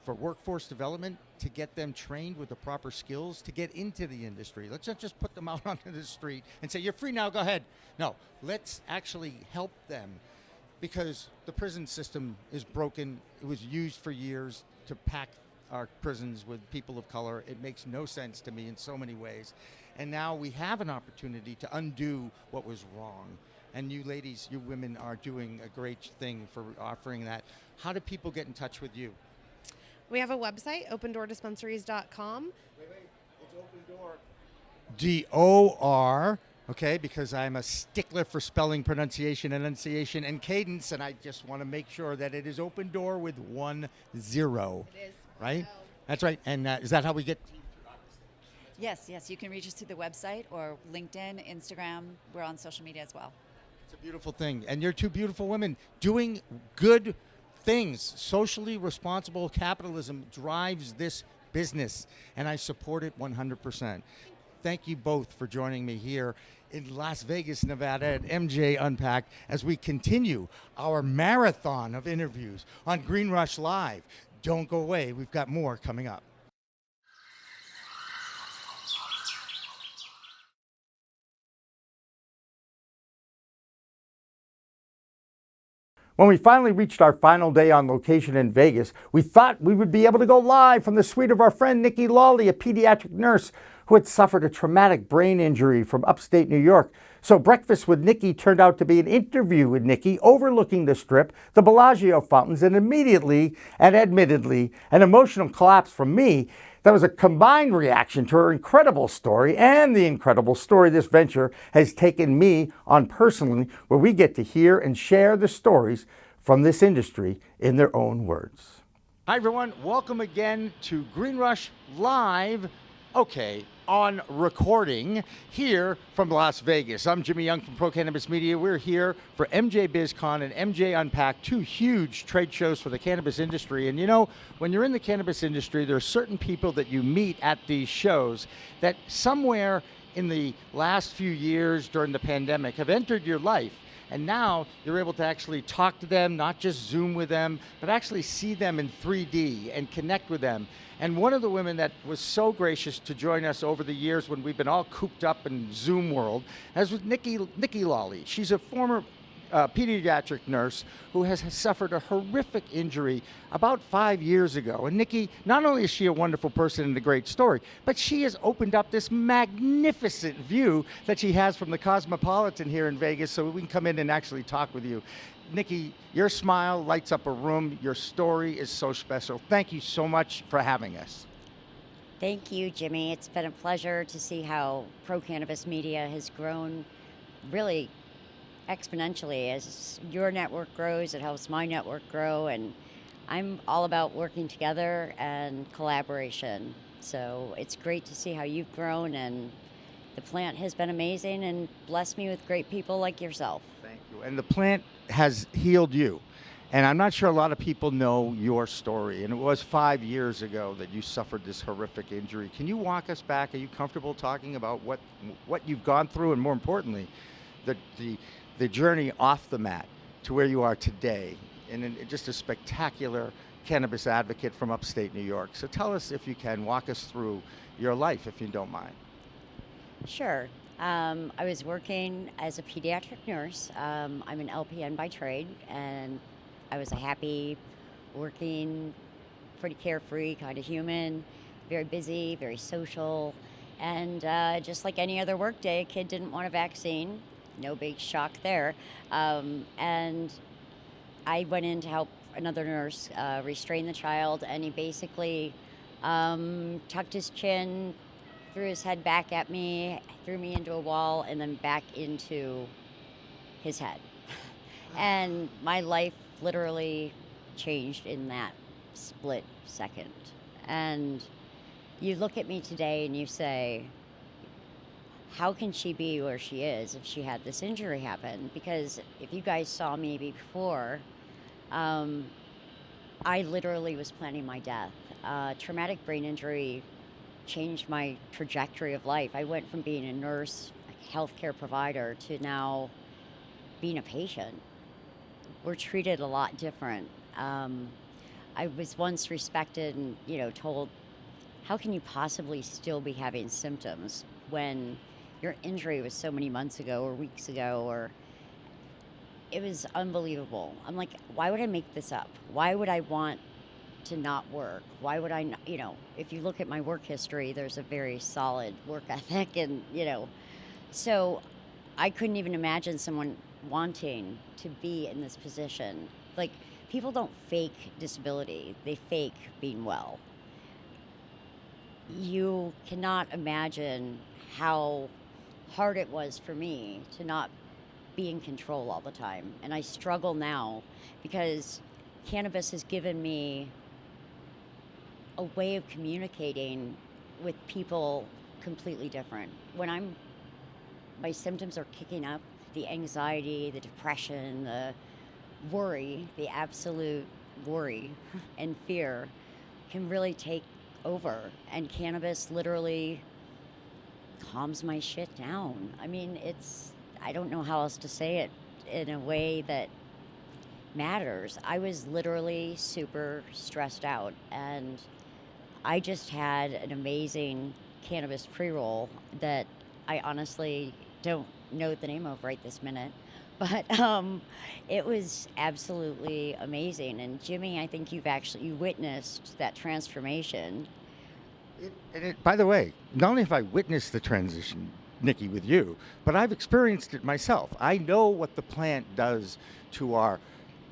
for workforce development to get them trained with the proper skills to get into the industry? Let's not just put them out onto the street and say, you're free now, go ahead. No, let's actually help them, because the prison system is broken. It was used for years to pack our prisons with people of color. It makes no sense to me in so many ways. And now we have an opportunity to undo what was wrong. And you ladies, you women are doing a great thing for offering that. How do people get in touch with you? We have a website, opendooردispensaries.com. Wait, it's Open Door. D-O-R, okay, because I'm a stickler for spelling, pronunciation, enunciation, and cadence, and I just want to make sure that it is open door with 1 0. It is. Right? That's right. And is that how we get? Yes, you can reach us through the website or LinkedIn, Instagram. We're on social media as well. It's a beautiful thing. And you're two beautiful women doing good things. Socially responsible capitalism drives this business, and I support it 100%. Thank you both for joining me here in Las Vegas, Nevada at MJ Unpacked as we continue our marathon of interviews on Green Rush Live. Don't go away. We've got more coming up. When we finally reached our final day on location in Vegas, we thought we would be able to go live from the suite of our friend Nikki Lawley, a pediatric nurse who had suffered a traumatic brain injury from upstate New York. So Breakfast with Nikki turned out to be an interview with Nikki overlooking the Strip, the Bellagio fountains, and immediately and admittedly an emotional collapse from me. That was a combined reaction to her incredible story and the incredible story this venture has taken me on personally, where we get to hear and share the stories from this industry in their own words. Hi everyone, welcome again to Green Rush Live. Okay, on recording here from Las Vegas. I'm Jimmy Young from Pro Cannabis Media. We're here for MJ BizCon and MJ Unpacked, two huge trade shows for the cannabis industry. And you know, when you're in the cannabis industry, there are certain people that you meet at these shows that somewhere in the last few years during the pandemic have entered your life. And now you're able to actually talk to them, not just Zoom with them, but actually see them in 3D and connect with them. And one of the women that was so gracious to join us over the years when we've been all cooped up in Zoom world, as was Nikki Lawley. She's a former pediatric nurse who has suffered a horrific injury about 5 years ago. And Nikki, not only is she a wonderful person and a great story, but she has opened up this magnificent view that she has from the Cosmopolitan here in Vegas so we can come in and actually talk with you. Nikki, your smile lights up a room. Your story is so special. Thank you so much for having us. Thank you, Jimmy. It's been a pleasure to see how Pro Cannabis Media has grown really exponentially. As your network grows, it helps my network grow, and I'm all about working together and collaboration. So it's great to see how you've grown, and the plant has been amazing and blessed me with great people like yourself. Thank you. And the plant has healed you. And I'm not sure a lot of people know your story. And it was 5 years ago that you suffered this horrific injury. Can you walk us back? Are you comfortable talking about what you've gone through, and more importantly, the journey off the mat to where you are today, and just a spectacular cannabis advocate from upstate New York. So tell us, if you can, walk us through your life, if you don't mind. Sure. I was working as a pediatric nurse. I'm an LPN by trade, and I was a happy, working, pretty carefree kind of human, very busy, very social, and just like any other work day, a kid didn't want a vaccine. No big shock there. And I went in to help another nurse restrain the child, and he basically tucked his chin, threw his head back at me, threw me into a wall, and then back into his head. And my life literally changed in that split second. And you look at me today and you say, how can she be where she is if she had this injury happen? Because if you guys saw me before, I literally was planning my death. Traumatic brain injury changed my trajectory of life. I went from being a nurse, a healthcare provider, to now being a patient. We're treated a lot different. I was once respected and, told, how can you possibly still be having symptoms when your injury was so many months ago or weeks ago? Or it was unbelievable. I'm like, why would I make this up? Why would I want to not work? Why would I not, if you look at my work history, there's a very solid work ethic, and, so I couldn't even imagine someone wanting to be in this position. Like, people don't fake disability, they fake being well. You cannot imagine how hard it was for me to not be in control all the time. And I struggle now because cannabis has given me a way of communicating with people completely different. When my symptoms are kicking up, the anxiety, the depression, the worry, the absolute worry and fear can really take over. And cannabis literally calms my shit down. I mean, I don't know how else to say it in a way that matters. I was literally super stressed out, and I just had an amazing cannabis pre-roll that I honestly don't know the name of right this minute, but it was absolutely amazing. And Jimmy, I think you witnessed that transformation. By the way, not only have I witnessed the transition, Nikki, with you, but I've experienced it myself. I know what the plant does to our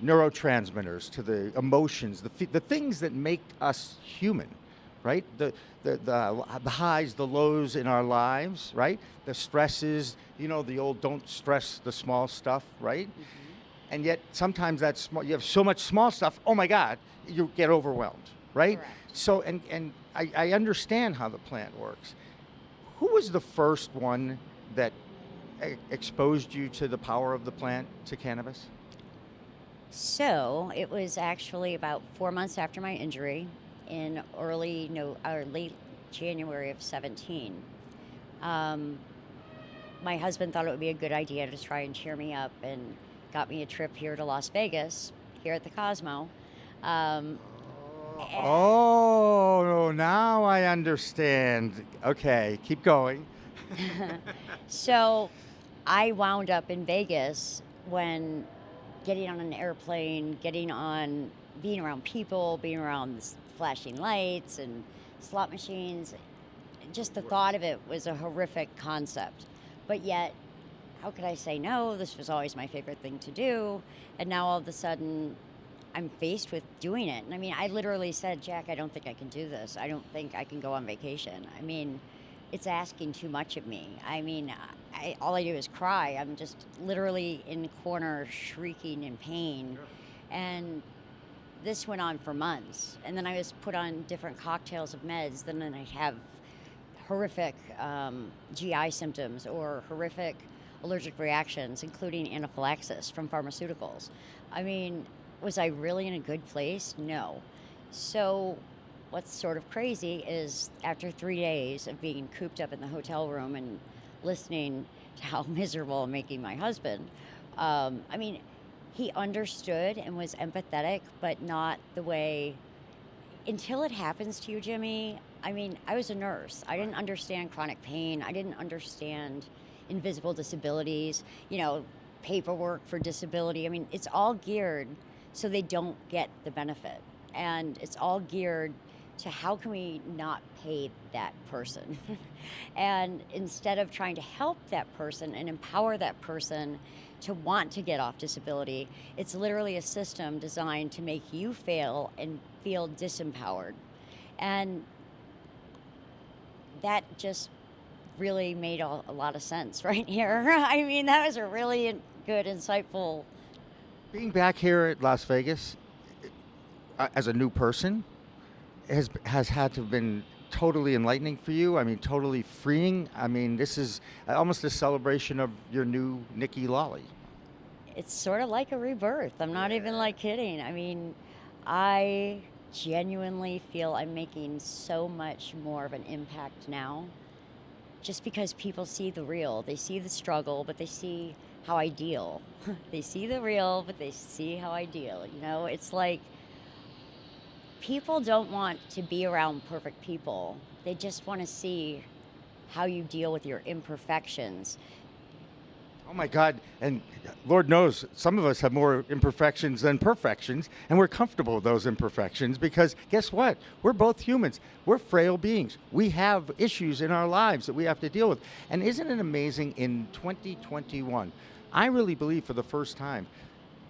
neurotransmitters, to the emotions, the things that make us human, right? The highs, the lows in our lives, right? The stresses, the old don't stress the small stuff, right? Mm-hmm. And yet sometimes you have so much small stuff, oh my God, you get overwhelmed, right? Correct. So, and I understand how the plant works. Who was the first one that exposed you to the power of the plant, to cannabis? So it was actually about 4 months after my injury in late January of 17. My husband thought it would be a good idea to try and cheer me up and got me a trip here to Las Vegas, here at the Cosmo. Oh, now I understand. Okay, keep going. So I wound up in Vegas when getting on an airplane, being around people, being around flashing lights and slot machines. Just the thought of it was a horrific concept. But yet, how could I say no? This was always my favorite thing to do. And now all of a sudden, I'm faced with doing it. And I mean, I literally said, Jack, I don't think I can do this. I don't think I can go on vacation. I mean, it's asking too much of me. I mean, all I do is cry. I'm just literally in the corner shrieking in pain. Sure. And this went on for months. And then I was put on different cocktails of meds. Then I'd have horrific GI symptoms or horrific allergic reactions, including anaphylaxis from pharmaceuticals. I mean, was I really in a good place? No. So what's sort of crazy is after 3 days of being cooped up in the hotel room and listening to how miserable I'm making my husband, I mean, he understood and was empathetic, but not the way, until it happens to you, Jimmy. I mean, I was a nurse. I didn't understand chronic pain. I didn't understand invisible disabilities, paperwork for disability. I mean, it's all geared so they don't get the benefit. And it's all geared to how can we not pay that person? And instead of trying to help that person and empower that person to want to get off disability, it's literally a system designed to make you fail and feel disempowered. And that just really made a lot of sense right here. I mean, that was a really good, insightful. Being back here at Las Vegas as a new person has had to have been totally enlightening for you. I mean, totally freeing. I mean, this is almost a celebration of your new Nikki Lawley. It's sort of like a rebirth. I'm not even kidding. I mean, I genuinely feel I'm making so much more of an impact now just because people see the real. They see the struggle, but they see how I deal. They see the real, but they see how I deal. It's like people don't want to be around perfect people. They just want to see how you deal with your imperfections. Oh my God, and Lord knows some of us have more imperfections than perfections, and we're comfortable with those imperfections because guess what? We're both humans. We're frail beings. We have issues in our lives that we have to deal with. And isn't it amazing in 2021, I really believe for the first time,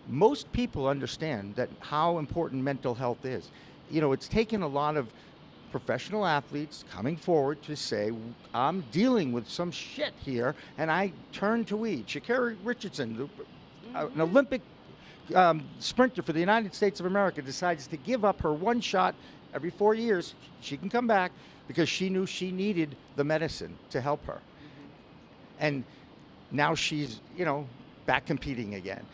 most people understand that how important mental health is. It's taken a lot of professional athletes coming forward to say, I'm dealing with some shit here, and I turn to weed. Sha'Carri Richardson, an Olympic sprinter for the United States of America, decides to give up her one shot every 4 years. She can come back because she knew she needed the medicine to help her. And now she's, back competing again.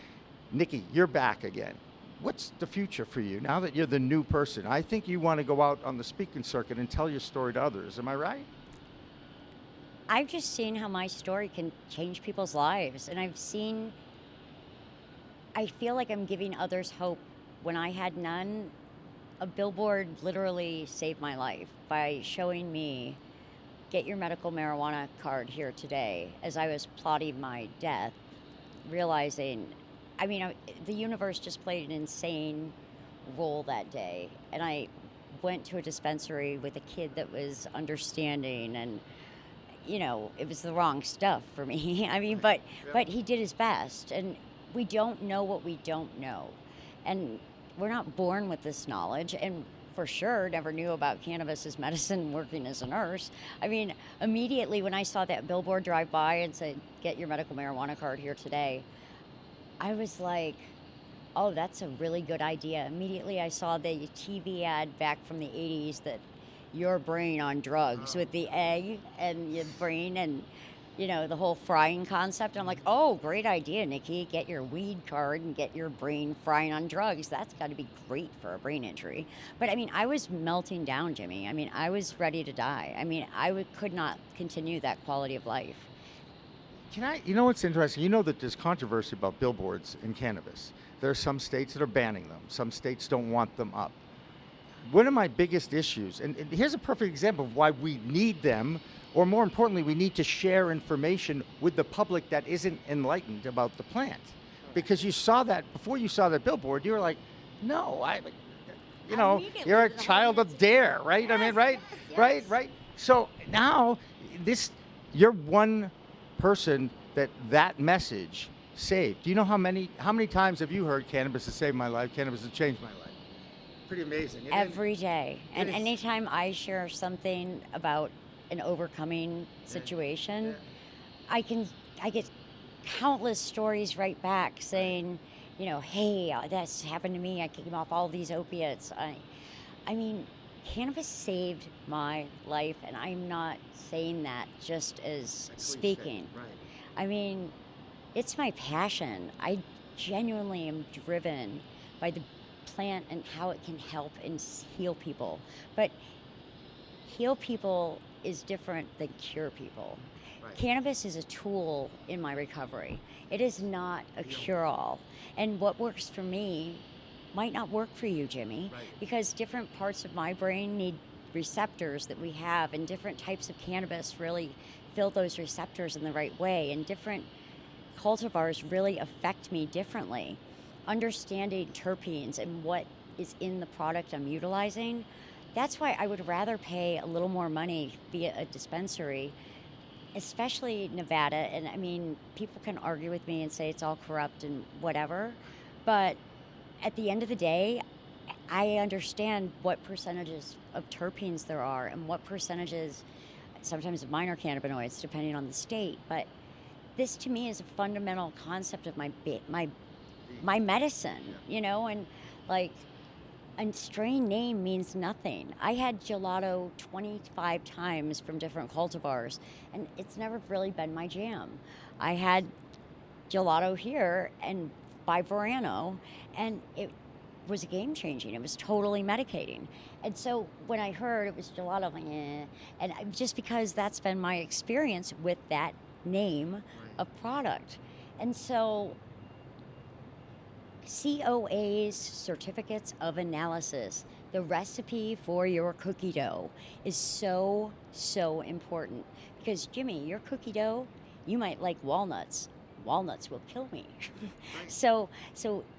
Nikki, you're back again. What's the future for you now that you're the new person? I think you want to go out on the speaking circuit and tell your story to others. Am I right? I've just seen how my story can change people's lives. And I feel like I'm giving others hope. When I had none, a billboard literally saved my life by showing me, get your medical marijuana card here today, as I was plotting my death, realizing, the universe just played an insane role that day. And I went to a dispensary with a kid that was understanding, and, it was the wrong stuff for me. But he did his best. And we don't know what we don't know. And we're not born with this knowledge. And for sure never knew about cannabis as medicine working as a nurse. Immediately when I saw that billboard drive by and said, get your medical marijuana card here today, I was like, oh, that's a really good idea. Immediately I saw the TV ad back from the 80s that your brain on drugs with the egg and your brain and, the whole frying concept. And I'm like, oh, great idea, Nikki. Get your weed card and get your brain frying on drugs. That's got to be great for a brain injury. But I was melting down, Jimmy. I was ready to die. Could not continue that quality of life. What's interesting? You know that there's controversy about billboards in cannabis. There are some states that are banning them. Some states don't want them up. One of my biggest issues, and here's a perfect example of why we need them, or more importantly, we need to share information with the public that isn't enlightened about the plant. Because you saw that, before you saw that billboard, you were like, no, you're a child of dare, right? Yes, right? So now, you're one person that message saved. Do you know how many times have you heard cannabis has saved my life, cannabis has changed my life? Pretty amazing. Every day. And anytime I share something about an overcoming situation, I get countless stories right back saying, hey, that's happened to me. I came off all these opiates. Cannabis saved my life, and I'm not saying that just as speaking. Right. It's my passion. I genuinely am driven by the plant and how it can help and heal people. But heal people is different than cure people. Right. Cannabis is a tool in my recovery. It is not a cure-all. And what works for me might not work for you, Jimmy, because different parts of my brain need receptors that we have, and different types of cannabis really fill those receptors in the right way, and different cultivars really affect me differently. Understanding terpenes and what is in the product I'm utilizing, that's why I would rather pay a little more money via a dispensary, especially Nevada. And people can argue with me and say it's all corrupt and whatever, but at the end of the day, I understand what percentages of terpenes there are and what percentages, sometimes of minor cannabinoids, depending on the state. But this to me is a fundamental concept of my medicine, and a strain name means nothing. I had gelato 25 times from different cultivars, and it's never really been my jam. I had gelato here and by Verano, and it was game changing. It was totally medicating. And so when I heard it was gelato, I'm like, and just because that's been my experience with that name of product. And so COA's, certificates of analysis, the recipe for your cookie dough is so, so important. Because Jimmy, your cookie dough, you might like walnuts. Walnuts will kill me. So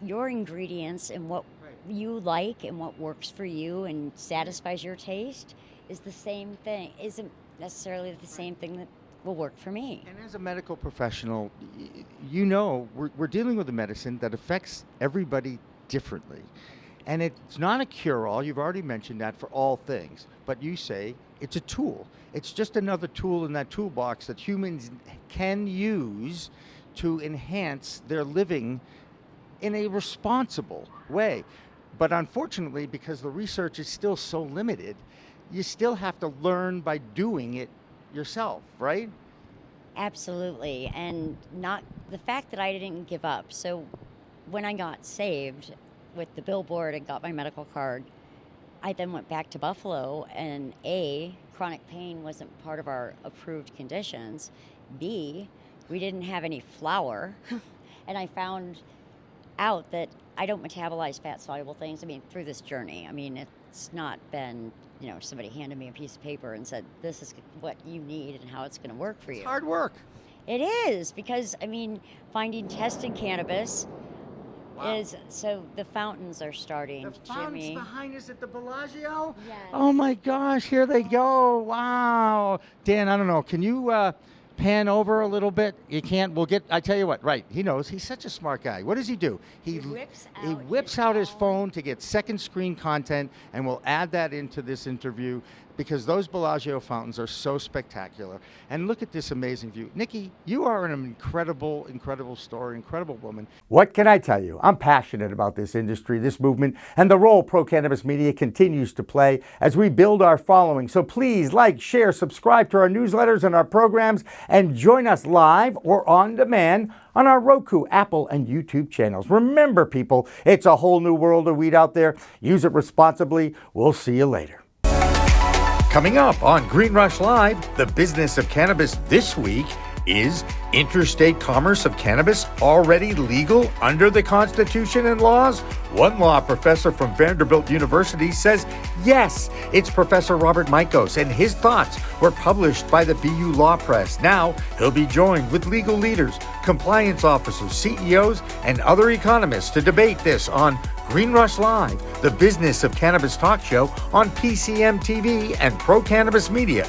your ingredients and what you like and what works for you and satisfies your taste is the same thing, isn't necessarily the same thing that will work for me. And as a medical professional, we're dealing with a medicine that affects everybody differently. And it's not a cure-all. You've already mentioned that for all things. But you say it's a tool. It's just another tool in that toolbox that humans can use to enhance their living in a responsible way. But unfortunately, because the research is still so limited, you still have to learn by doing it yourself, right? Absolutely. And not the fact that I didn't give up. So when I got saved with the billboard and got my medical card, I then went back to Buffalo, and A, chronic pain wasn't part of our approved conditions. B, we didn't have any flour. And I found out that I don't metabolize fat-soluble things. I mean, through this journey. I mean, it's not been, somebody handed me a piece of paper and said, this is what you need and how it's going to work for you. It's hard work. It is, because, finding tested cannabis is, so the fountains are starting, The fountains Jimmy. behind us at the Bellagio? Yes. Oh my gosh, here they go. Wow. Dan, I don't know. Can you pan over a little bit? You can't. I tell you what, right. He knows. He's such a smart guy. What does he do? He whips out his phone to get second screen content, and we'll add that into this interview because those Bellagio fountains are so spectacular. And look at this amazing view. Nikki, you are an incredible, incredible story, incredible woman. What can I tell you? I'm passionate about this industry, this movement, and the role Pro Cannabis Media continues to play as we build our following. So please like, share, subscribe to our newsletters and our programs, and join us live or on demand on our Roku, Apple, and YouTube channels. Remember, people, it's a whole new world of weed out there. Use it responsibly. We'll see you later. Coming up on Green Rush Live, the business of cannabis this week is interstate commerce of cannabis already legal under the Constitution and laws? One law professor from Vanderbilt University says yes. It's Professor Robert Mikos, and his thoughts were published by the BU Law Press. Now he'll be joined with legal leaders, compliance officers, CEOs, and other economists to debate this on Green Rush Live, the business of cannabis talk show on PCM TV and Pro Cannabis Media.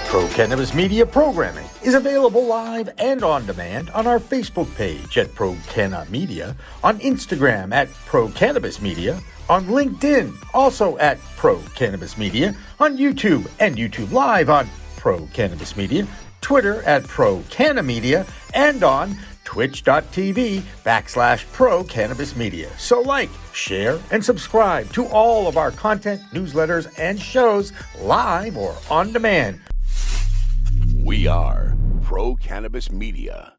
Pro Cannabis Media programming is available live and on demand on our Facebook page at Pro Canna Media, on Instagram at Pro Cannabis Media, on LinkedIn also at Pro Cannabis Media, on YouTube and YouTube Live on Pro Cannabis Media, Twitter at Pro Canna Media, and on twitch.tv/Pro Cannabis Media. So like, share, and subscribe to all of our content, newsletters, and shows live or on demand. We are Pro Cannabis Media.